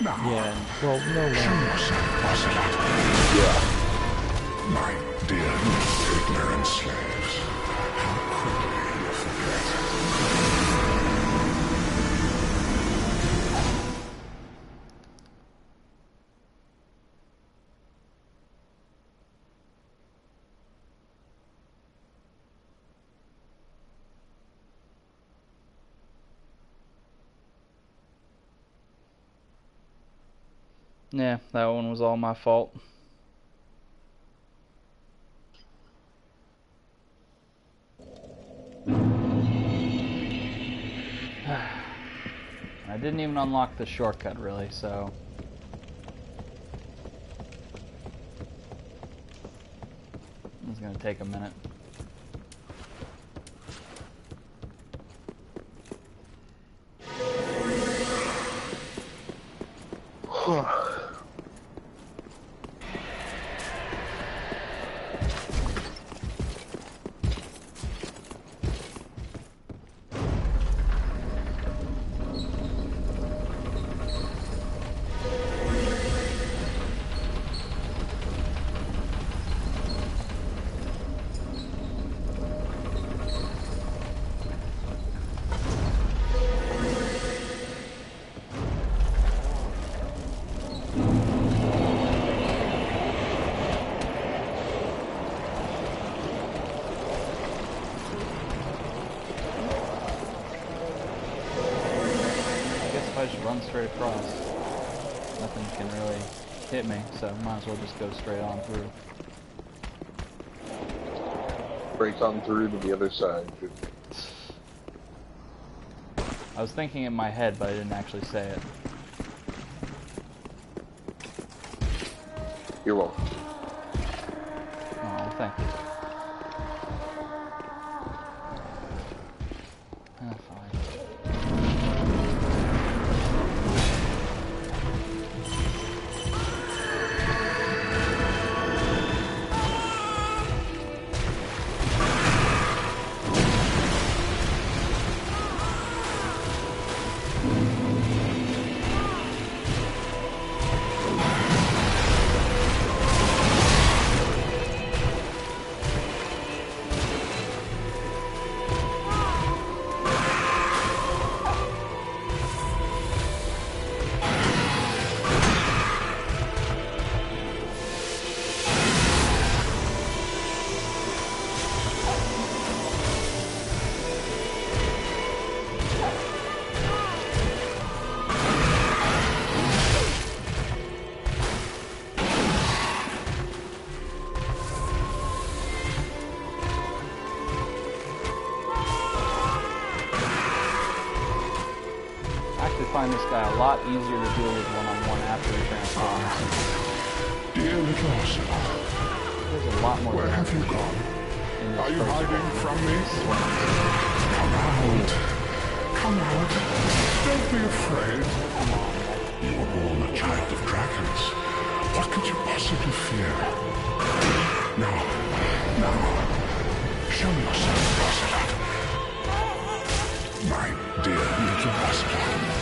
Now, Yeah, well, no show one. yourself, Ocelot. yeah. My dear ignorant slaves, how quickly you forget. Yeah, that one was all my fault. I didn't even unlock the shortcut, really, so... It's gonna take a minute. I just run straight across. Nothing can really hit me, so might as well just go straight on through. Break on through to the other side. I was thinking in my head, but I didn't actually say it. You're welcome. Oh, thank you. Fine. find this guy a lot easier to deal with one-on-one after he transforms. Dear little Ocelot, There's a lot more where have you damage gone? in this Are you first hiding one. from me? Come out. Come out. Don't be afraid. You are born a child of dragons. What could you possibly fear? Now, show yourself, Ocelot. My dear little Ocelot.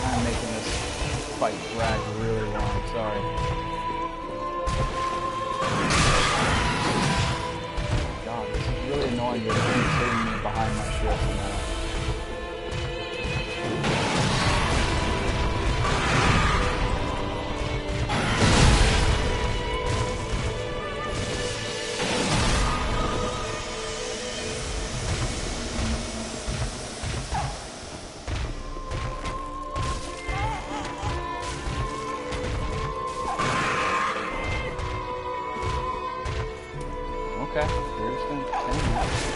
I'm making this fight drag really long, sorry. God, this is really annoying that he's hitting me behind my shield now. Okay, we're just gonna continue.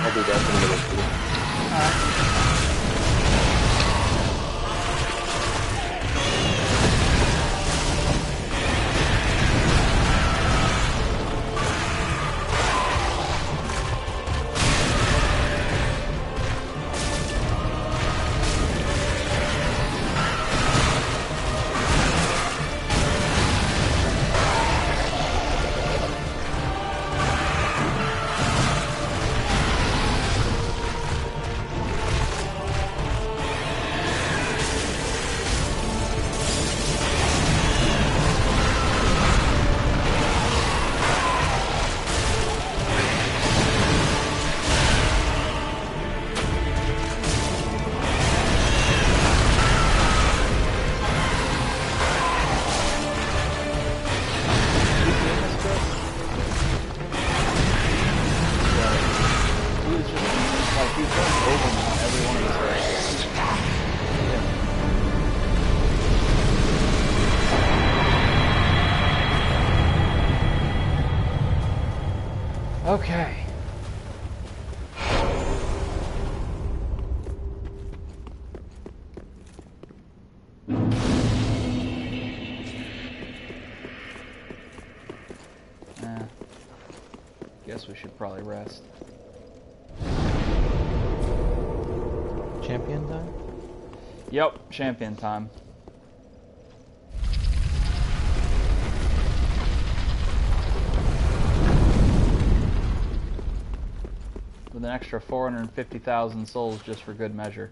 I'll do that in a minute. He's going over me on every one of his hits. Okay. Guess we should probably rest. Champion time? Yep, champion time. With an extra 450,000 souls just for good measure.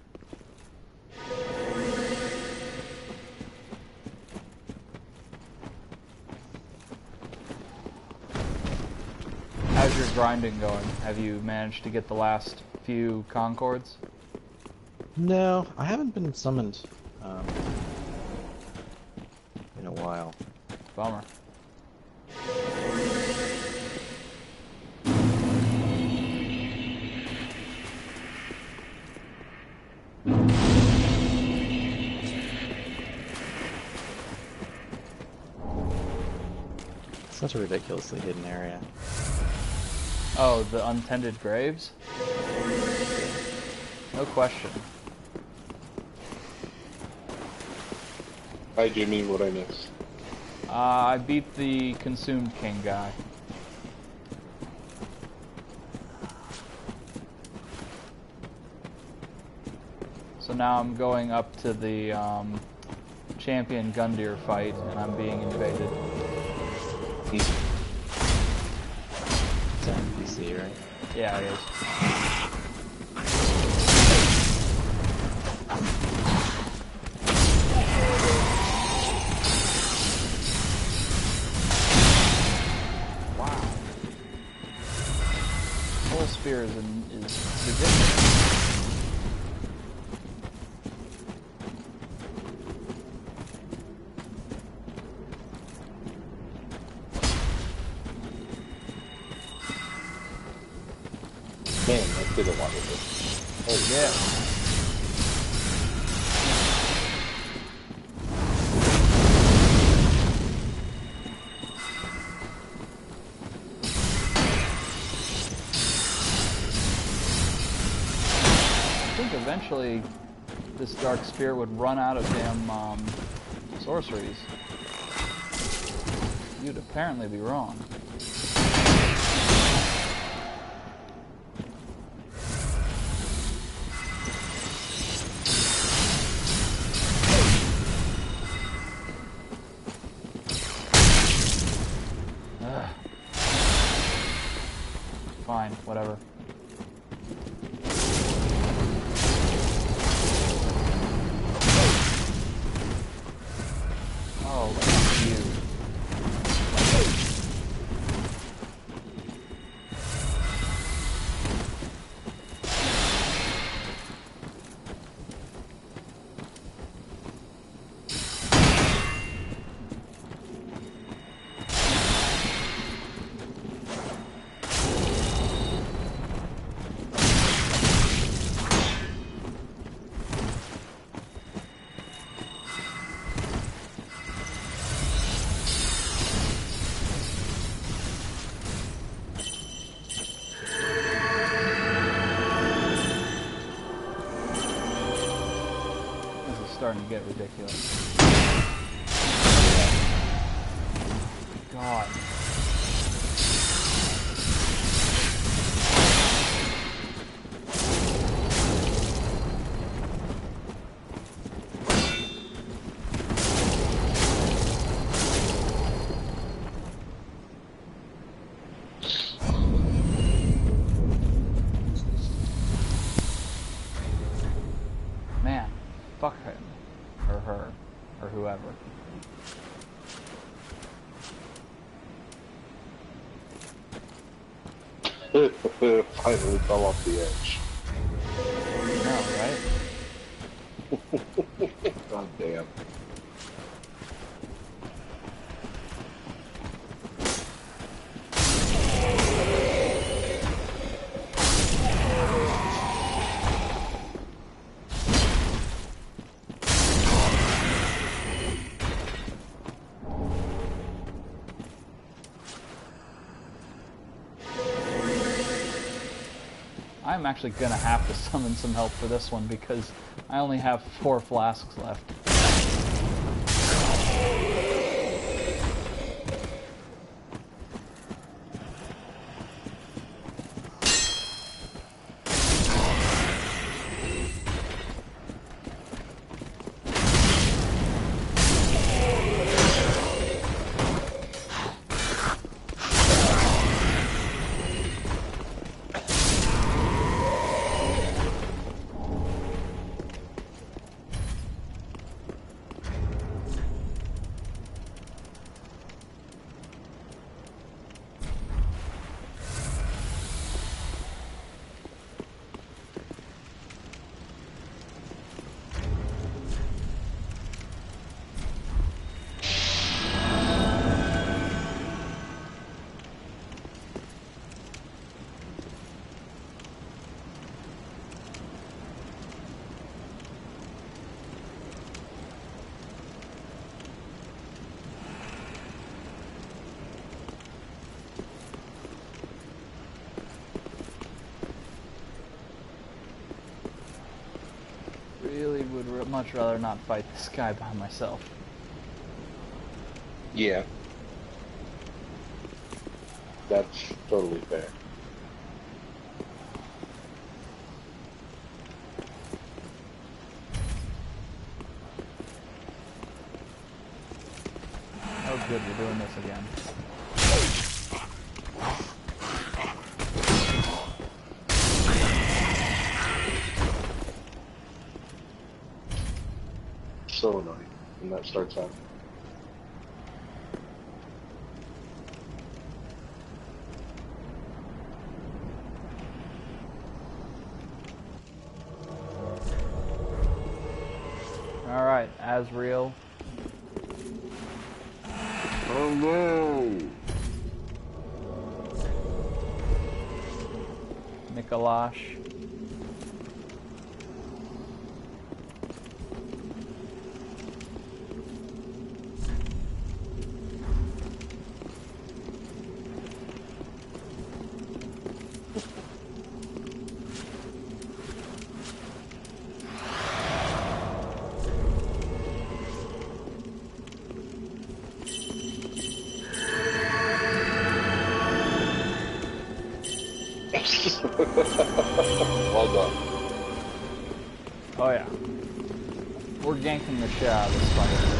How's your grinding going? Have you managed to get the last few Concords? No, I haven't been summoned in a while. Bummer. Such a ridiculously hidden area. Oh, the untended graves? No question. Hi Jimmy, what I missed? I beat the Consumed King guy. now I'm going up to the champion Gundyr fight, and I'm being invaded. It's an NPC, right? Yeah, it is. Wow. Whole spear is ridiculous. Man, that did a lot of it. Oh, Yeah. I think eventually this Dark Spear would run out of damn sorceries. You'd apparently be wrong. Ugh. Fine, whatever. Oh, look at you. Starting to get ridiculous. God. Man, fuck him. Or her. Or whoever. Finally fell off the edge. No, right? God damn. I'm actually gonna have to summon some help for this one because I only have 4 flasks left. Really would much rather not fight this guy by myself. Yeah. That's totally fair. doing this again. So annoying when that starts happening. Alright, Azrael. Hello! Mikolash. Well done. Oh yeah. We're ganking the shit out of this fight.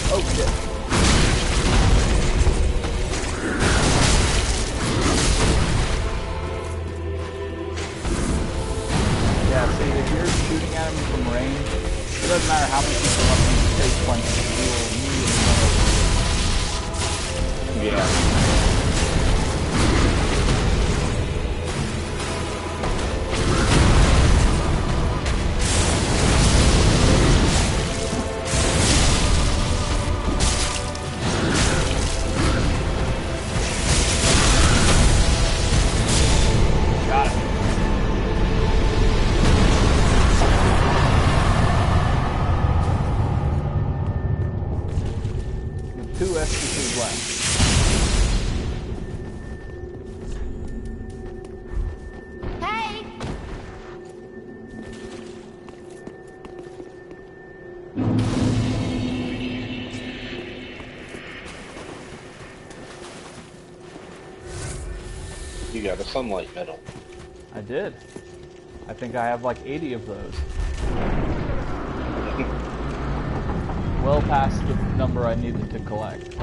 Oh shit. Yeah, see, if you're shooting at him from range, it doesn't matter how many people up in the face punch, you will immediately know. Yeah. Got it. With 2 SPCs left. Hey! You got a sunlight medal. I did. I think I have like 80 of those. Well past the number I needed to collect.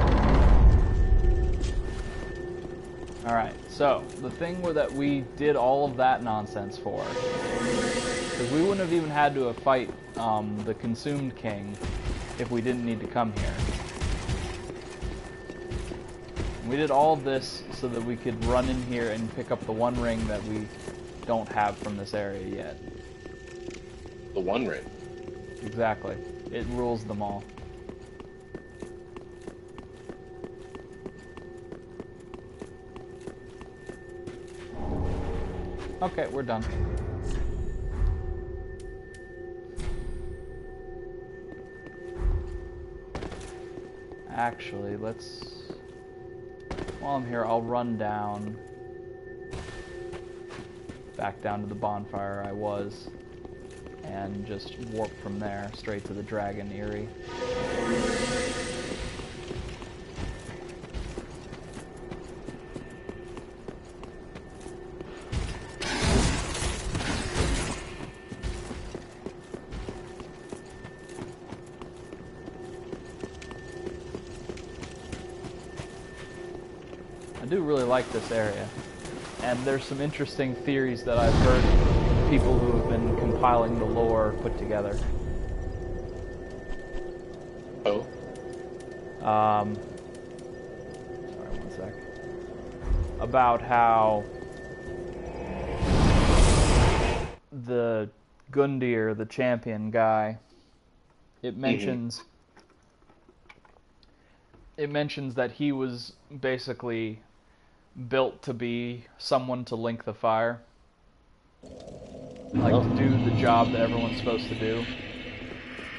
Alright, so the thing that we did all of that nonsense for, because we wouldn't have even had to fight the Consumed King if we didn't need to come here. We did all of this so that we could run in here and pick up the one ring that we don't have from this area yet. The One Ring. Exactly. It rules them all. Okay, we're done. Actually, while I'm here, I'll run down, back down to the bonfire I was, and just warp from there straight to the Dragon Eyrie. I do really like this area, and there's some interesting theories that I've heard people who have been compiling the lore put together. Oh? Sorry, one sec. About how the Gundyr, the champion guy, it mentions that he was basically built to be someone to link the fire, like to do the job that everyone's supposed to do.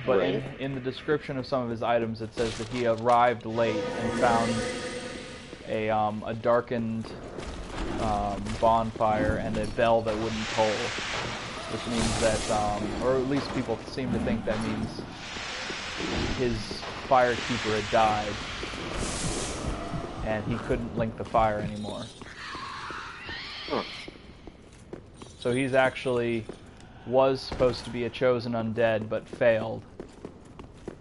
But in the description of some of his items, it says that he arrived late and found a darkened bonfire and a bell that wouldn't toll, which means that, or at least people seem to think that means his firekeeper had died and he couldn't link the fire anymore. So he's actually was supposed to be a chosen undead but failed,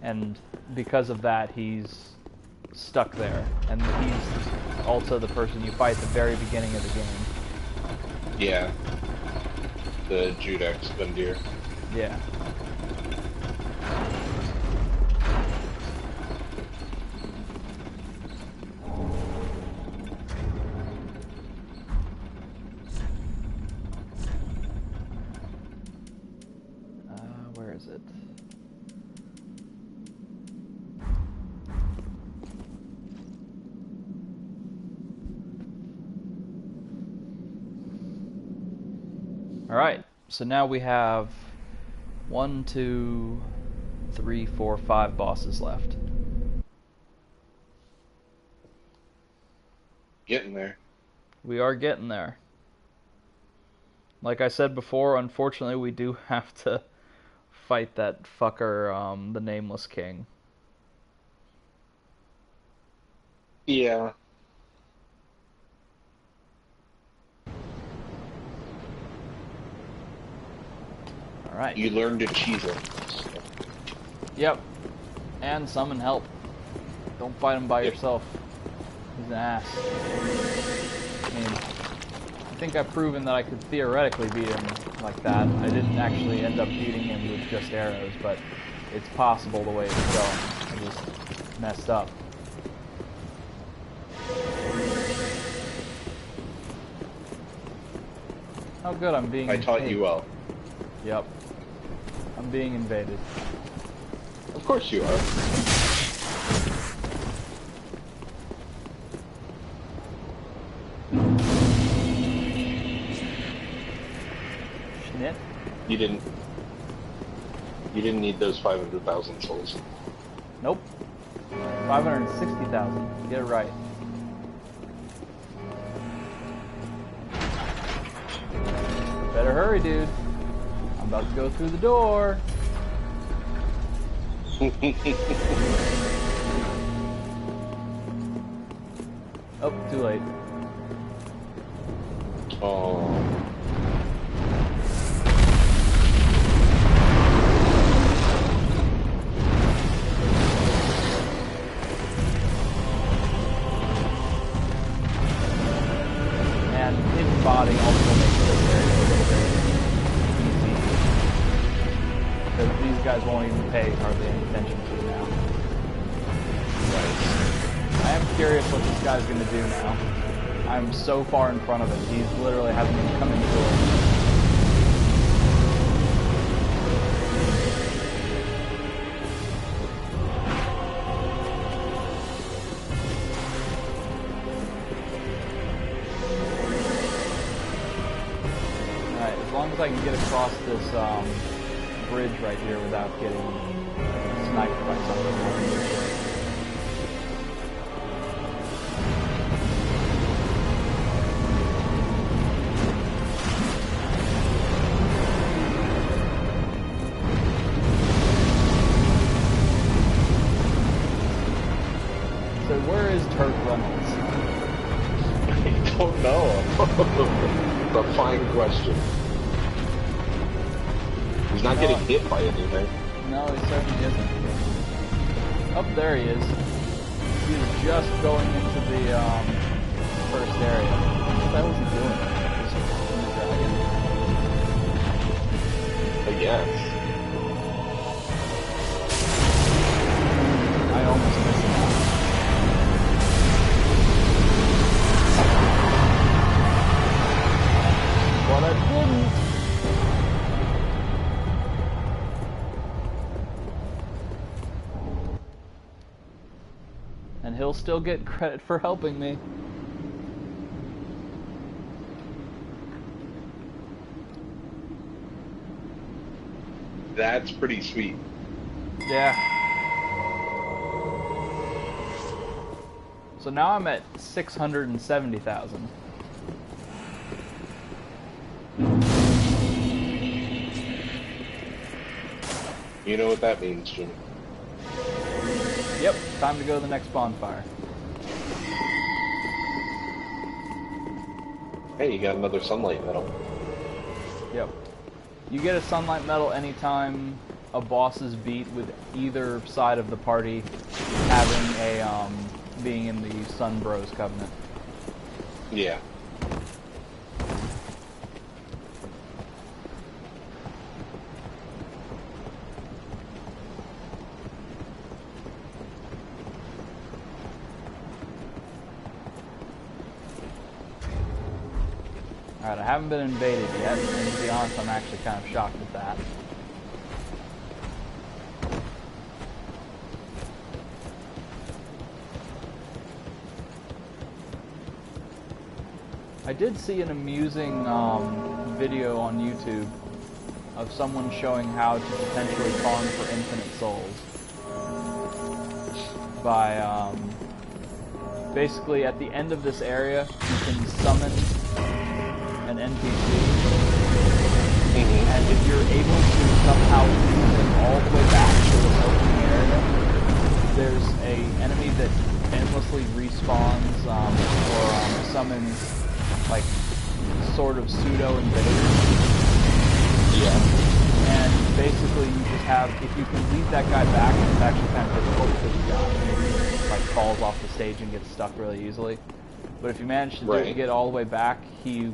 and because of that he's stuck there, and he's also the person you fight at the very beginning of the game. Yeah. The Judex Gundyr. Yeah. Where is it? Alright, so now we have 1, 2, 3, 4, 5 bosses left. Getting there. We are getting there. Like I said before, unfortunately we do have to fight that fucker, the Nameless King. Yeah. Alright. You learn to cheese it. Yep. And summon help. Don't fight him by yourself. He's an ass. I mean, I think I've proven that I could theoretically beat him like that. I didn't actually end up beating him with just arrows, but it's possible the way it's going. I just messed up. How good I'm being I taught invaded. you well. Yep. I'm being invaded. Of course you are. Schnit? You didn't need those 500,000 souls. Nope. 560,000. Get it right. Better hurry, dude. I'm about to go through the door. Oh, too late. Oh. And hidden body also makes this very easy. Because these guys won't even pay hardly any attention to you now. I am curious what this guy's going to do now. I'm so far in front of him. He's literally hasn't even come in the door. Alright, as long as I can get across this bridge right here without getting sniped by something. So where is Turk Reynolds? I don't know. It's a fine question. He's not getting hit by anything. No, he certainly isn't. Oh, there he is. He's just going into the first area. What the hell is he doing? Just in the dragon? I guess. I almost missed him. but didn't. And he'll still get credit for helping me. That's pretty sweet. Yeah. So now I'm at 670,000. You know what that means, Jim. Yep, time to go to the next bonfire. Hey, you got another sunlight medal. Yep. You get a sunlight medal anytime a boss is beat with either side of the party having a, being in the Sun Bros Covenant. Yeah. Alright, I haven't been invaded yet, and to be honest, I'm actually kind of shocked at that. I did see an amusing video on YouTube of someone showing how to potentially farm for infinite souls by basically at the end of this area you can summon an NPC, and if you're able to somehow lead them all the way back to the opening area, there's a enemy that endlessly respawns or summons like sort of pseudo invaders. Yeah. And basically you just have, if you can lead that guy back, it's actually kind of difficult because the guy like falls off the stage and gets stuck really easily. But if you manage to do it and get all the way back, he'll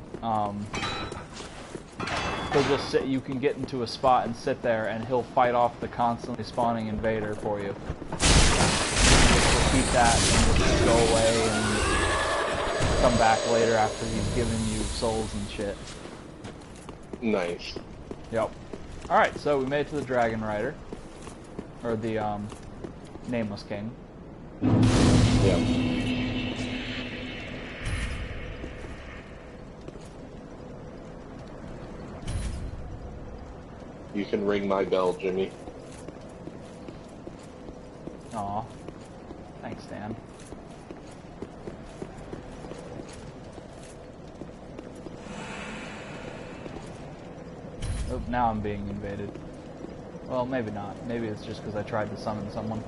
just sit, you can get into a spot and sit there and he'll fight off the constantly spawning invader for you. Just repeat that and just go away and come back later after he's given you souls and shit. Nice. Yep. Alright, so we made it to the Dragon Rider. Or the, Nameless King. Yeah. You can ring my bell, Jimmy. Aw. Thanks, Dan. Oh, now I'm being invaded. Well, maybe not. Maybe it's just because I tried to summon someone.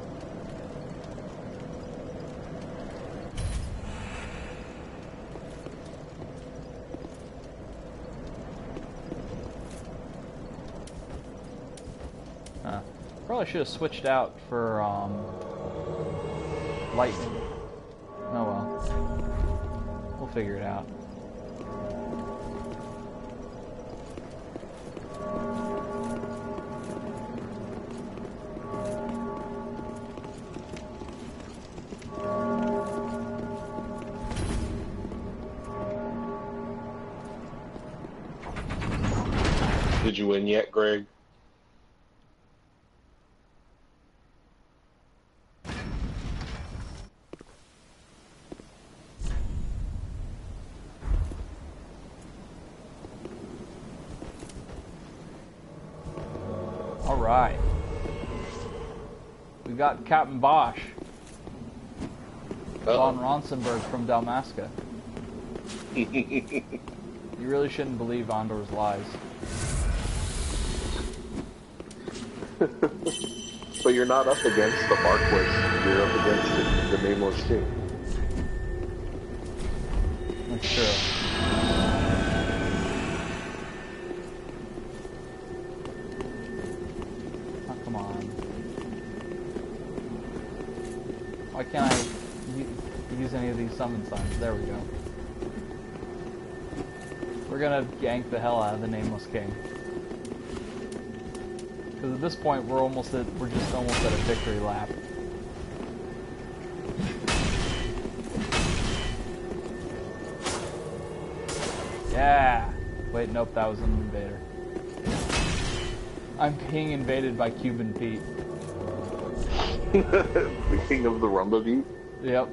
Probably should have switched out for, lightning. Oh well. We'll figure it out. Did you win yet, Greg? Alright. We got Captain Bosch. Von Ronsenberg from Dalmasca. You really shouldn't believe Andor's lies. But you're not up against the Marquis. You're up against the Nameless King. That's true. Oh, come on. Why can't I use any of these summon signs? There we go. We're gonna gank the hell out of the Nameless King. Because at this point, we're just almost at a victory lap. Yeah! Wait, nope, that was an invader. I'm being invaded by Cuban Pete. The king of the rumba beat? Yep.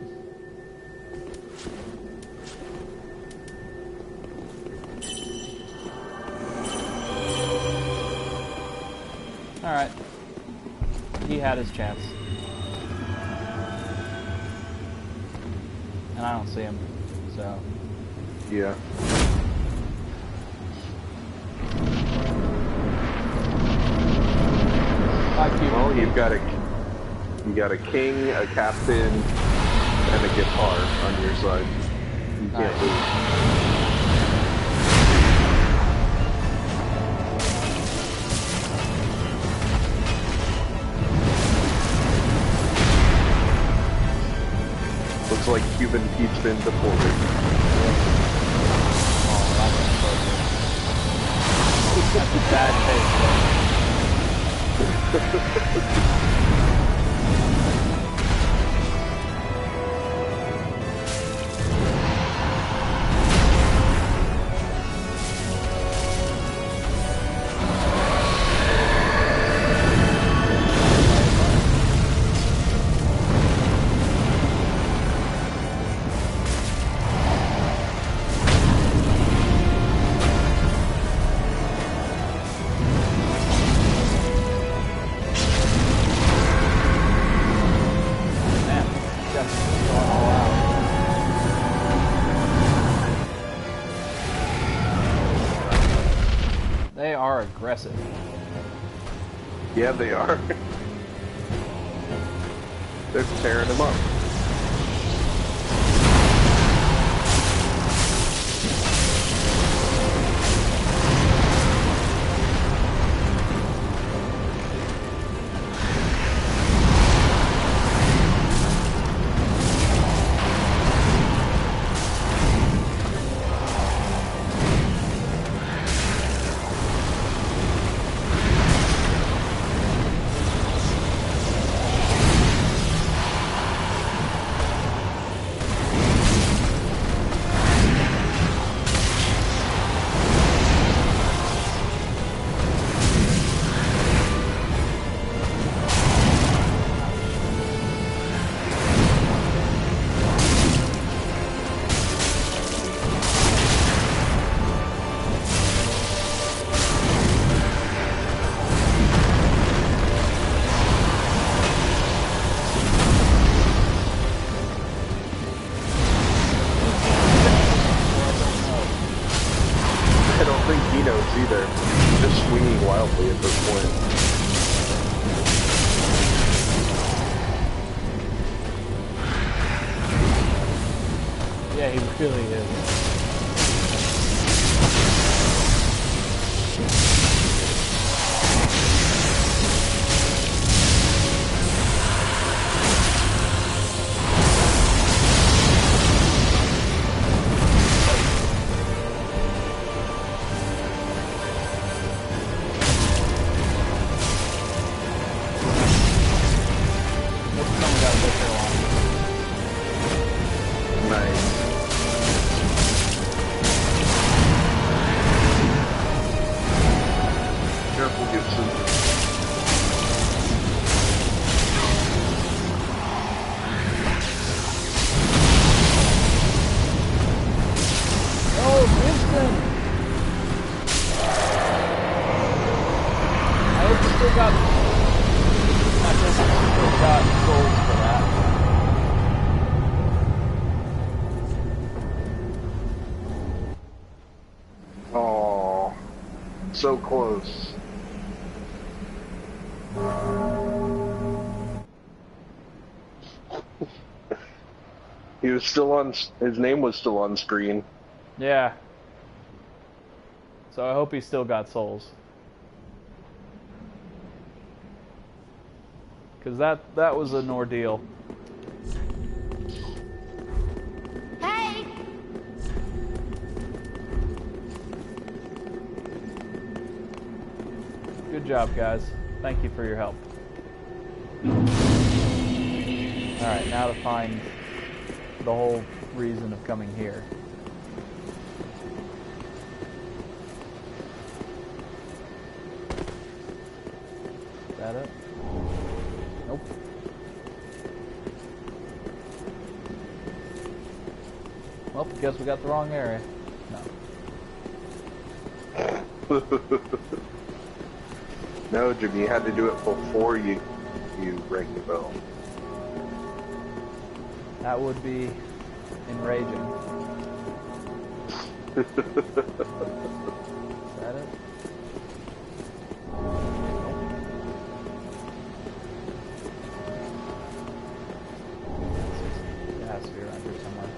Alright. He had his chance. And I don't see him, so... Yeah. Well, you got a king, a captain, and a guitar on your side. You can't lose. Looks like Cuban Pete's been deported. That's a bad taste. They are aggressive. Yeah, they are. They're tearing them up. Either. Just swinging wildly at this point. Yeah, he really is. Oh, so close. He was still on, his name was still on screen. Yeah. So I hope he still got souls. Because that was an ordeal. Hey! Good job, guys. Thank you for your help. Alright, now to find the whole reason of coming here. that it? Nope. Well, guess we got the wrong area. No. No, Jimmy, you had to do it before you rang the bell. That would be enraging. Is that it? It has to be around here somewhere.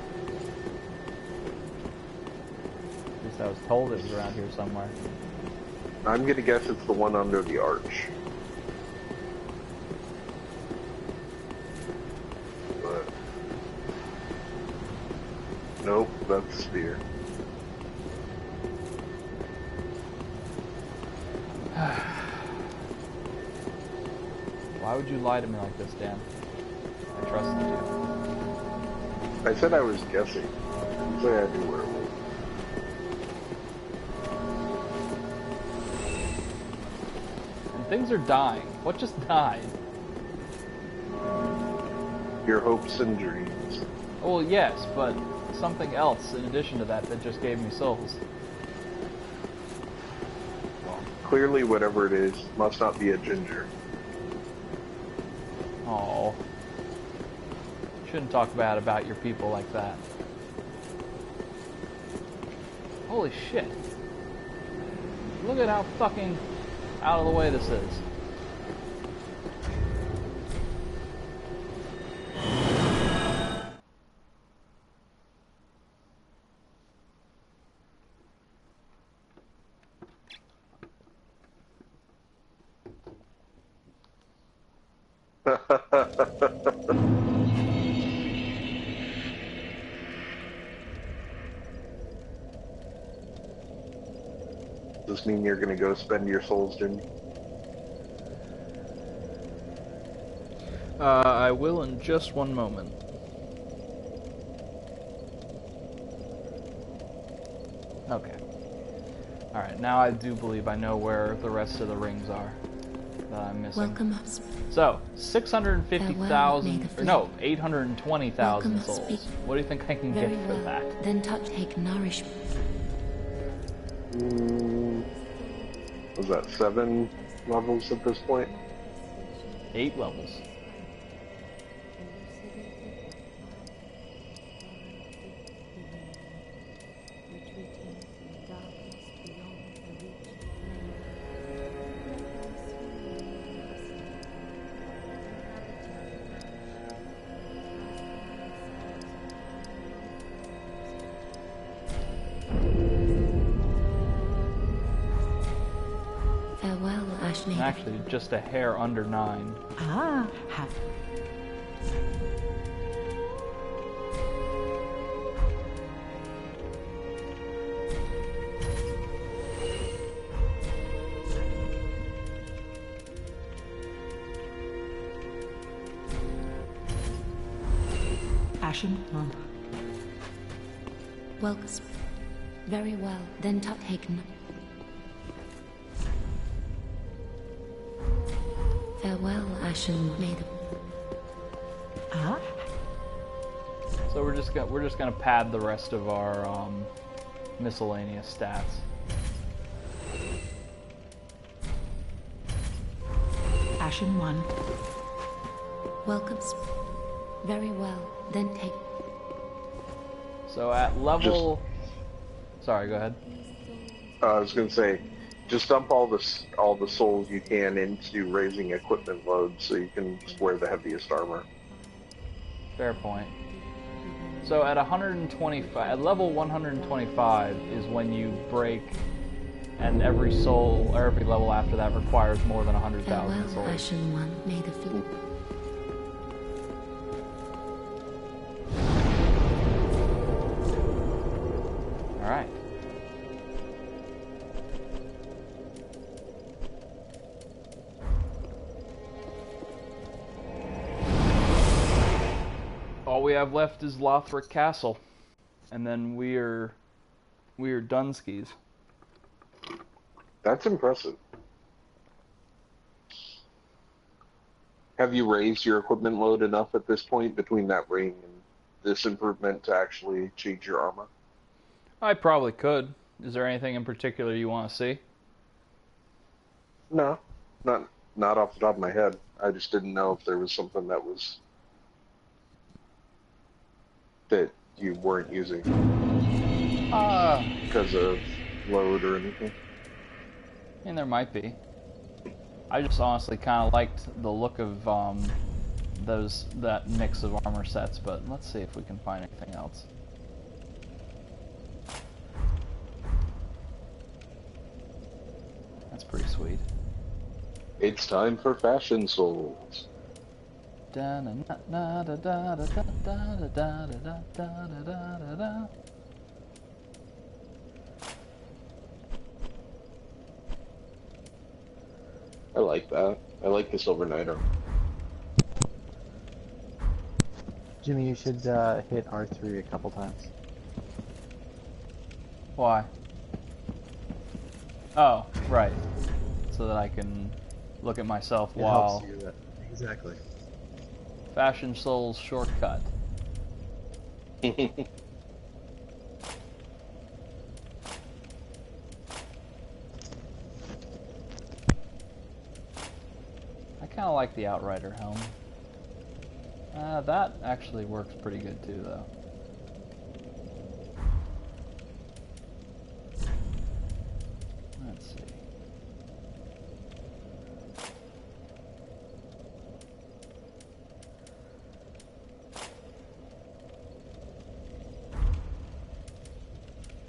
At least I was told it was around here somewhere. I'm gonna guess it's the one under the arch. But nope, that's the spear. Why would you lie to me like this, Dan? I trusted you. I said I was guessing. I said I knew where it was. And things are dying. What just died? Your hopes and dreams. Well, yes, but something else in addition to that that just gave me souls. Clearly, whatever it is, must not be a ginger. Oh, shouldn't talk bad about your people like that. Holy shit. Look at how fucking out of the way this is. Does this mean you're gonna go spend your souls, Jimmy? I will in just one moment. Okay. Alright, now I do believe I know where the rest of the rings are that I'm missing. Welcome up. So, 650,000, or no, 820,000 Welcome, souls. speak. What do you think I can Very get for well. that? Then take nourishment. Was that 7 levels at this point? 8 levels. Farewell, Ashney. Actually, just a hair under 9. Ah, have Ashen one. Welcome. Very well. Then take Farewell, Ashen Maiden. Ah, So we're just gonna pad the rest of our miscellaneous stats. Ashen one. Welcome. Very well. Then take. So at level, sorry, go ahead. I was gonna say, just dump all the souls you can into raising equipment loads so you can wear the heaviest armor. Fair point. So at 125, at level 125 is when you break, and every soul, or every level after that requires more than 100,000 Farewell, souls. Ashen One. May the field. Alright. All we have left is Lothric Castle, and then we're Dunskies. That's impressive. Have you raised your equipment load enough at this point between that ring and this improvement to actually change your armor? I probably could. Is there anything in particular you want to see? No, not off the top of my head. I just didn't know if there was something that you weren't using because of load or anything. I mean, there might be. I just honestly kind of liked the look of that mix of armor sets, but let's see if we can find anything else. That's pretty sweet. It's time for Fashion Souls. I like that. I like the Silver Niter. Jimmy, you should hit R3 a couple times. Why? Oh, right. So that I can look at myself It while... helps you, exactly. Fashion Souls shortcut. I kind of like the Outrider helm. That actually works pretty good too, though. Let's see.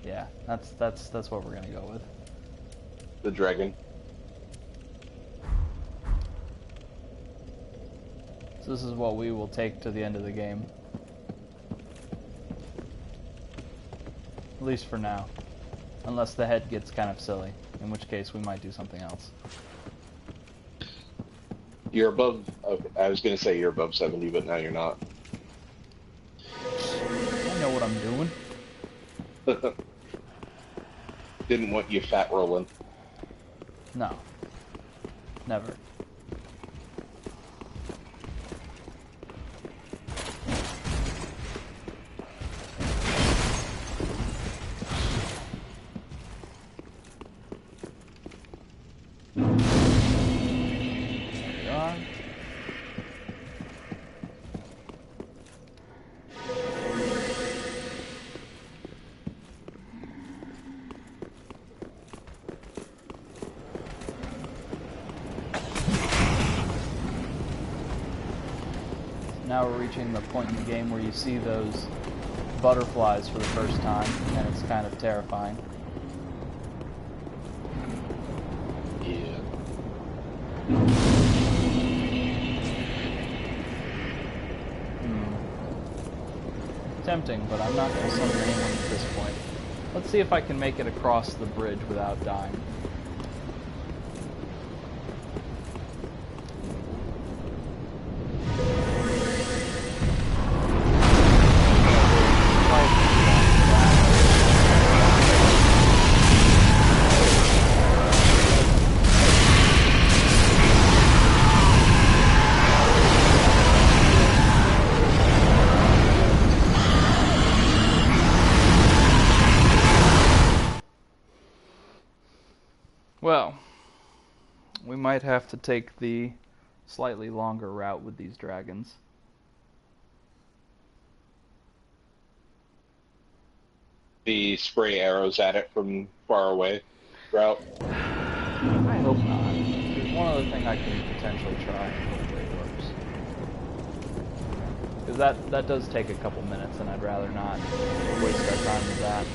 Yeah, that's what we're gonna go with. The dragon. So this is what we will take to the end of the game. At least for now. Unless the head gets kind of silly, in which case we might do something else. You're above... Okay, I was going to say you're above 70, but now you're not. I know what I'm doing. Didn't want you fat rolling. No. Never. Now we're reaching the point in the game where you see those butterflies for the first time, and it's kind of terrifying. Yeah. Tempting, but I'm not going to summon anyone at this point. Let's see if I can make it across the bridge without dying. Well, we might have to take the slightly longer route with these dragons. The spray arrows at it from far away route. I hope not. There's one other thing I can potentially try and hopefully it works. Because that does take a couple minutes and I'd rather not waste our time with that.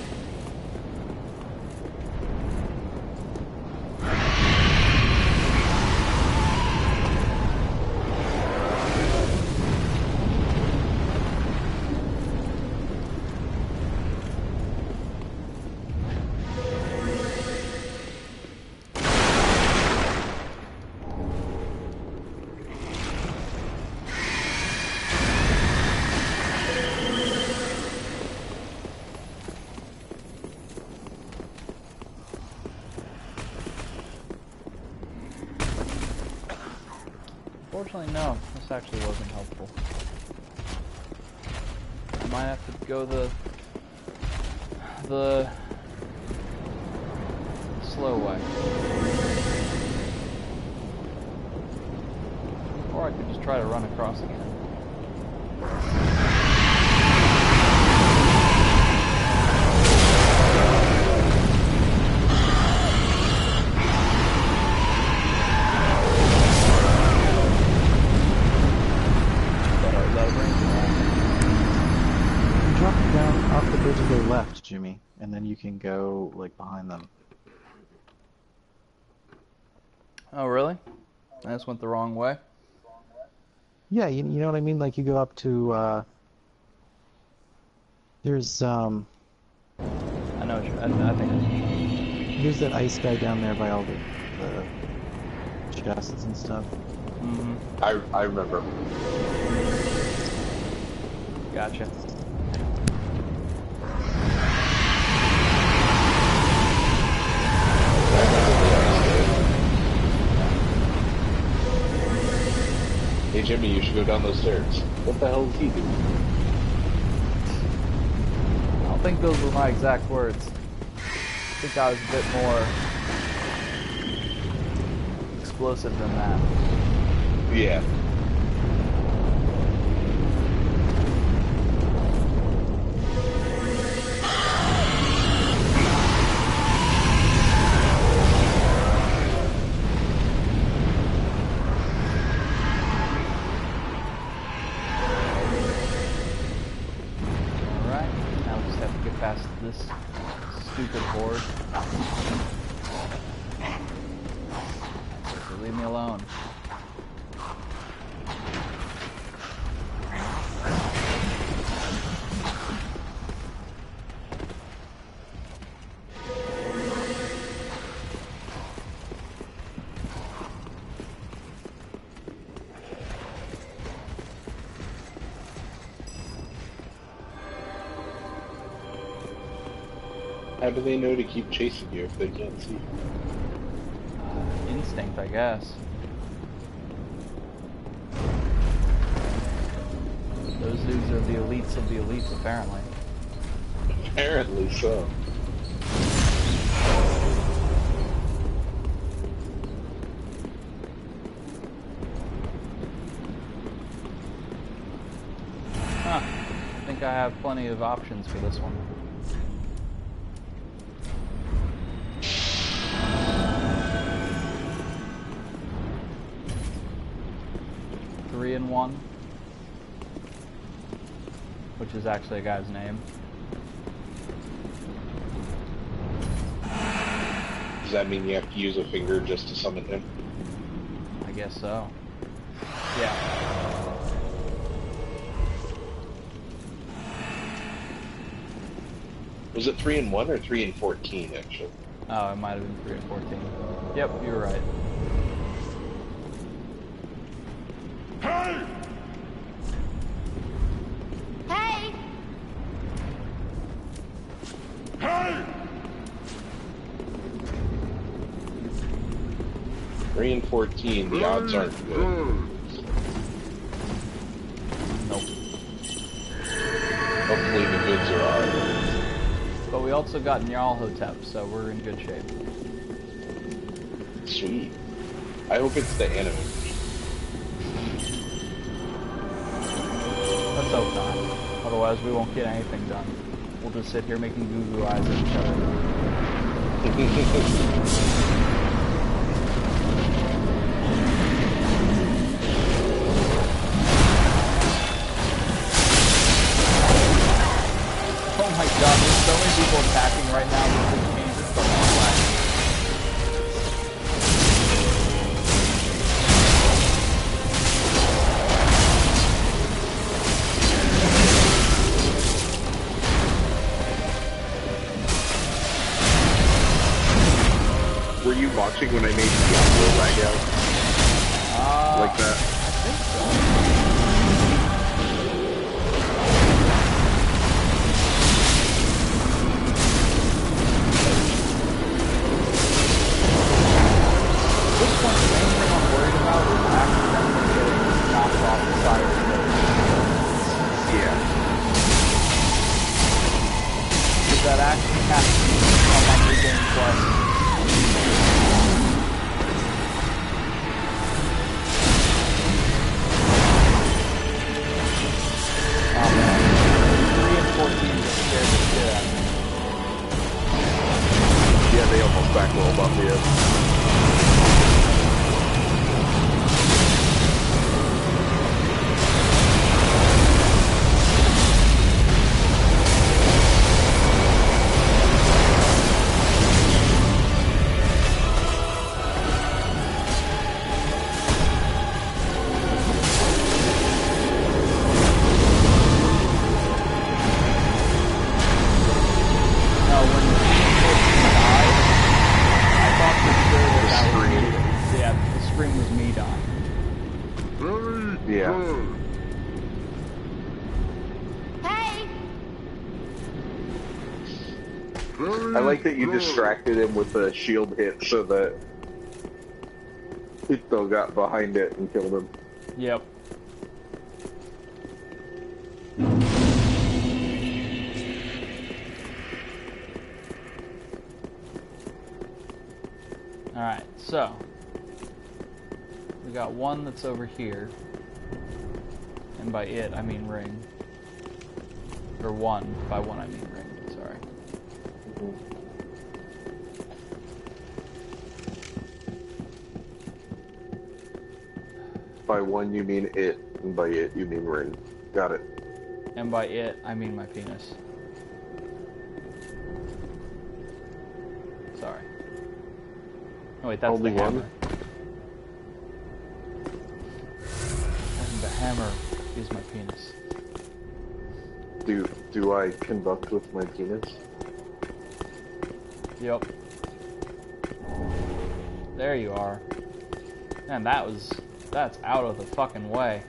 Unfortunately, no. This actually wasn't helpful. I might have to go the slow way. Or I could just try to run across again. Off the bridge and go left, Jimmy, and then you can go like behind them. Oh, really? I just went the wrong way? Yeah, you know what I mean? Like you go up to, there's, I know what I think. There's that ice guy down there by all the chests and stuff. Mm-hmm. I remember. Gotcha. Hey Jimmy, you should go down those stairs. What the hell is he doing? I don't think those were my exact words. I think I was a bit more explosive than that. Yeah. Past this stupid board. So leave me alone. How do they know to keep chasing you if they can't see you? Instinct, I guess. Those dudes are the elites of the elites, apparently. Apparently so. Huh. I think I have plenty of options for this one. In one, which is actually a guy's name. Does that mean you have to use a finger just to summon him? I guess so. Yeah. Was it 3 in 1 or 3 in 14 actually? Oh, it might have been 3 and 14. Yep, you were right. Hey! Hey! Hey! 3 and 14, the odds aren't good. Nope. Hopefully the goods are ours. But we also got Nyarlathotep, so we're in good shape. Sweet. I hope it's the anime. Let's hope not. Otherwise, we won't get anything done. We'll just sit here making goo-goo eyes at each other. Oh my god, there's so many people attacking right now that this game is so flat. Were you watching when I made Diablo lag out? Like that? I think so. This one, the main thing I'm worried about is accidentally getting almost back rolled off the edge. I like that you distracted him with a shield hit so that Hito got behind it and killed him. Yep. Alright, so we got one that's over here. And by it, I mean ring. Or one. By one, I mean ring. Sorry. By one, you mean it, and by it, you mean ring. Got it. And by it, I mean my penis. Sorry. Oh wait, that's only the hammer. one? And the hammer is my penis. Do I conduct with my penis? Yep. There you are. Man, that's out of the fucking way.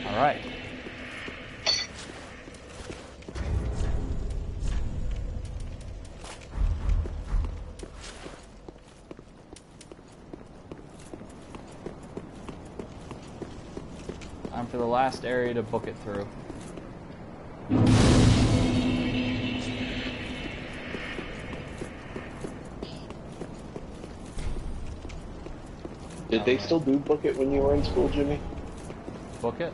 Alright. Time for the last area to book it through. Did they still do book it when you were in school, Jimmy? Book it?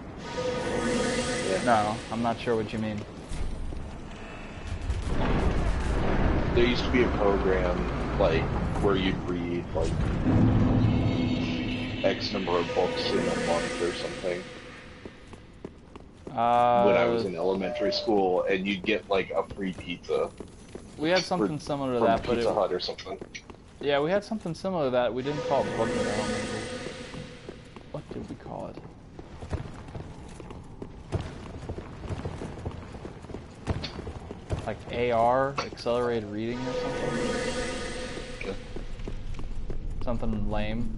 Yeah. No, I'm not sure what you mean. There used to be a program, like, where you'd read, like, X number of books in a month or something. When I was in elementary school, and you'd get, like, a free pizza. We had something similar to that, but Pizza Hut or something. Yeah, we had something similar to that. We didn't call it book it, I don't remember. What did we call it? Like AR, accelerated reading or something? Okay. Something lame.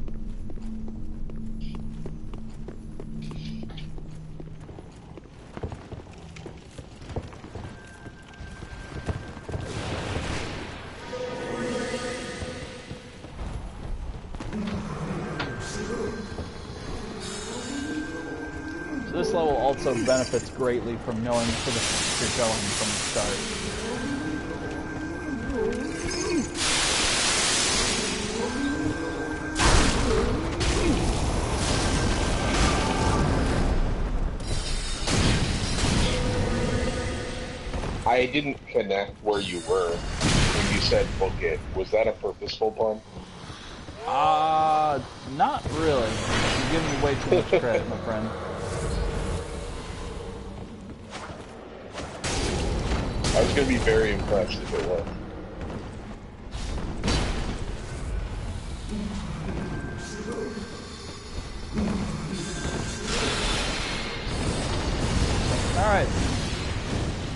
So this level also benefits greatly from knowing where the fuck you're going from the start. I didn't connect where you were when you said book it. Was that a purposeful pun? Not really. You're giving me way too much credit, my friend. I was going to be very impressed if it was. Alright.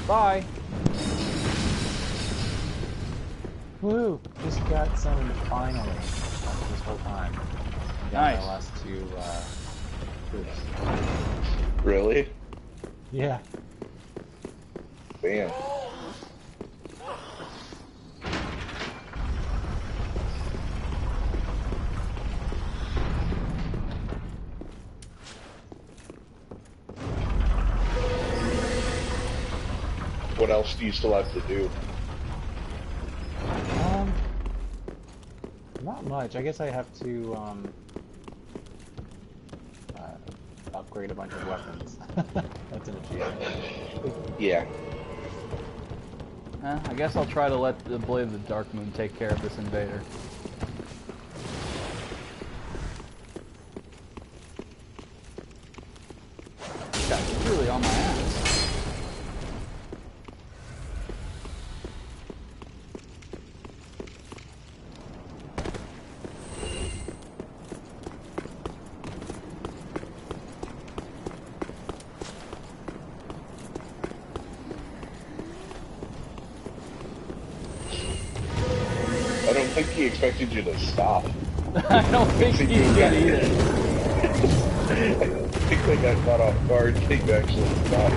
Bye. Woo! Just got some finally after this whole time. Got Nice. my last two troops. Really? Yeah. Damn. What else do you still have to do? Not much. I guess I have to upgrade a bunch of weapons. That's an achievement. Yeah. I guess I'll try to let the Blade of the Dark Moon take care of this invader. This guy's really on my ass. I don't think he expected you to stop. I don't think he did either. I think they got caught off guard. They actually stopped.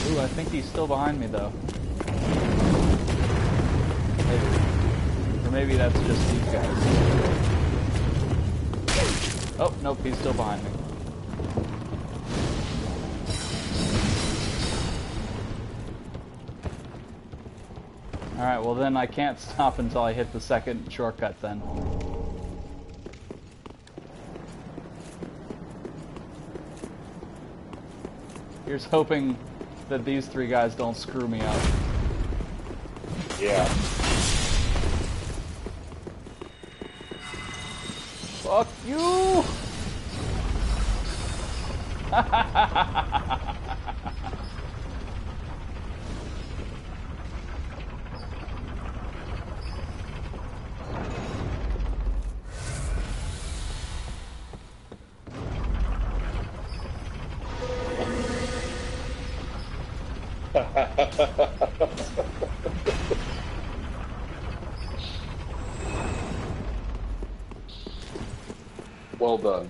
Ooh, I think he's still behind me though. Maybe. Or maybe that's just these guys. Oh, nope, he's still behind me. Alright, well then I can't stop until I hit the second shortcut then. Here's hoping that these three guys don't screw me up. Yeah. Fuck you! Well done.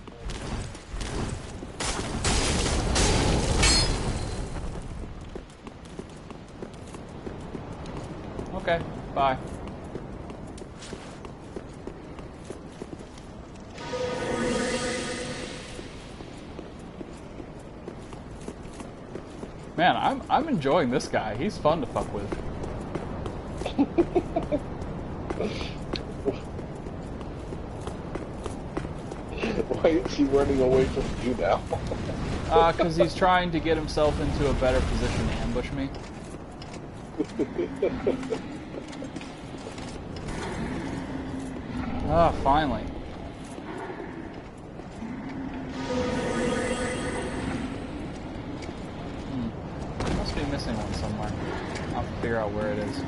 Okay, bye. Man, I'm enjoying this guy. He's fun to fuck with. Why is he running away from you now? Because he's trying to get himself into a better position to ambush me. Ah, finally. Must be missing one somewhere. I'll have to figure out where it is.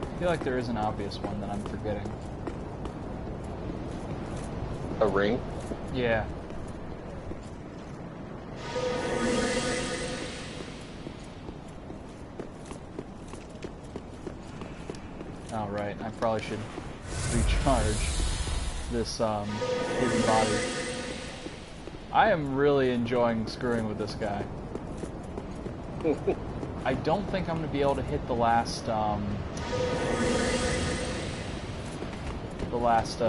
I feel like there is an obvious one that I'm forgetting. A ring? Yeah. Oh, right. I probably should recharge this hidden body. I am really enjoying screwing with this guy. I don't think I'm going to be able to hit the last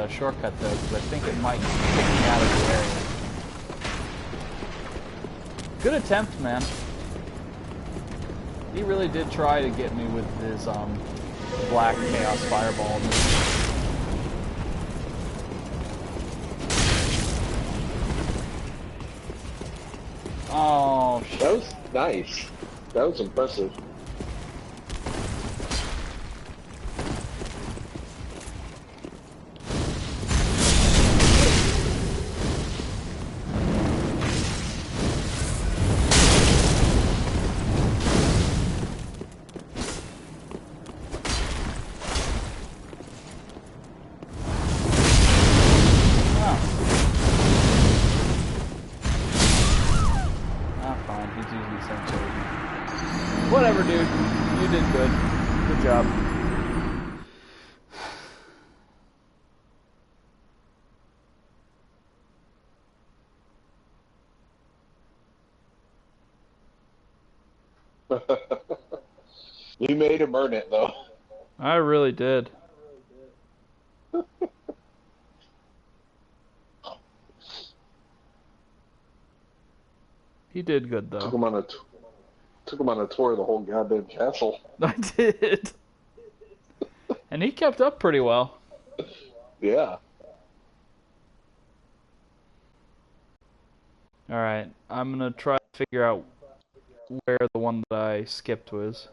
shortcut though, because I think it might kick me out of the area. Good attempt, man. He really did try to get me with his black chaos fireball. Oh, shit. That was nice. That was impressive. to be censored. Whatever, dude. You did good. Good job. You made him earn it, though. I really did. He did good, though. Took him on a tour of the whole goddamn castle. I did. And he kept up pretty well. Yeah. Alright, I'm gonna try to figure out where the one that I skipped was.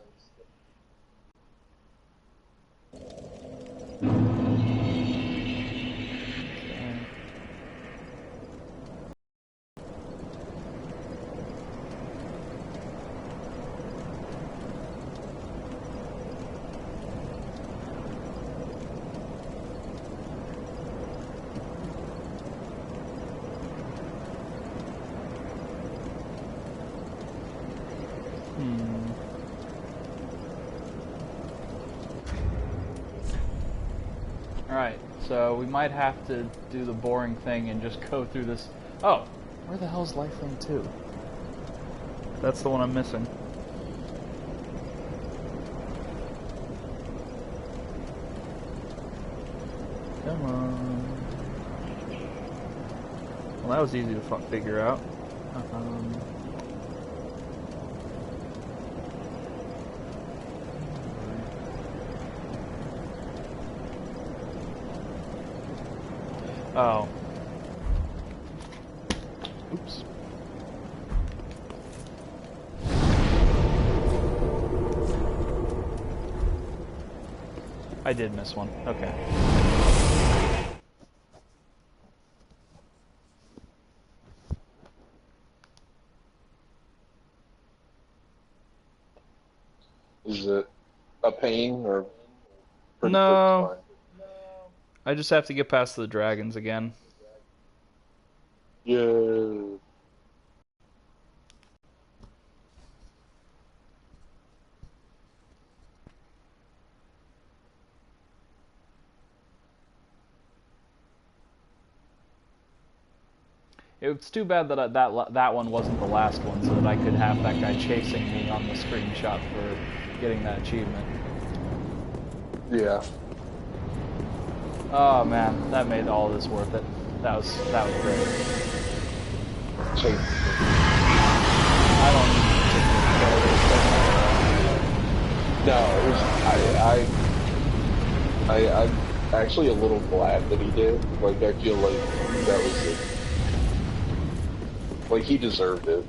Alright, so we might have to do the boring thing and just go through this. Oh, where the hell's Lifelink 2? That's the one I'm missing. Come on. Well, that was easy to figure out. Oh. Oops. I did miss one. Okay. Is it a pain or pretty No. quick? I just have to get past the dragons again. Yeah. It's too bad that that one wasn't the last one, so that I could have that guy chasing me on the screenshot for getting that achievement. Yeah. Oh man, that made all this worth it. That was great. I don't No, it was, I'm actually a little glad that he did. Like, I feel like that was it. Like, he deserved it.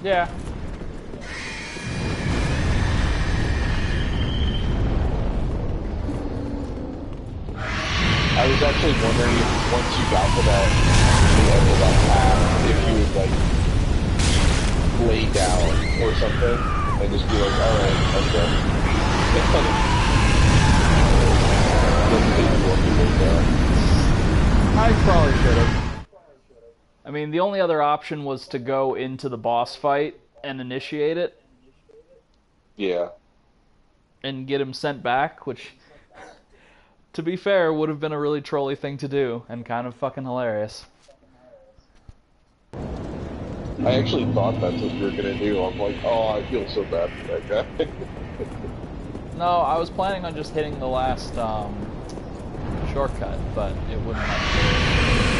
Yeah. I was actually wondering if once you got to the end of that path, if you would, like, lay down or something, and just be like, alright, I'm done. I probably should have. I mean, the only other option was to go into the boss fight and initiate it. Yeah. And get him sent back, which, to be fair, would have been a really trolly thing to do, and kind of fucking hilarious. I actually thought that's what you were gonna do. I'm like, oh, I feel so bad for that guy. No, I was planning on just hitting the last shortcut, but it wouldn't have.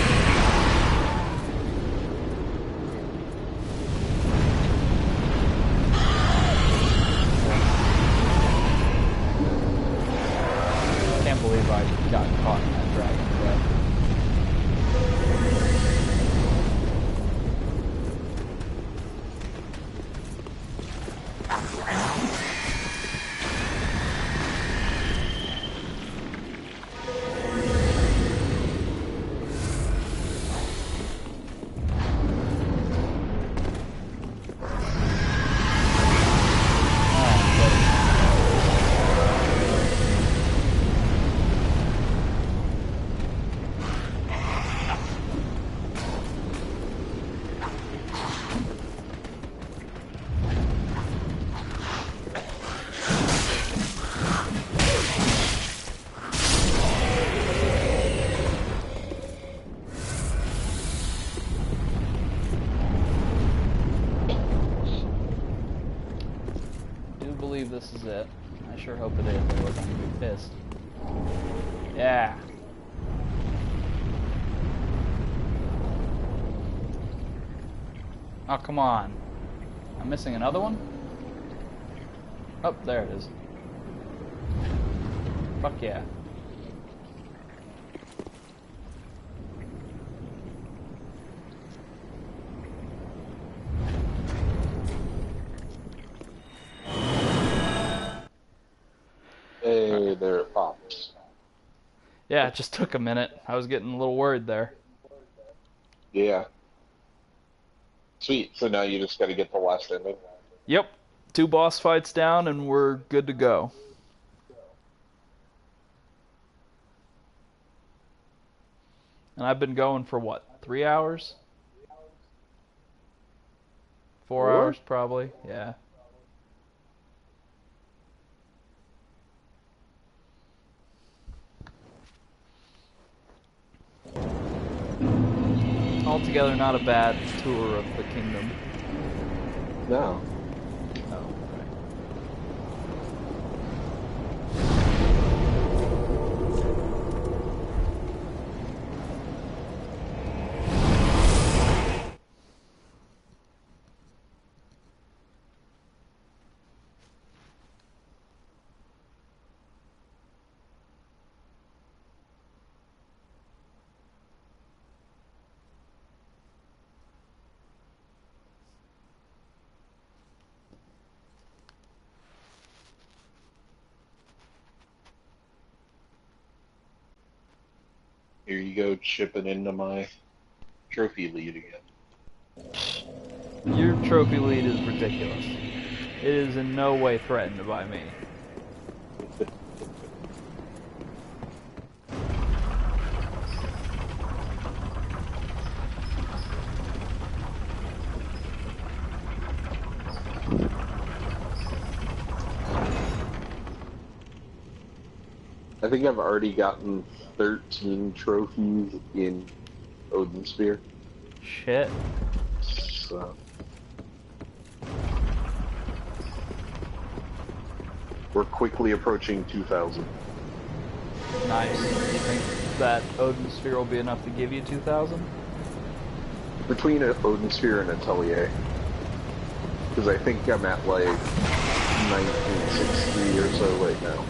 I can't believe I got caught in that dragon trap. believe this is it. I sure hope it is, otherwise I'm gonna be pissed. Yeah. Oh, come on. I'm missing another one? Oh, there it is. Fuck yeah. Hey there, Pops. Yeah, it just took a minute. I was getting a little worried there. Yeah. Sweet. So now you just gotta get the last ending? Yep. 2 boss fights down and we're good to go. And I've been going for what, 3 hours? 4 hours probably, yeah. Altogether not a bad tour of the kingdom. No. Oh, right. Here you go, chipping into my trophy lead again. Your trophy lead is ridiculous. It is in no way threatened by me. I think I've already gotten 13 trophies in Odin Sphere. Shit. So we're quickly approaching 2,000. Nice. You think that Odin Sphere will be enough to give you 2,000? Between Odin Sphere and Atelier. Because I think I'm at like 1960 or so right now.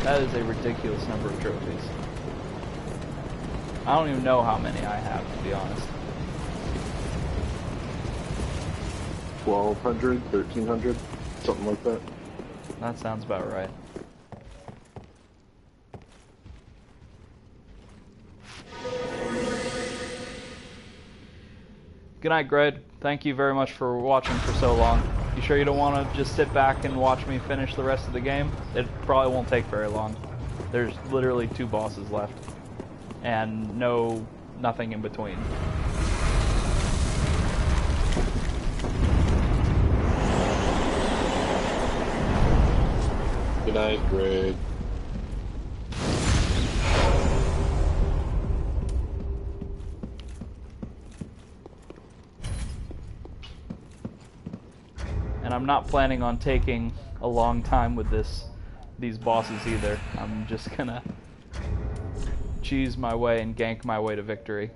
That is a ridiculous number of trophies. I don't even know how many I have, to be honest. 1,200, 1,300, something like that. That sounds about right. Good night, Greg. Thank you very much for watching for so long. You sure you don't want to just sit back and watch me finish the rest of the game? It probably won't take very long. There's literally 2 bosses left. And nothing in between. Good night, Greg. And I'm not planning on taking a long time with these bosses either. I'm just gonna cheese my way and gank my way to victory.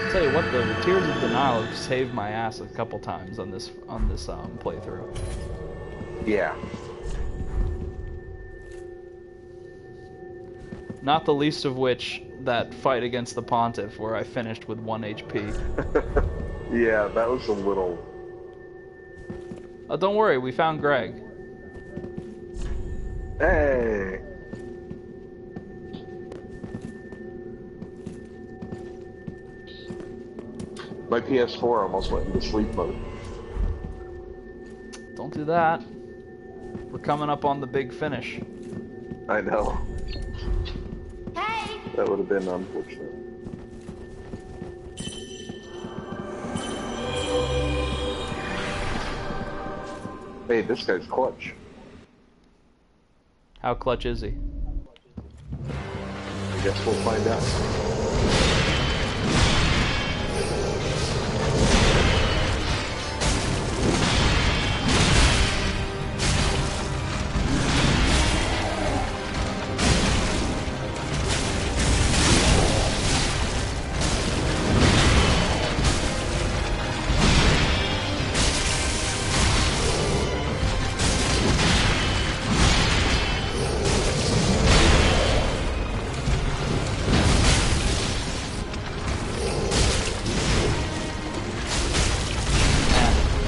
I'll tell you what, though, the Tears of Denial have saved my ass a couple times on this playthrough. Yeah. Not the least of which that fight against the Pontiff, where I finished with 1 HP. Yeah, that was a little... Oh, don't worry, we found Greg. Hey! My PS4 almost went into sleep mode. Don't do that. We're coming up on the big finish. I know. Hey! That would have been unfortunate. Hey, this guy's clutch. How clutch is he? I guess we'll find out.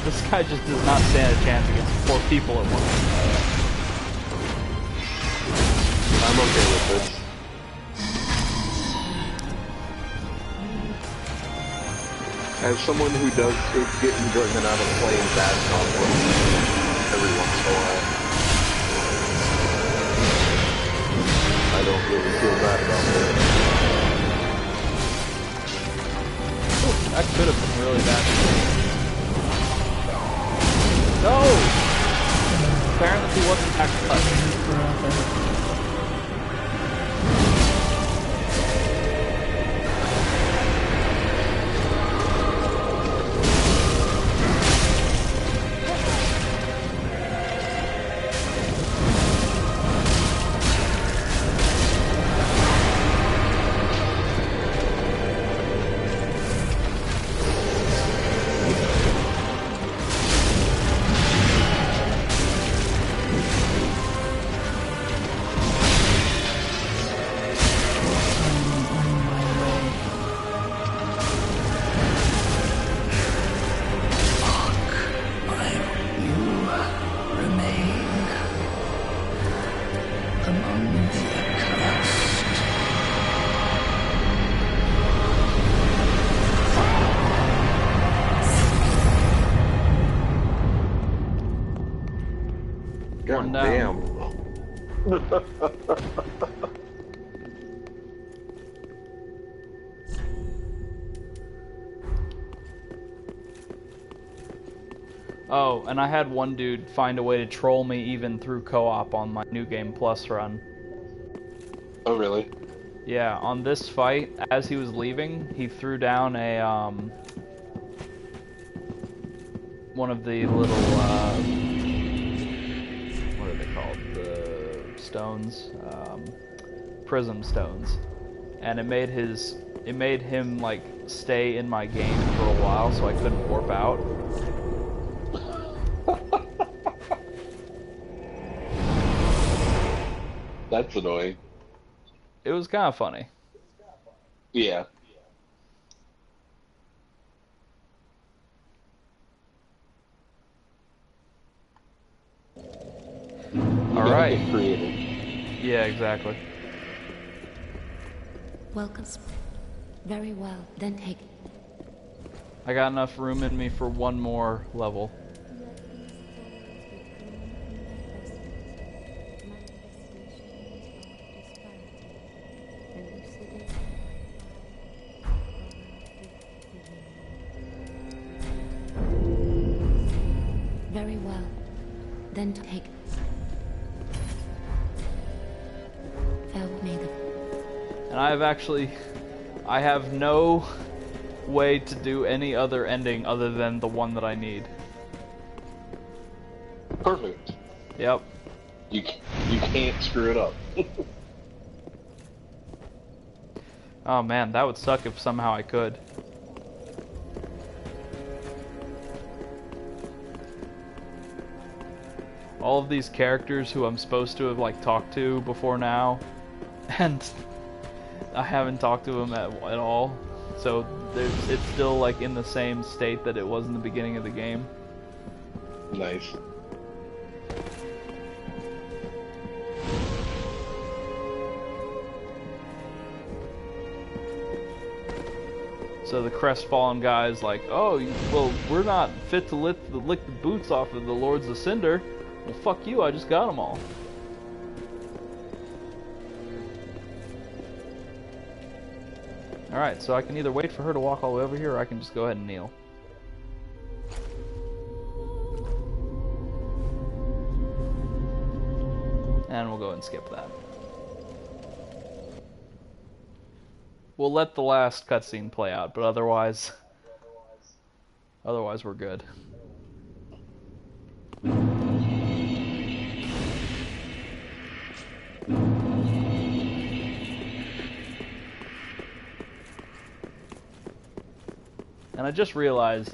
This guy just does not stand a chance against 4 people at once. I'm okay with this. As someone who does get enjoyment out of playing bad conflict every once in a while, I don't really feel bad about it. Ooh, that could have been really bad. No! Apparently he wasn't that clutch. God damn. Oh, and I had one dude find a way to troll me even through co-op on my New Game Plus run. Oh, really? Yeah, on this fight, as he was leaving, he threw down a, one of the little, what are they called? The stones, prism stones. And it made him, like, stay in my game for a while so I couldn't warp out. That's annoying. It was kind of funny. Yeah. All right. Get creative. Yeah, exactly. Welcome. Very well. Then take. I got enough room in me for one more level. Very well. Then take. And I have no way to do any other ending other than the one that I need. Perfect. Yep. You can't screw it up. Oh man, that would suck if somehow I could. All of these characters who I'm supposed to have like talked to before now, and I haven't talked to them at all. So it's still like in the same state that it was in the beginning of the game. Nice. So the crestfallen guy's like, oh, well, we're not fit to lick the boots off of the Lords of Cinder. Well, fuck you, I just got them all. Alright, so I can either wait for her to walk all the way over here, or I can just go ahead and kneel. And we'll go ahead and skip that. We'll let the last cutscene play out, but otherwise we're good. And I just realized,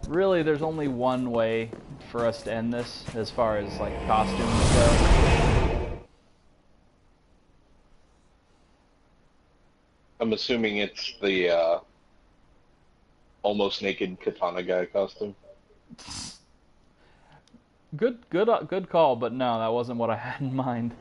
really, there's only one way for us to end this, as far as, like, costumes go. I'm assuming it's the, almost naked katana guy costume. Good call, but no, that wasn't what I had in mind.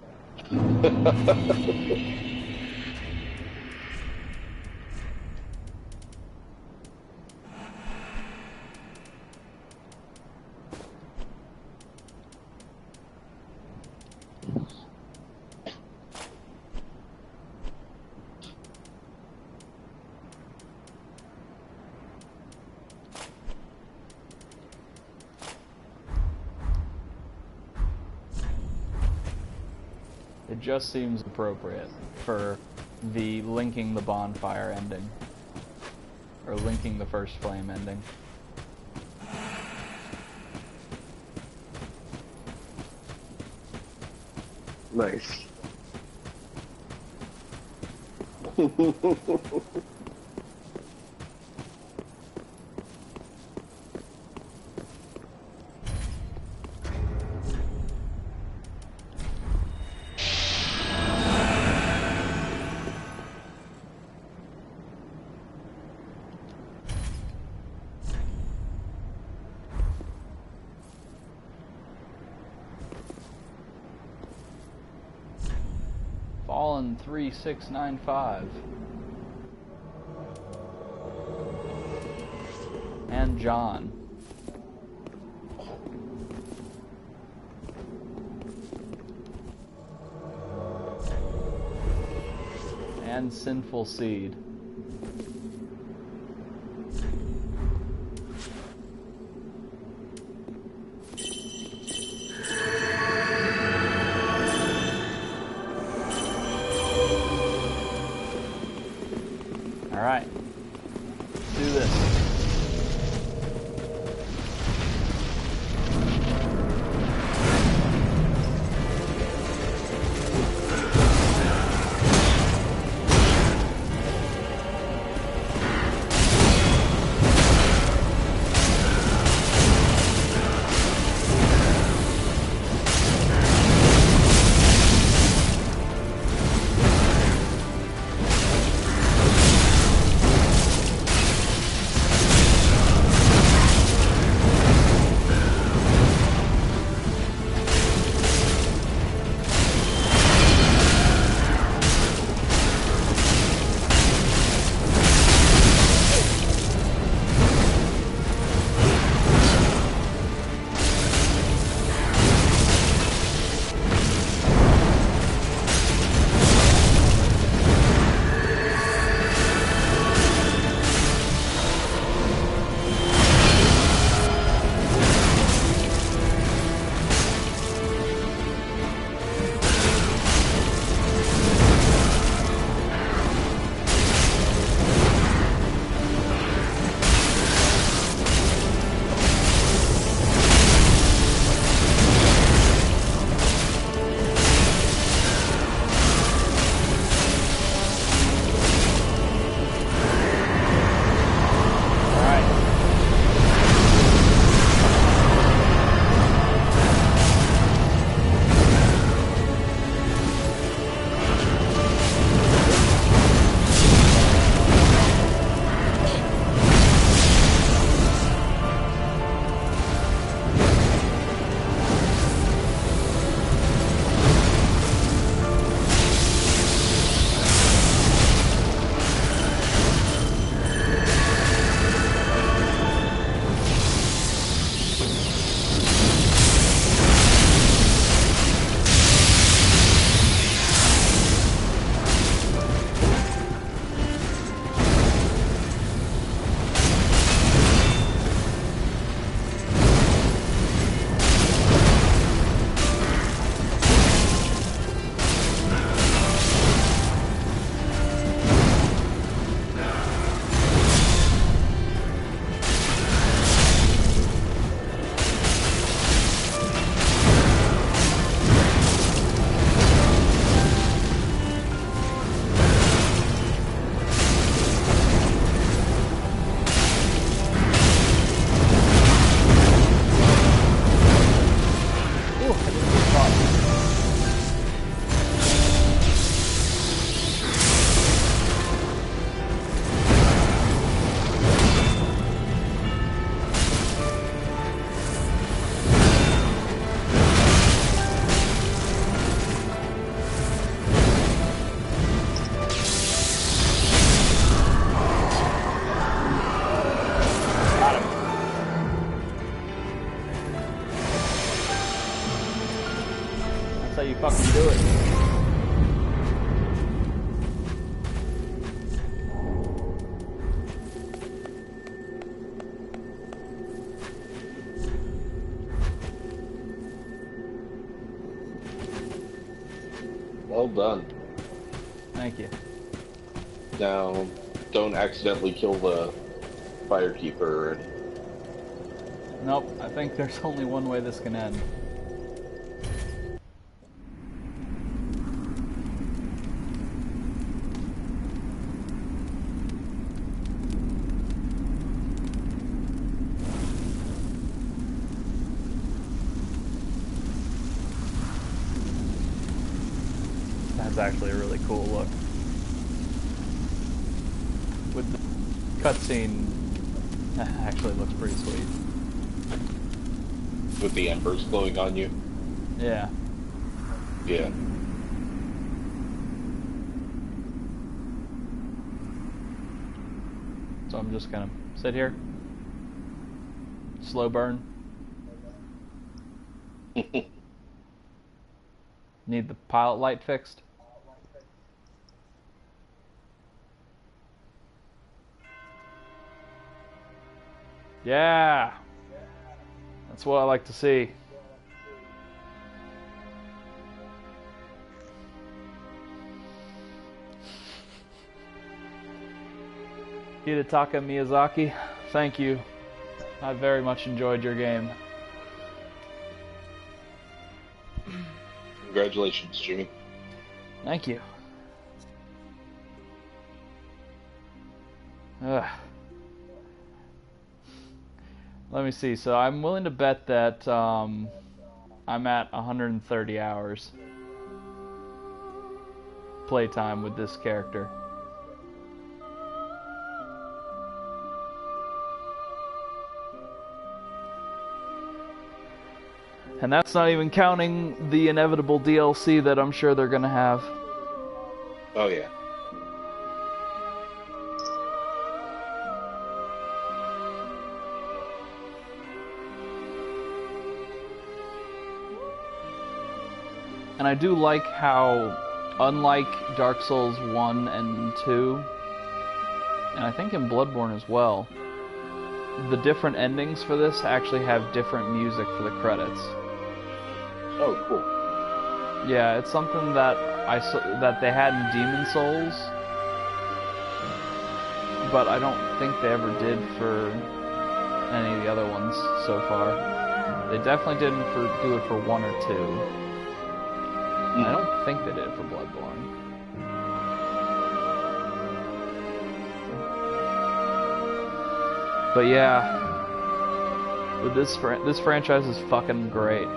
It just seems appropriate for the linking the bonfire ending. Or linking the first flame ending. Nice. Fallen 3695. And John. And Sinful Seed. Alright, let's do this. you fucking do it. Well done. Thank you. Now, don't accidentally kill the firekeeper. Nope, I think there's only one way this can end. That's actually a really cool look. With the cutscene, actually looks pretty sweet. With the embers glowing on you? Yeah. Yeah. So I'm just gonna sit here. Slow burn. Need the pilot light fixed. Yeah! That's what I like to see. Hidetaka Miyazaki, thank you. I very much enjoyed your game. Congratulations, Jimmy. Thank you. Ugh. Let me see. So I'm willing to bet that I'm at 130 hours playtime with this character. And that's not even counting the inevitable DLC that I'm sure they're gonna have. Oh yeah. And I do like how, unlike Dark Souls 1 and 2, and I think in Bloodborne as well, the different endings for this actually have different music for the credits. Oh, cool. Yeah, it's something that that they had in Demon Souls, but I don't think they ever did for any of the other ones so far. They definitely didn't do it for 1 or 2. I don't think they did it for Bloodborne. But yeah, with this franchise is fucking great.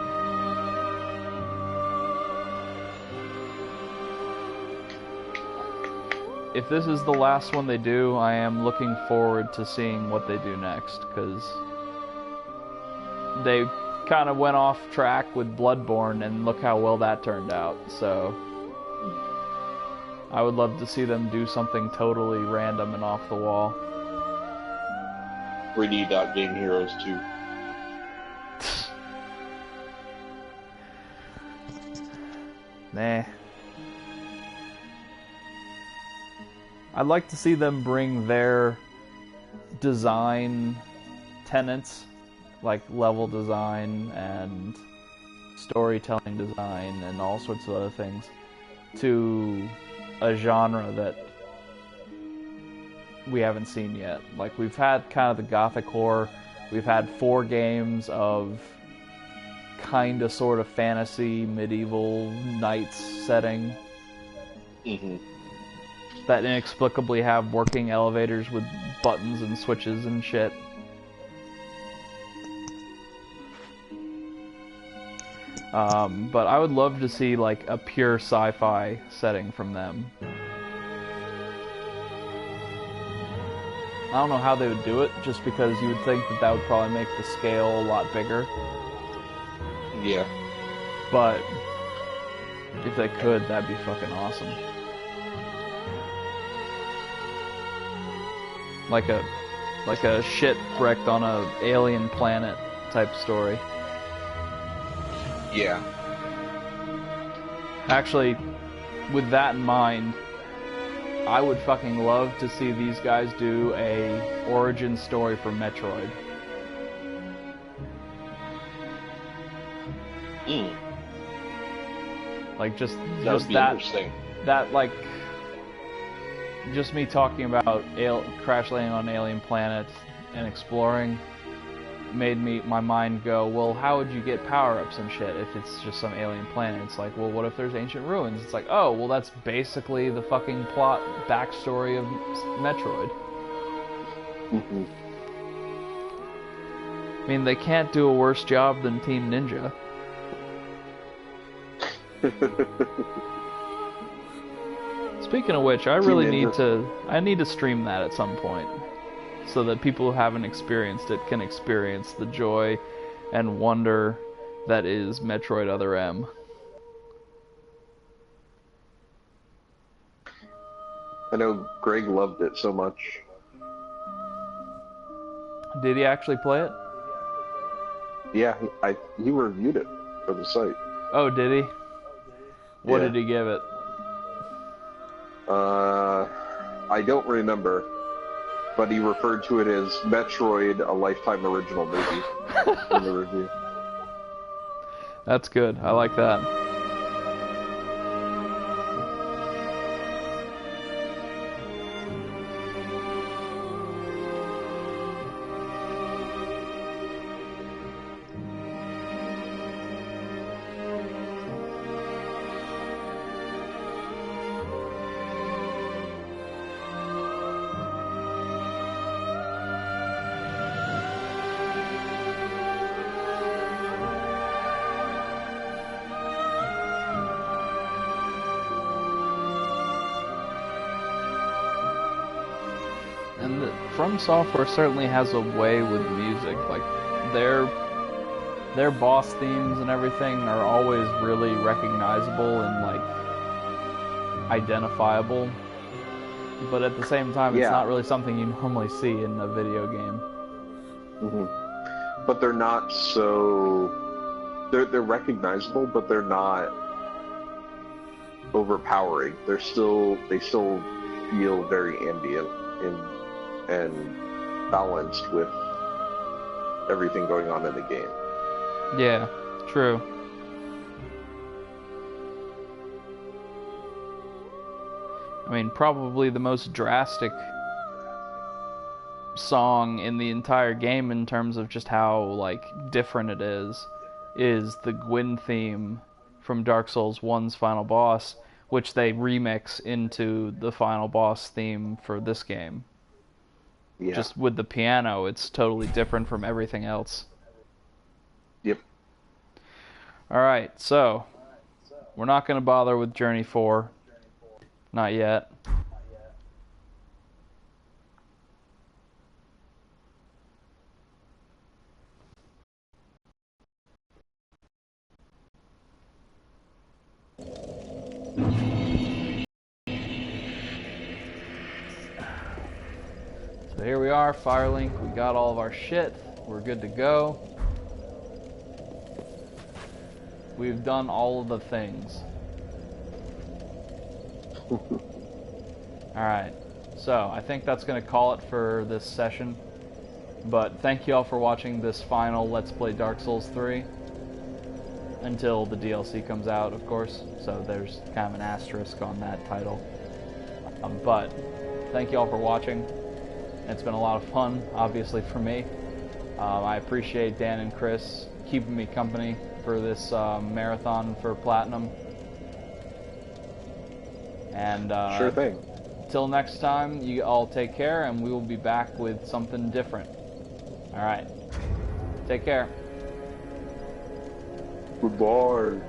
If this is the last one they do, I am looking forward to seeing what they do next, because they kind of went off track with Bloodborne, and look how well that turned out. So I would love to see them do something totally random and off the wall. 3D Game Heroes 2. Nah. I'd like to see them bring their design tenets, like level design and storytelling design and all sorts of other things, to a genre that we haven't seen yet. Like, we've had kind of the gothic horror, we've had 4 games of kind of sort of fantasy medieval knights setting that inexplicably have working elevators with buttons and switches and shit. But I would love to see like a pure sci-fi setting from them. I don't know how they would do it, just because you would think that that would probably make the scale a lot bigger. Yeah. But if they could, that'd be fucking awesome. Like a shipwrecked on a alien planet type story. Yeah. Actually, with that in mind, I would fucking love to see these guys do a origin story for Metroid. Like just that like just me talking about crash landing on an alien planet and exploring made my mind go, well, how would you get power-ups and shit if it's just some alien planet? It's like, well, what if there's ancient ruins? It's like, oh, well, that's basically the fucking plot backstory of Metroid. I mean, they can't do a worse job than Team Ninja. Speaking of which, I really need to stream that at some point, so that people who haven't experienced it can experience the joy and wonder that is Metroid Other M. I know Greg loved it so much. Did he actually play it? Yeah, he reviewed it for the site. Oh, did he? What did he give it? I don't remember, but he referred to it as Metroid, a Lifetime original movie in the review. That's good. I like that. And From Software certainly has a way with music. Like their boss themes and everything are always really recognizable and like identifiable. But at the same time, it's not really something you normally see in a video game. But they're not so... They're recognizable, but they're not overpowering. They still feel very ambient and balanced with everything going on in the game. Yeah, true. I mean, probably the most drastic song in the entire game in terms of just how, like, different it is the Gwyn theme from Dark Souls 1's final boss, which they remix into the final boss theme for this game. Yeah. Just with the piano, it's totally different from everything else. Yep. Alright, so we're not going to bother with Journey 4. Not yet. So here we are, Firelink. We got all of our shit. We're good to go. We've done all of the things. Alright, so I think that's going to call it for this session. But thank you all for watching this final Let's Play Dark Souls 3. Until the DLC comes out, of course. So there's kind of an asterisk on that title. But thank you all for watching. It's been a lot of fun, obviously, for me. I appreciate Dan and Chris keeping me company for this marathon for Platinum. And sure thing. Till next time, you all take care, and we will be back with something different. Alright. Take care. Goodbye.